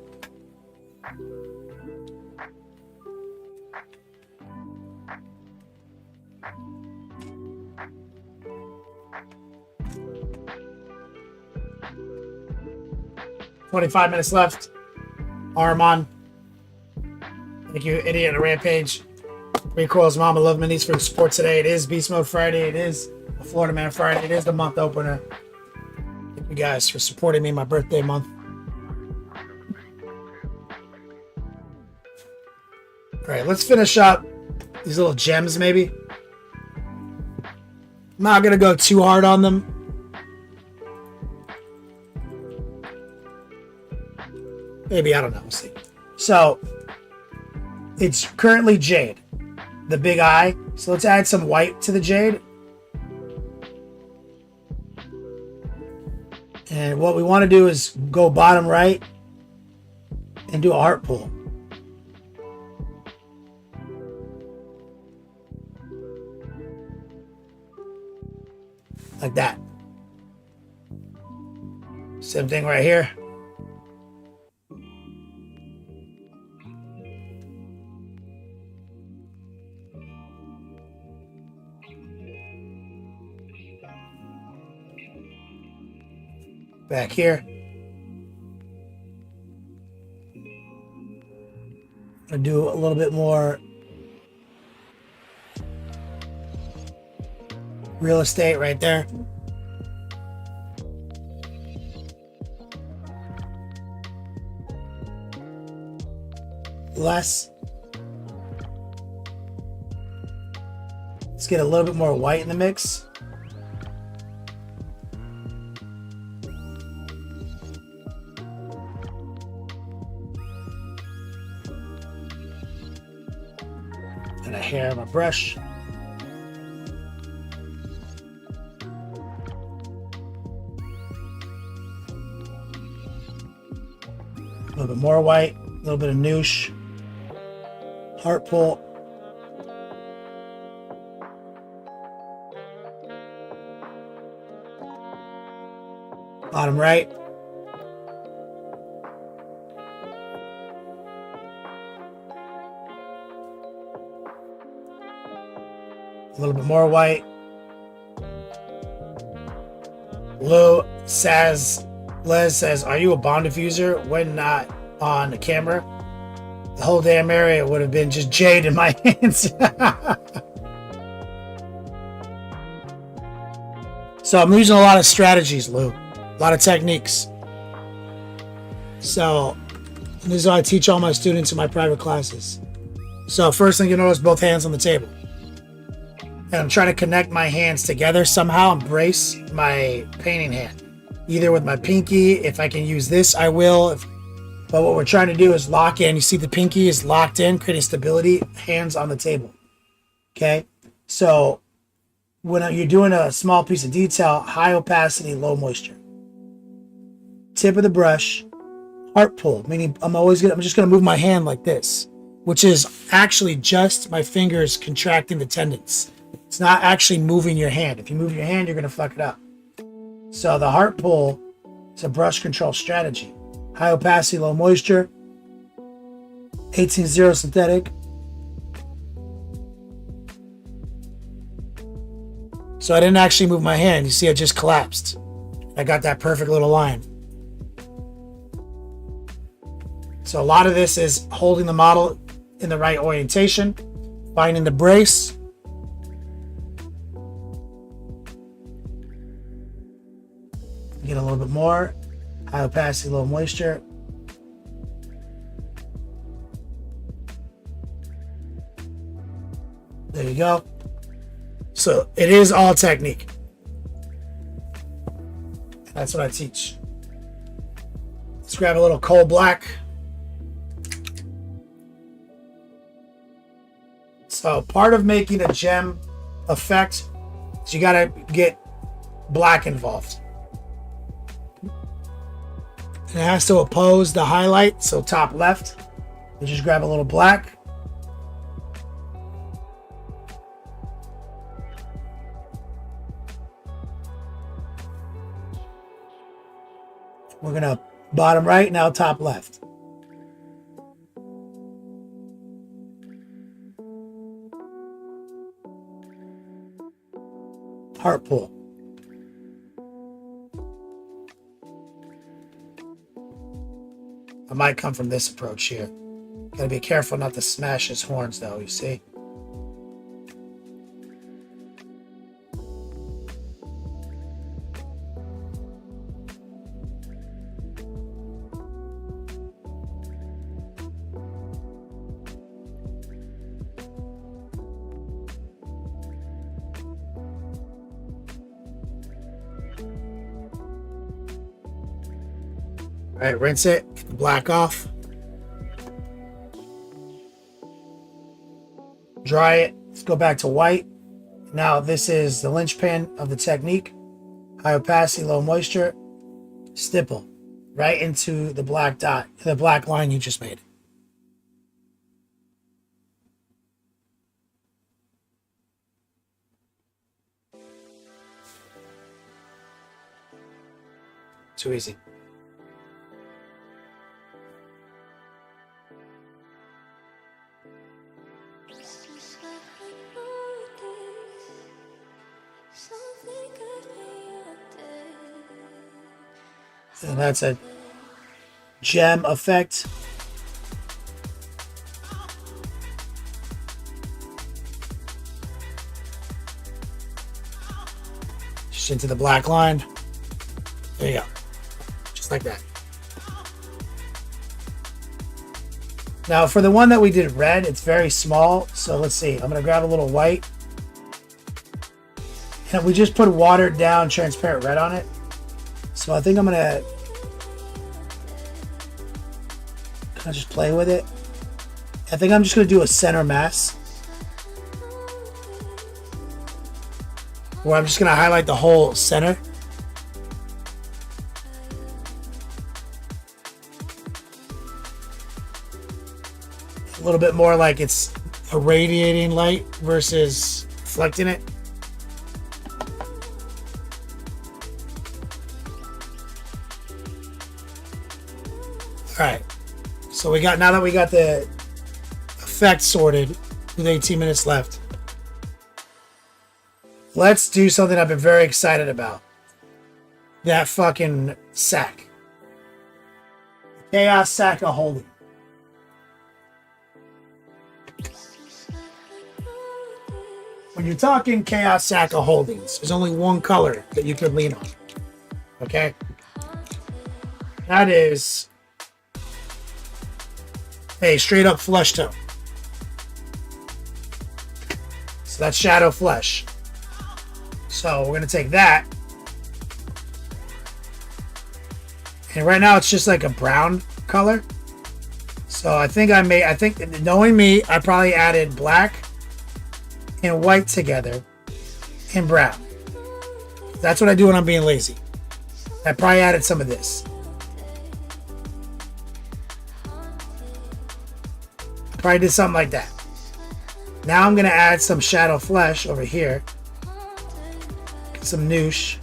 "25 minutes left. Ahriman. Thank you, Idiot and Rampage. Recoil's Mama Love Minis for the support today. It is Beast Mode Friday. It is a Florida Man Friday. It is the month opener. Thank you guys for supporting me my birthday month. All right, let's finish up these little gems, maybe. I'm not going to go too hard on them. Maybe, I don't know. We'll see. So, it's currently jade, the big eye. So let's add some white to the jade. And what we want to do is go bottom right and do a heart pull. Like that. Same thing right here. Back here. I'll do a little bit more real estate right there. Less. Let's get a little bit more white in the mix. And a hair of my brush. A little bit more white, a little bit of noosh, heart pull. Bottom right. A little bit more white. Les says, "Are you a bomb diffuser?" When not on the camera, the whole damn area would have been just jade in my hands. So I'm using a lot of strategies, Lou. A lot of techniques. So this is what I teach all my students in my private classes. So first thing you notice, both hands on the table. And I'm trying to connect my hands together somehow and brace my painting hand. Either with my pinky, if I can use this, I will. But what we're trying to do is lock in. You see the pinky is locked in, creating stability, hands on the table. Okay? So when you're doing a small piece of detail, high opacity, low moisture. Tip of the brush, heart pull, meaning I'm just gonna move my hand like this, which is actually just my fingers contracting the tendons. It's not actually moving your hand. If you move your hand, you're gonna fuck it up. So the heart pull is a brush control strategy. High opacity, low moisture, 18-0 synthetic. So I didn't actually move my hand. You see, I just collapsed. I got that perfect little line. So a lot of this is holding the model in the right orientation, finding the brace. Get a little bit more. High opacity, low moisture. we go. So it is all technique. That's what I teach. Let's grab a little coal black. So part of making a gem effect is you gotta get black involved. And it has to oppose the highlight, so top left. You just grab a little black. We're gonna bottom right, now top left. Heart pull. I might come from this approach here. Gotta be careful not to smash his horns though, you see? All right, rinse it, get the black off. Dry it. Let's go back to white. Now this is the linchpin of the technique. High opacity, low moisture. Stipple right into the black dot, the black line you just made. Too easy. And that's a gem effect. Just into the black line. There you go. Just like that. Now for the one that we did red, it's very small. So let's see. I'm going to grab a little white. And we just put watered down transparent red on it. So I think I'm going to kind of just play with it. I think I'm just going to do a center mass, where I'm just going to highlight the whole center. A little bit more like it's irradiating light versus reflecting it. All right, so now that we got the effect sorted with 18 minutes left, let's do something I've been very excited about. That fucking sack. Chaos sack of holding. When you're talking chaos sack of holdings, there's only one color that you could lean on. Okay? That is a straight up flesh tone. So that's shadow flesh. So we're gonna take that, and right now it's just like a brown color. So I think knowing me, I probably added black and white together and brown. That's what I do when I'm being lazy. I probably added some of this. Probably did something like that. Now I'm gonna add some shadow flesh over here. Get some noosh.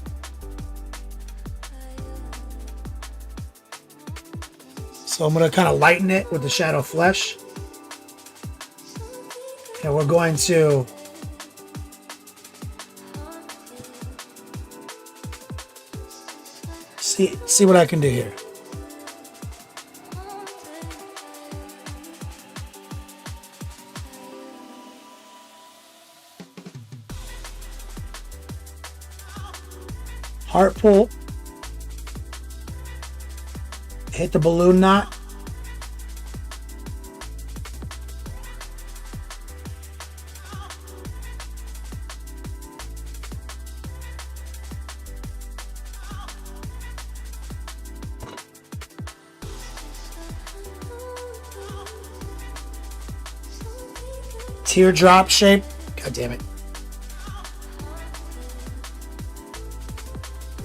So I'm gonna kind of lighten it with the shadow flesh. And we're going to see what I can do here. Heart pull. Hit the balloon knot. teardrop shape. God damn it.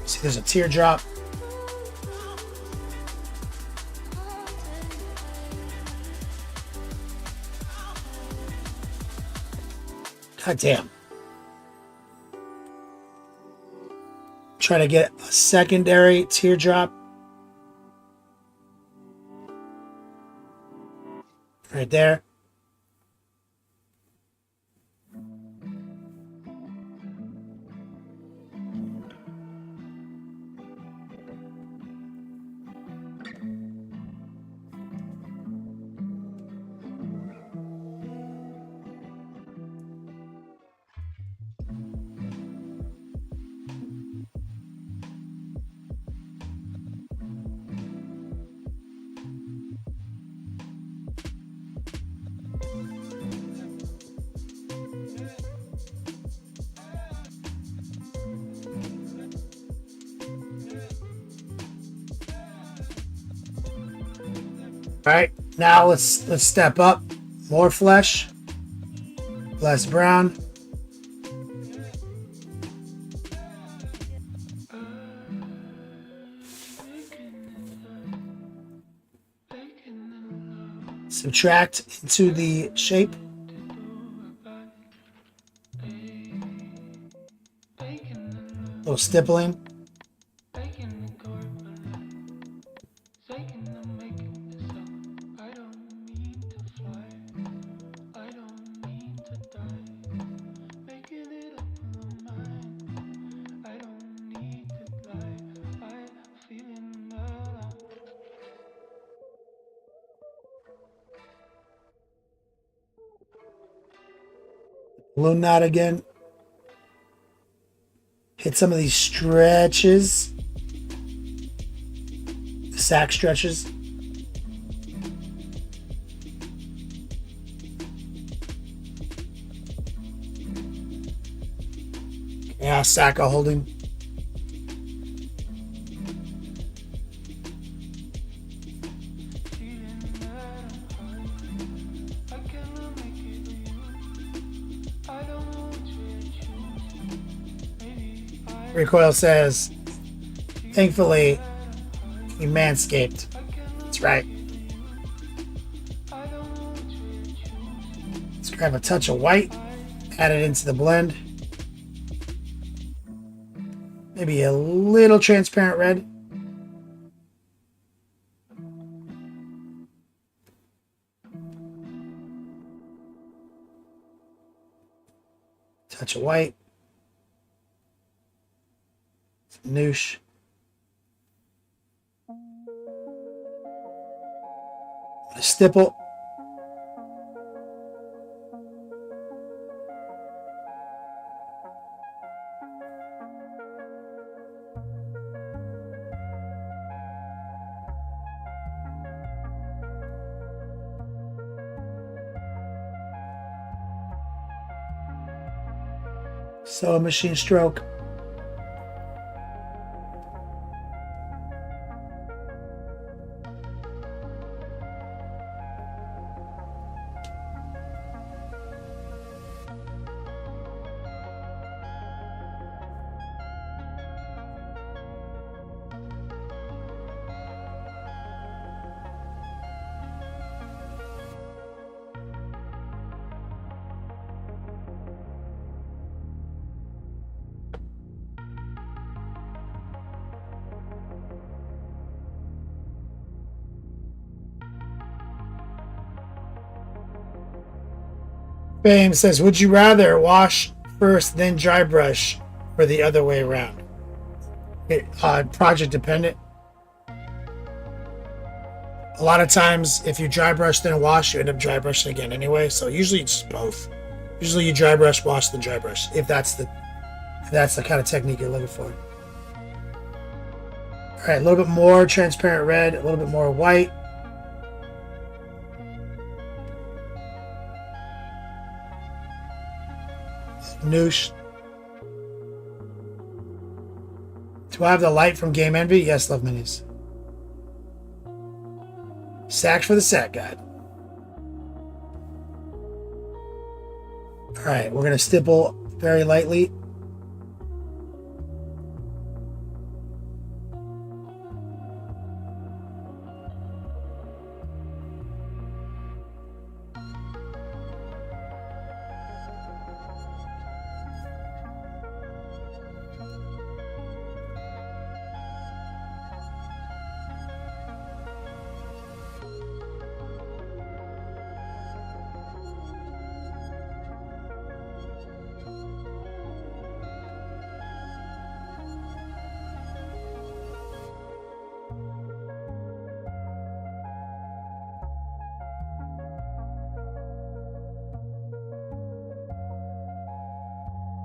See, there's a teardrop. God damn. Try to get a secondary teardrop. Right there. All right, now let's step up. More flesh, less brown. Subtract into the shape. Little stippling. Balloon knot again. Hit some of these stretches. The sack stretches. Yeah, sack holding. Recoil says, thankfully, he manscaped. That's right. Let's grab a touch of white, add it into the blend. Maybe a little transparent red. Touch of white. Noosh. A stipple. Sewing machine stroke. Fame says, would you rather wash first then dry brush or the other way around? Project dependent. A lot of times if you dry brush then wash, you end up dry brushing again anyway. So usually it's both. Usually you dry brush, wash, then dry brush. If that's the kind of technique you're looking for. All right, a little bit more transparent red, a little bit more white. Noosh. Do I have the light from Game Envy? Yes, Love Minis. Sacks for the sack guide. right, we're gonna stipple very lightly.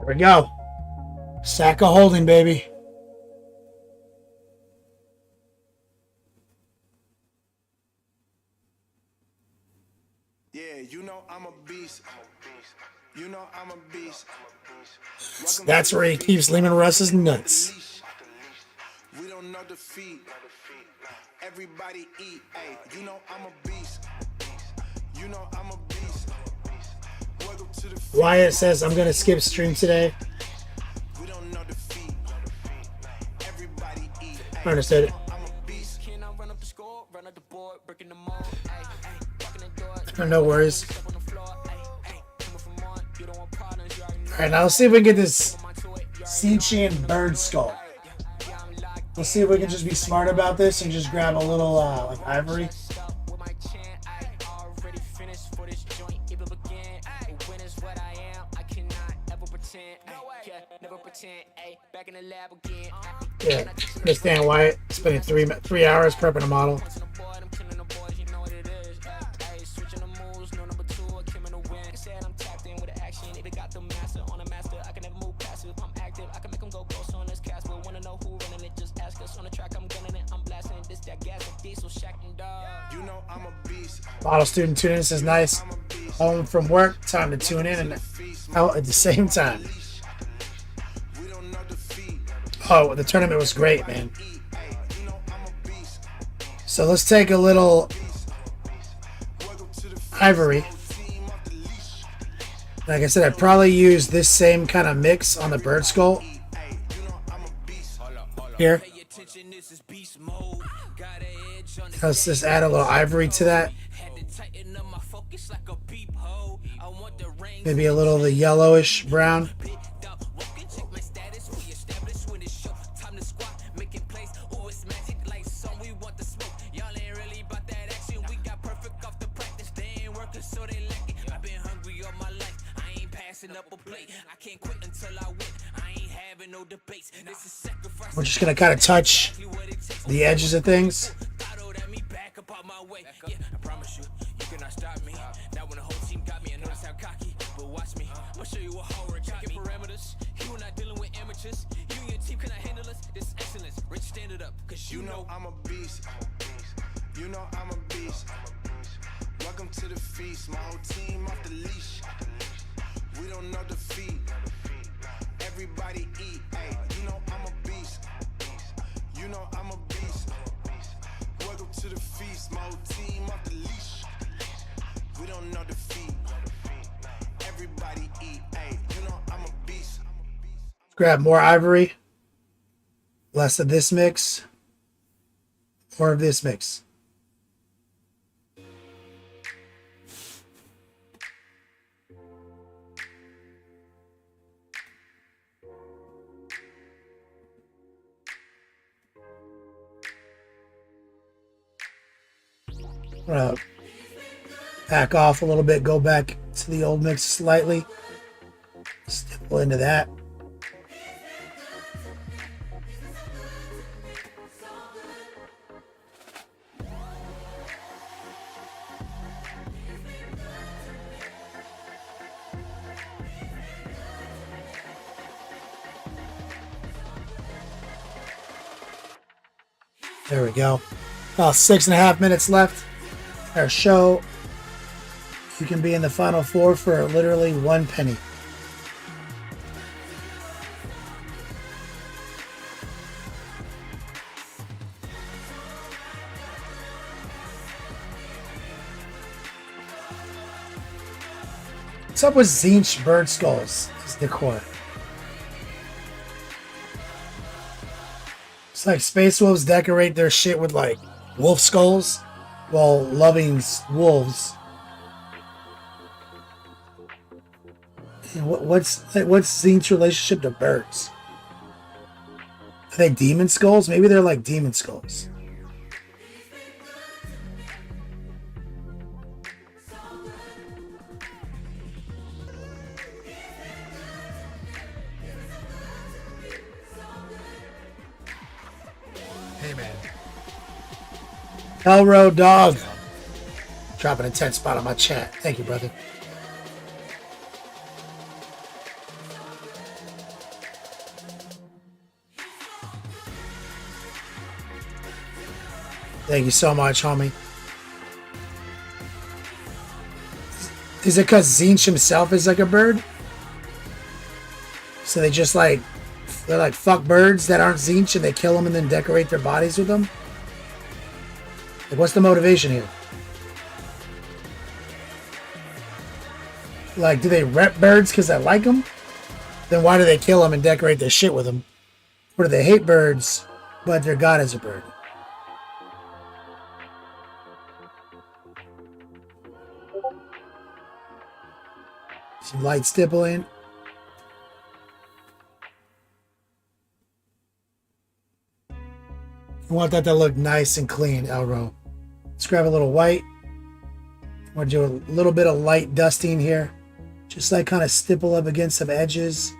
There we go. Sack of holding, baby. Yeah, you know I'm a beast. You know I'm a beast. That's where he keeps Lehman Russ's nuts. We don't know defeat. Everybody eat. Hey, you know I'm a beast. You know I'm a beast. Welcome to the feast. Wyatt says, I'm going to skip stream today. We don't know defeat. Everybody eat. I understood it. I'm a beast. Can I run up the score? Run up the board, breaking the mold. Hey, hey, walking the door. No worries. Step on the floor. Hey, hey, coming from on. You don't want problems. You already know. Alright, now let's see if we can get this Sinchan bird skull. Let's see if we can just be smart about this and just grab a little like ivory. With my chin, I already finished for this joint. Even begin. When is what I am. I cannot ever pretend. Yeah, never pretend. Back in the lab again. Yeah, understand Wyatt spending 3 hours prepping a model. I'm killing the boys, you know what it is. Switching the moves, no number 2, I came in the win. Said I'm tapped in with the action. If it got the master on a master, I can never move passive. I'm active, I can make them go close on this cast. But wanna know who running it, just ask us. On the track, I'm gunning it, I'm blasting this, that gas, and diesel, shack and dog. You know I'm a beast. Model student tuning in says nice. Home from work, time to tune in and out at the same time. We don't know defeat. Oh, the tournament was great, man. So let's take a little ivory. Like I said, I'd probably use this same kind of mix on the bird skull. Here. Let's just add a little ivory to that. Maybe a little of the yellowish brown. We're just gonna kind of touch the edges of things. You know I'm a beast. You know I'm a beast. Welcome to the feast. My whole team off the leash. We don't know defeat. Everybody eat. Hey, you know I'm a beast. You know I'm a beast. Welcome to the feast. My whole team off the leash. We don't know defeat. Everybody eat. Hey, you know I'm a beast. Grab more ivory. Less of this mix. More of this mix. Back off a little bit, go back to the old mix slightly. Stipple into that. There we go. About 6.5 minutes left. Our show. You can be in the final 4 for literally 1 penny. What's up with Zinch bird skulls as decor? It's like Space Wolves decorate their shit with like wolf skulls while loving wolves. And what's Zinch's relationship to birds? Are they demon skulls? Maybe they're like demon skulls. Hey, man. Elro dog. Dropping a 10 spot on my chat. Thank you, brother. Thank you so much, homie. Is it because Zinch himself is like a bird? So they just like, they're like fuck birds that aren't Zinch and they kill them and then decorate their bodies with them? Like, what's the motivation here? Like, do they rep birds because they like them? Then why do they kill them and decorate their shit with them? Or do they hate birds, but their god is a bird? Some light stippling. You want that to look nice and clean, Elro. Let's grab a little white. We'll do a little bit of light dusting here. Just like kind of stipple up against some edges.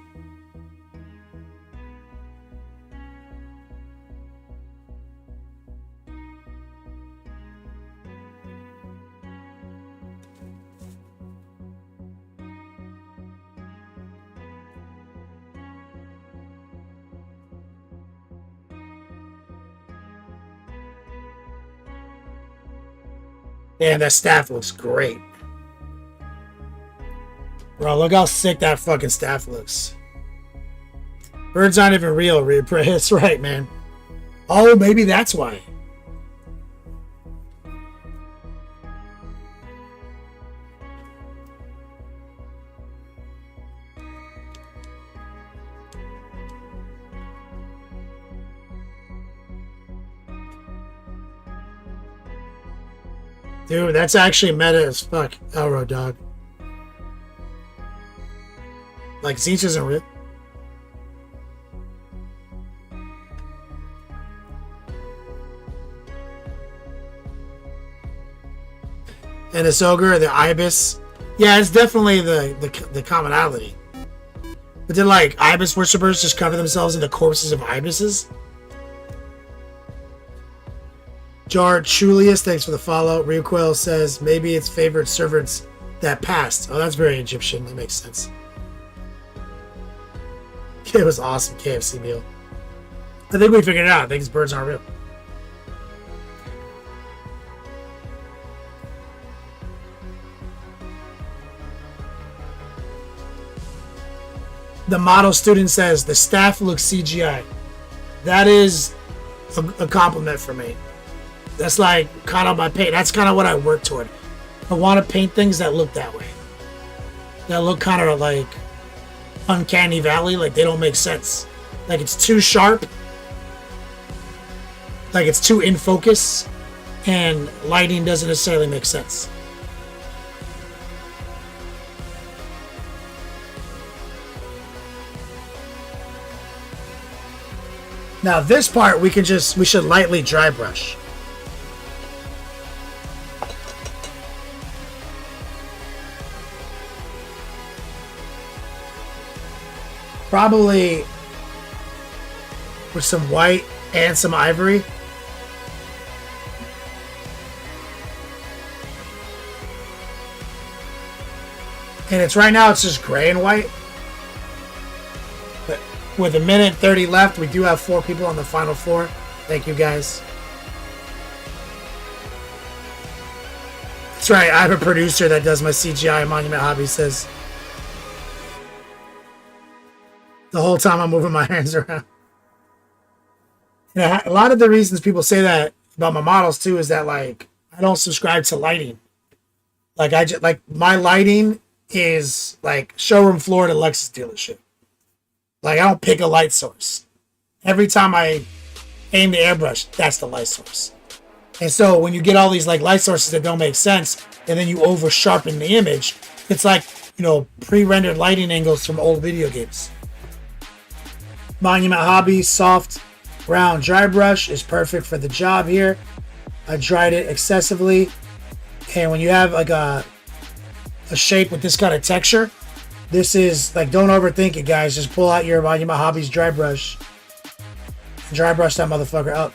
Damn, that staff looks great. Bro, look how sick that fucking staff looks. Birds aren't even real, Reaper. That's right, man. Oh, maybe that's why. Dude, that's actually meta as fuck, Elro dog. Like, Zinch isn't real. And this ogre, the ibis. Yeah, it's definitely the commonality. But did like ibis worshippers just cover themselves in the corpses of ibises? Jar Chulius, thanks for the follow. Recoil says maybe its favorite servants that passed. Oh, that's very Egyptian. That makes sense. It was awesome KFC meal. I think we figured it out. I think these birds aren't real. The model student says the staff looks CGI. That is a compliment for me. That's like kind of my paint. That's kind of what I work toward. I want to paint things that look that way. That look kind of like uncanny valley. Like they don't make sense. Like it's too sharp. Like it's too in focus. And lighting doesn't necessarily make sense. Now this part we should lightly dry brush. Probably with some white and some ivory. And it's right now it's just gray and white. But with a minute 30 left, we do have 4 people on the final 4. Thank you guys. That's right, I have a producer that does my CGI Monument Hobby says. The whole time I'm moving my hands around. Yeah, a lot of the reasons people say that about my models too is that like I don't subscribe to lighting. Like my lighting is like showroom floor at a Lexus dealership. Like, I don't pick a light source. Every time I aim the airbrush, that's the light source. And so when you get all these like light sources that don't make sense, and then you over sharpen the image, it's like, you know, pre-rendered lighting angles from old video games. Monument Hobby soft round dry brush is perfect for the job here. I dried it excessively, and when you have like a shape with this kind of texture, this is like, don't overthink it, guys. Just pull out your Monument Hobbies dry brush and dry brush that motherfucker up.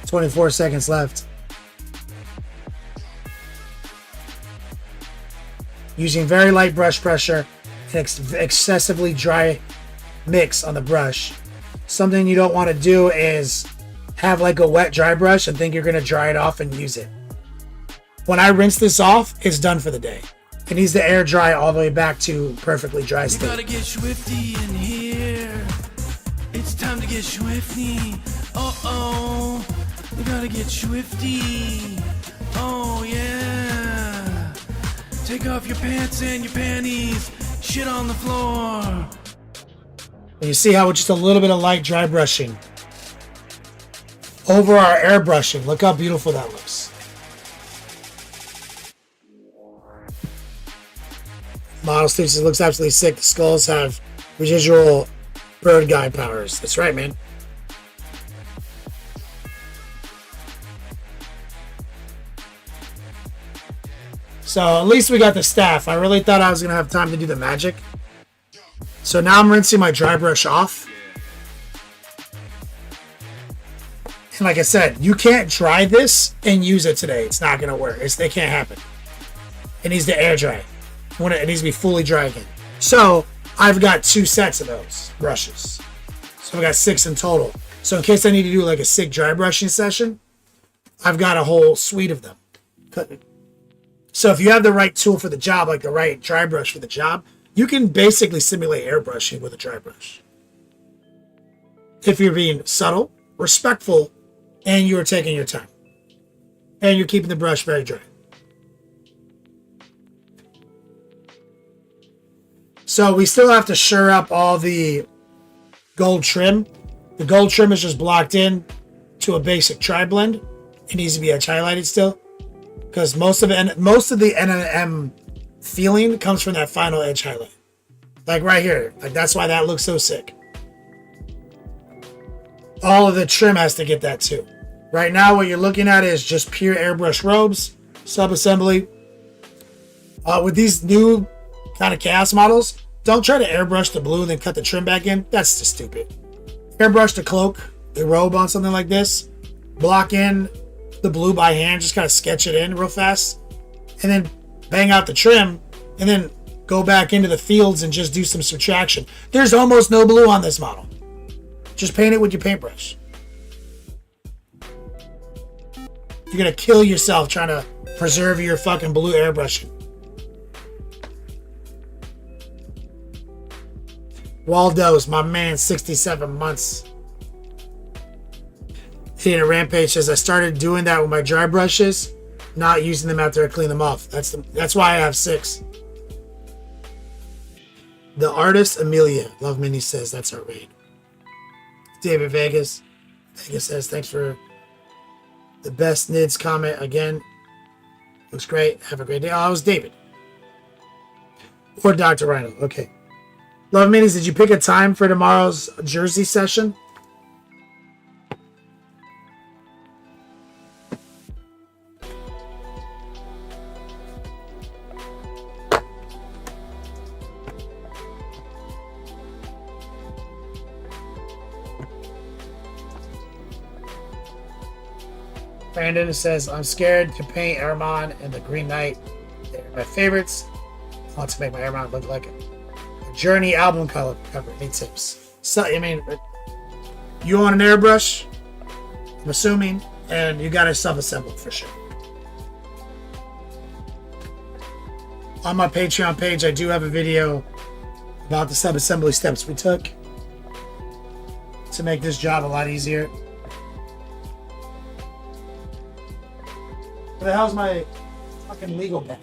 24 seconds left. Using very light brush pressure and excessively dry mix on the brush. Something you don't want to do is have like a wet dry brush and think you're going to dry it off and use it. When I rinse this off, it's done for the day. It needs to air dry all the way back to perfectly dry state. You gotta get swifty in here. It's time to get swifty. Uh-oh. You gotta get swifty. Oh, yeah. Take off your pants and your panties. Shit on the floor. And you see how with just a little bit of light dry brushing over our airbrushing, look how beautiful that looks. Model Stitches looks absolutely sick. The skulls have residual bird guide powers. That's right, man. So at least we got the staff. I really thought I was going to have time to do the magic. So now I'm rinsing my dry brush off. And like I said, you can't dry this and use it today. It's not going to work. It can't happen. It needs to air dry. It needs to be fully dry again. So I've got 2 sets of those brushes. So I've got 6 in total. So in case I need to do like a sick dry brushing session, I've got a whole suite of them. So if you have the right tool for the job, like the right dry brush for the job, you can basically simulate airbrushing with a dry brush. If you're being subtle, respectful, and you're taking your time. And you're keeping the brush very dry. So we still have to sure up all the gold trim. The gold trim is just blocked in to a basic tri-blend. It needs to be edge highlighted still, because most of the N&M feeling comes from that final edge highlight. Like right here. Like that's why that looks so sick. All of the trim has to get that too. Right now what you're looking at is just pure airbrush robes, sub-assembly. With these new kind of chaos models, don't try to airbrush the blue and then cut the trim back in. That's just stupid. Airbrush the cloak, the robe on something like this. Block in the blue by hand, just kind of sketch it in real fast. And then bang out the trim and then go back into the fields and just do some subtraction. There's almost no blue on this model. Just paint it with your paintbrush. You're going to kill yourself trying to preserve your fucking blue airbrushing. Waldo's, my man, 67 months. Hitting a Rampage says, I started doing that with my dry brushes, not using them after I clean them off. That's why I have 6. The artist, Amelia. Love Mini says, that's our raid. David Vegas. Vegas says, thanks for the best Nids comment again. Looks great. Have a great day. Oh, it was David. Or Dr. Rhino. Okay. Love Minis, did you pick a time for tomorrow's Jersey session? Brandon says, I'm scared to paint Ahriman and the Green Knight. They're my favorites. I want to make my Ahriman look like a Journey album cover. Any tips? So, I mean, you want an airbrush, I'm assuming, and you got it sub-assembled for sure. On my Patreon page, I do have a video about the sub-assembly steps we took to make this job a lot easier. Where the hell's my fucking legal pen?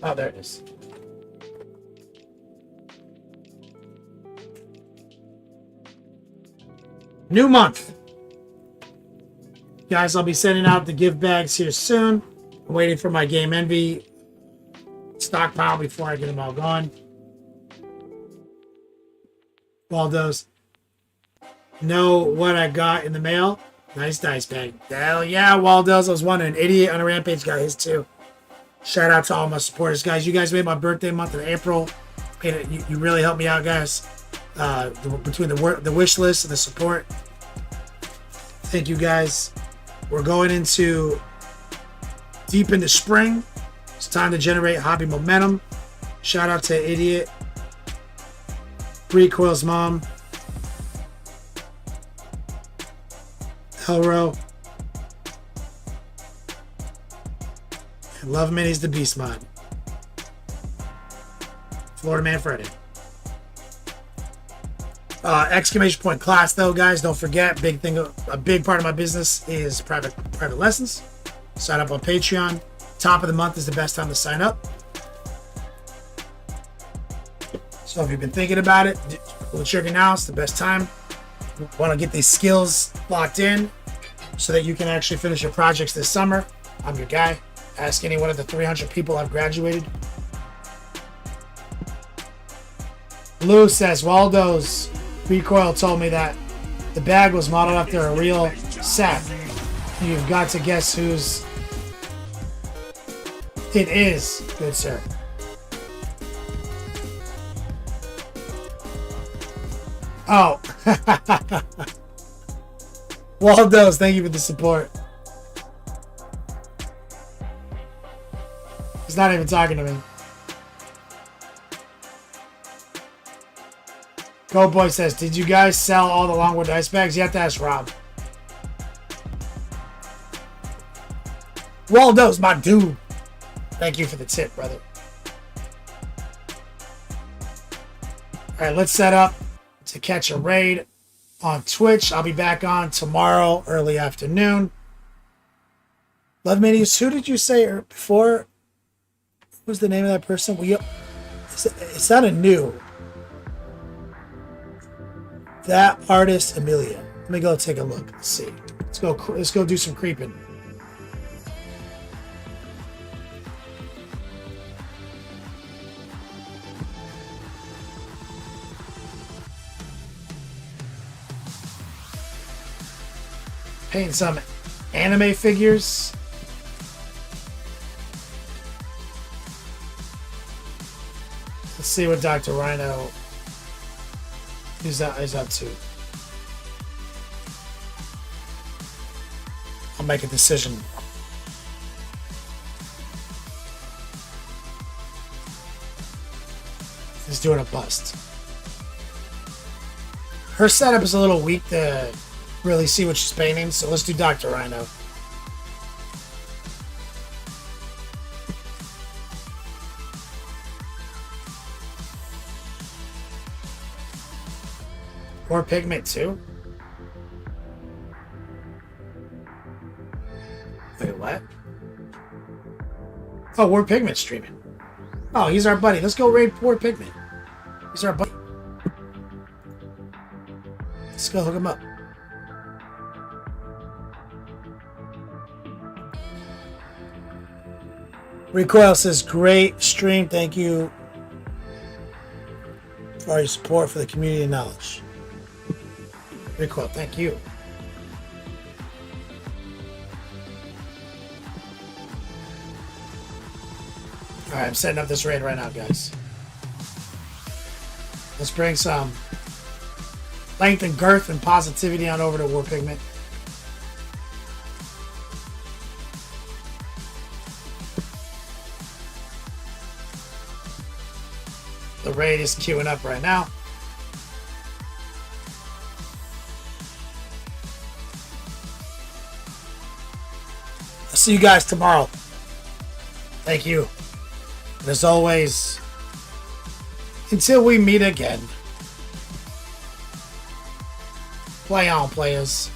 Oh, there it is. New month. Guys, I'll be sending out the gift bags here soon. I'm waiting for my Game Envy stockpile before I get them all gone. Waldo's. Know what I got in the mail? Nice dice bag. Hell yeah, Waldo's. I was wondering. Idiot on a Rampage got his too. Shout out to all my supporters, guys. You guys made my birthday month in April. You really helped me out, guys. Between the wish list and the support. Thank you, guys. We're going into deep into spring. It's time to generate hobby momentum. Shout out to Idiot, Recoil's mom, Elro, and Love Minis the Beast Mod. Florida Man Friday. Exclamation point class though, guys. Don't forget, a big part of my business is private lessons. Sign up on Patreon. Top of the month is the best time to sign up. So if you've been thinking about it, pull the trigger now. It's the best time. You want to get these skills locked in so that you can actually finish your projects this summer. I'm your guy. Ask any one of the 300 people I've graduated. Lou says, Waldo's Recoil told me that the bag was modeled after a real set. You've got to guess whose it is, good sir. Oh. Waldo's, thank you for the support. He's not even talking to me. Go Boy says, did you guys sell all the Longwood ice bags? You have to ask Rob. Waldo's my dude. Thank you for the tip, brother. Alright, let's set up to catch a raid on Twitch. I'll be back on tomorrow, early afternoon. Love Minis, who did you say before? What was the name of that person? It's not a new. That artist, Amelia. Let me go take a look. Let's see. Let's go do some creeping. Painting some anime figures. Let's see what Dr. Rhino is up to. I'll make a decision. He's doing a bust. Her setup is a little weak to really see what she's painting, so let's do Dr. Rhino. Or pigment too? Wait, what? Oh, War Pigment streaming. Oh, he's our buddy. Let's go raid War Pigment. He's our buddy. Let's go hook him up. Recoil says, great stream. Thank you for all your support for the community and knowledge. Recoil, thank you. Alright, I'm setting up this raid right now, guys. Let's bring some length and girth and positivity on over to War Pigment. The raid is queuing up right now. I'll see you guys tomorrow. Thank you. And as always, until we meet again, play on, players.